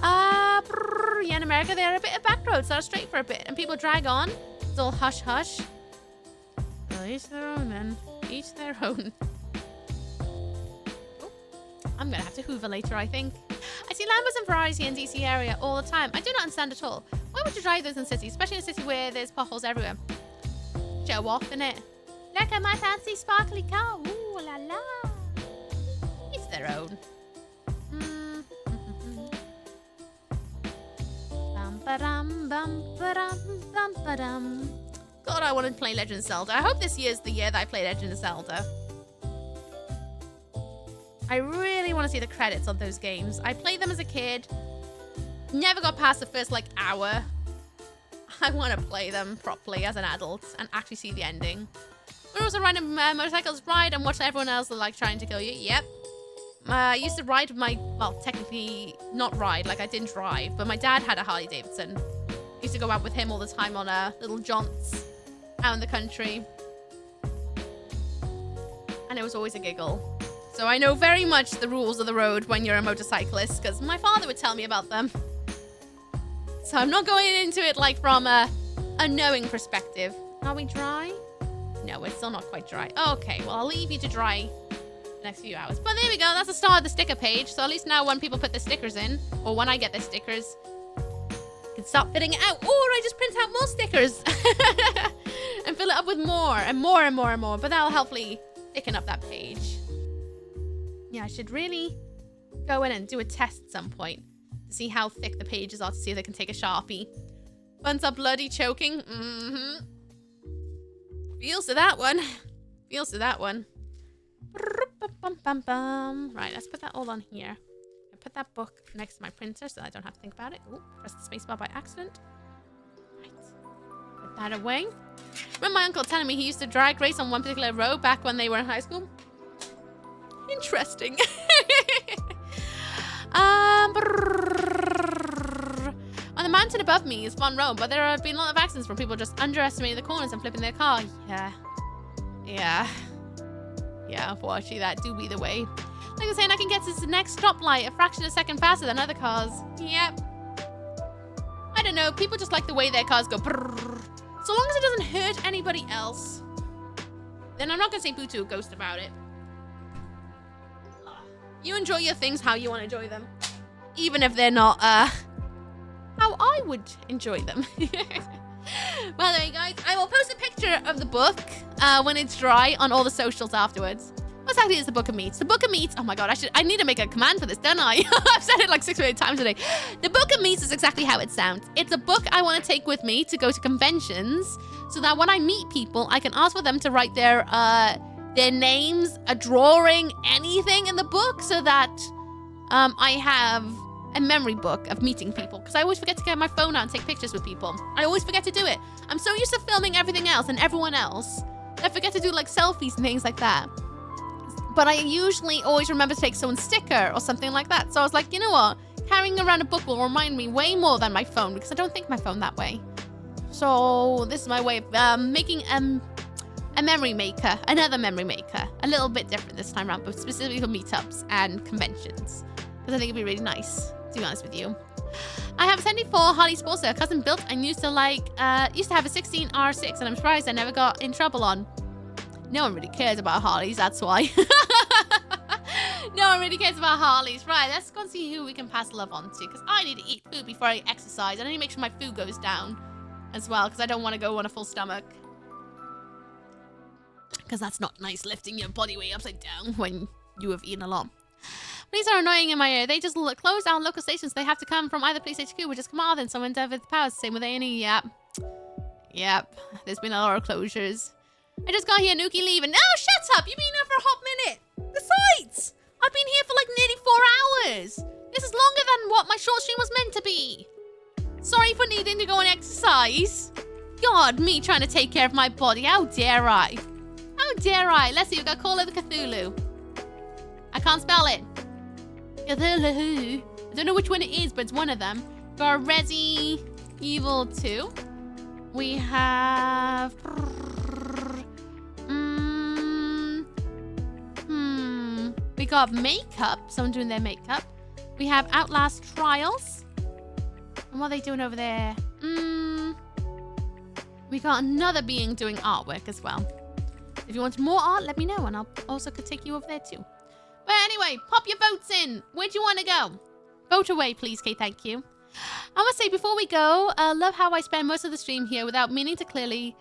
Yeah, in America, there are a bit of back roads that are straight for a bit, and people drag on. It's all hush hush. Well, each their own, then. Each their own. Oh, I'm gonna have to hoover later, I think. I see Lambos and Ferraris here in DC area all the time. I do not understand at all. Why would you drive those in cities, especially in a city where there's potholes everywhere? Show off, innit? Look at my fancy sparkly car. Ooh la la. Each their own. Bum ba-dum, bum ba-dum, bum ba-dum. God, I want to play Legend of Zelda. I hope this year's the year that I play Legend of Zelda. I really want to see the credits on those games. I played them as a kid. Never got past the first, like, hour. I want to play them properly as an adult and actually see the ending. We're also riding motorcycles, ride and watch everyone else like trying to kill you. Yep. I used to ride with my, well, technically not ride, like I didn't drive, but my dad had a Harley Davidson. I used to go out with him all the time on little jaunts out in the country. And it was always a giggle. So I know very much the rules of the road when you're a motorcyclist, because my father would tell me about them. So I'm not going into it like from a knowing perspective. Are we dry? No, it's still not quite dry. Okay, well, I'll leave you to dry the next few hours. But there we go. That's the start of the sticker page. So at least now when people put the stickers in, or when I get the stickers, I can start filling it out. Or I just print out more stickers and fill it up with more and more and more and more. But that'll hopefully thicken up that page. Yeah, I should really go in and do a test at some point to see how thick the pages are, to see if they can take a Sharpie. Buns are bloody choking. Mm-hmm. Feels to that one. Feels to that one. Right, let's put that all on here. I put that book next to my printer so I don't have to think about it. Ooh, press the spacebar by accident. Right. Put that away. Remember my uncle telling me he used to drag race on one particular road back when they were in high school? Interesting. On the mountain above me is one road, but there have been a lot of accidents where people just underestimating the corners and flipping their car. Yeah, unfortunately that do be the way. Like I was saying, I can get to the next stoplight a fraction of a second faster than other cars. Yep. I don't know, people just like the way their cars go brrr. So long as it doesn't hurt anybody else, then I'm not gonna say boo to a ghost about it. You enjoy your things how you want to enjoy them. Even if they're not, how I would enjoy them. Well, there you guys. I will post a picture of the book when it's dry on all the socials afterwards. What exactly is the Book of Meats? The Book of Meats, oh my god, I need to make a command for this, don't I? I've said it like 6 million times today. The Book of Meats is exactly how it sounds. It's a book I want to take with me to go to conventions so that when I meet people, I can ask for them to write their names, a drawing, anything in the book so that I have a memory book of meeting people, because I always forget to get my phone out and take pictures with people. I always forget to do it. I'm so used to filming everything else and everyone else that I forget to do like selfies and things like that. But I usually always remember to take someone's sticker or something like that. So I was like, you know what? Carrying around a book will remind me way more than my phone, because I don't think my phone that way. So this is my way of making a memory maker, another memory maker, a little bit different this time around, but specifically for meetups and conventions, because I think it'd be really nice, to be honest with you. I have a 74 Harley Sportster, a cousin built, and used to have a 16 R6, and I'm surprised I never got in trouble on. No one really cares about Harleys, that's why. No one really cares about Harleys. Right, let's go and see who we can pass love on to, because I need to eat food before I exercise, and I need to make sure my food goes down as well, because I don't want to go on a full stomach. Because that's not nice, lifting your body weight upside down when you have eaten a lot. Police are annoying in my ear. They just close down local stations. They have to come from either police HQ, which is Carmarthen, someone David Powers. Same with A&E. Yep. There's been a lot of closures. I just got here, Nuki leaving. No, shut up! You've been here for a hot minute. Besides, I've been here for like nearly 4 hours. This is longer than what my short stream was meant to be. Sorry for needing to go and exercise. God, me trying to take care of my body. How dare I? How dare I? Let's see, we've got Call of the Cthulhu. I can't spell it. Cthulhu. I don't know which one it is, but it's one of them. Got Resi Evil 2. We have... We got Makeup. Someone doing their makeup. We have Outlast Trials. And what are they doing over there? We got another being doing artwork as well. If you want more art, let me know, and I'll also could take you over there too. But anyway, pop your votes in. Where do you want to go? Vote away, please, Kay. Thank you. I must say, before we go, love how I spend most of the stream here without meaning to clearly.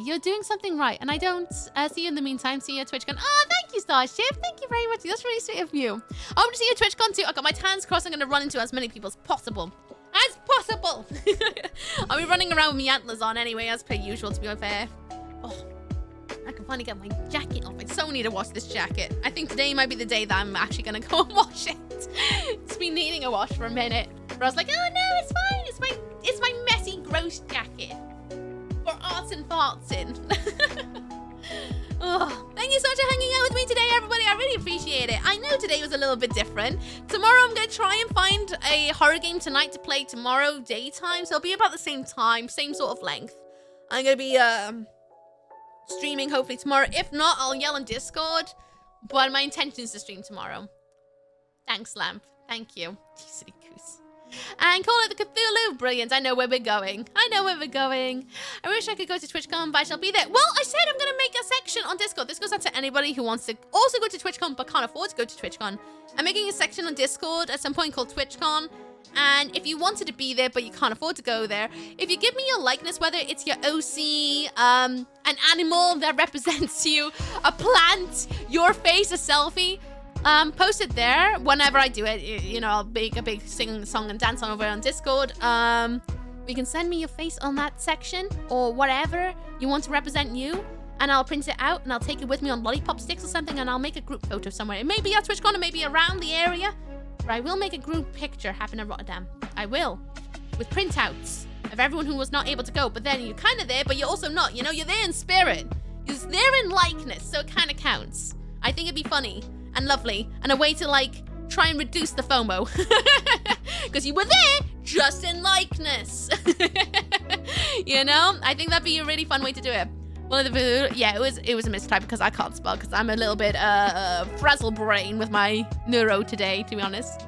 You're doing something right, and I don't see you in the meantime. See you at TwitchCon. Oh, thank you, Starship. Thank you very much. That's really sweet of you. I hope to see you at TwitchCon too. I got my hands crossed. I'm going to run into as many people as possible. As possible. I'll be running around with my antlers on anyway, as per usual, to be fair. Oh, I can finally get my jacket off. I so need to wash this jacket. I think today might be the day that I'm actually going to go and wash it. It's been needing a wash for a minute. But I was like, oh no, it's fine. It's my messy, gross jacket. For arts and farts in. Oh, thank you so much for hanging out with me today, everybody. I really appreciate it. I know today was a little bit different. Tomorrow I'm going to try and find a horror game tonight to play tomorrow daytime. So it'll be about the same time, same sort of length. I'm going to be streaming hopefully tomorrow. If not, I'll yell on Discord. But my intention is to stream tomorrow. Thanks, Lamp. Thank you. You silly goose. And Call it the Cthulhu. Brilliant. I know where we're going. I wish I could go to TwitchCon, but I shall be there. Well, I said I'm going to make a section on Discord. This goes out to anybody who wants to also go to TwitchCon but can't afford to go to TwitchCon. I'm making a section on Discord at some point called TwitchCon. And if you wanted to be there but you can't afford to go there, if you give me your likeness, whether it's your OC, an animal that represents you, a plant, your face, a selfie, post it there whenever I do it. You know, I'll make a big sing song and dance on over on Discord. You can send me your face on that section or whatever you want to represent you, and I'll print it out and I'll take it with me on lollipop sticks or something, and I'll make a group photo somewhere. It may be at TwitchCon, it may be around the area, but I will make a group picture happen in Rotterdam. I will, with printouts of everyone who was not able to go. But then you're kind of there, but you're also not. You know, you're there in spirit. You're there in likeness, so it kind of counts. I think it'd be funny and lovely, and a way to like try and reduce the FOMO, because you were there just in likeness. You know, I think that'd be a really fun way to do it. Well, yeah, it was a mistype because I can't spell, because I'm a little bit frazzle brain with my neuro today, to be honest.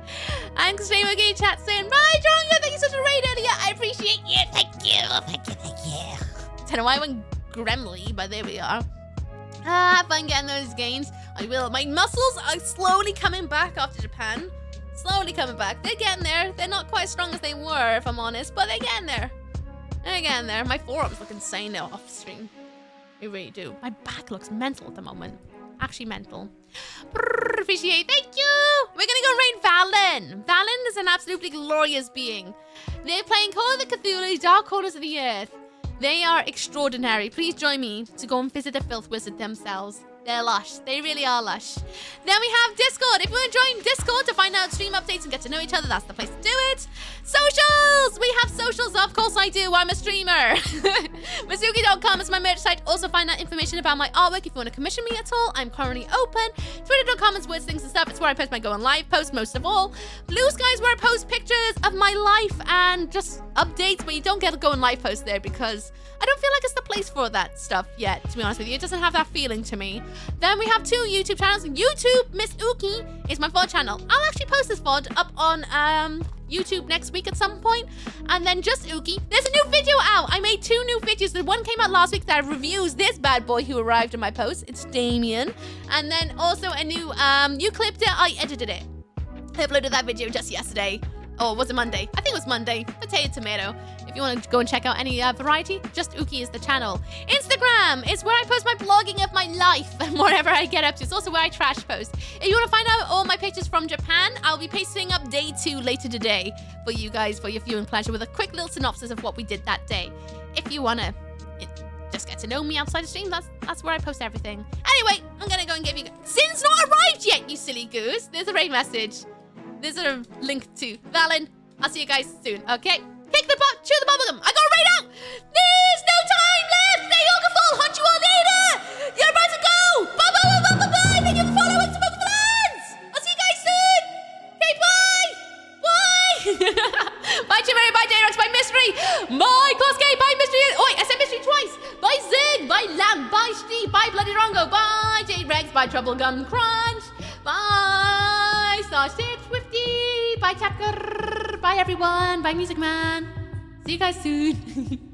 And Extreme okay, chat soon. Bye, Jonga. Thank you so much for raid earlier. I appreciate you. Thank you. Don't know why I went gremly, but there we are. Have fun getting those gains. I will. My muscles are slowly coming back after Japan. Slowly coming back. They're getting there. They're not quite as strong as they were, if I'm honest, but they're getting there. They're getting there. My forearms look insane now off stream. They really do. My back looks mental at the moment. Actually mental. Appreciate. Thank you. We're gonna go raid Valen. Valen is an absolutely glorious being. They're playing Call of the Cthulhu, Dark Corners of the Earth. They are extraordinary. Please join me to go and visit the Filth Wizard themselves. They're lush. They really are lush. Then we have Discord. If you want to join Discord to find out stream updates and get to know each other, that's the place to do it. Socials! We have socials. Of course I do. I'm a streamer. missooky.com is my merch site. Also find out information about my artwork if you want to commission me at all. I'm currently open. Twitter.com is words, things and stuff. It's where I post my going live posts most of all. Bluesky is where I post pictures of my life and just updates, but you don't get a going live post there because I don't feel like it's the place for that stuff yet, to be honest with you. It doesn't have that feeling to me. Then we have 2 YouTube channels. YouTube Miss Ookie is my VOD channel. I'll actually post this VOD up on YouTube next week at some point. And then Just Ookie. There's a new video out. I made 2 new videos. The one came out last week that reviews this bad boy who arrived in my post. It's Damien. And then also a new, you clipped it, I edited it. I uploaded that video just yesterday. Or was it Monday? I think it was Monday. Potato, tomato. If you want to go and check out any variety, just Ookie is the channel. Instagram is where I post my blogging of my life and whatever I get up to. It's also where I trash post. If you want to find out all my pictures from Japan, I'll be pasting up day 2 later today for you guys, for your viewing pleasure, with a quick little synopsis of what we did that day. If you want to just get to know me outside the stream, that's where I post everything. Anyway, I'm going to go and give you... Sin's not arrived yet, you silly goose. There's a raid message. There's a link to Valen. I'll see you guys soon, okay? Kick the butt, chew the bubblegum. I got right out. There's no time left. Stay Yogerful. Hunt you all later. You're about to go. Bye, bye, bye, bye, bye. Thank you for following Smoke Friends. I'll see you guys soon. Okay, bye. Bye. Bye, Chimera. Bye, J-Rex. Bye, Mystery. Bye, Closkey. Bye, Mystery. Oh, wait, I said Mystery twice. Bye, Zig. Bye, Lamb. Bye, Steve. Bye, Bloody Rongo. Bye, J-Rex. Bye, Troublegum Crunch. Bye, Starship Swifty. Bye, Tapker. Bye, everyone. Bye, Music Man. See you guys soon.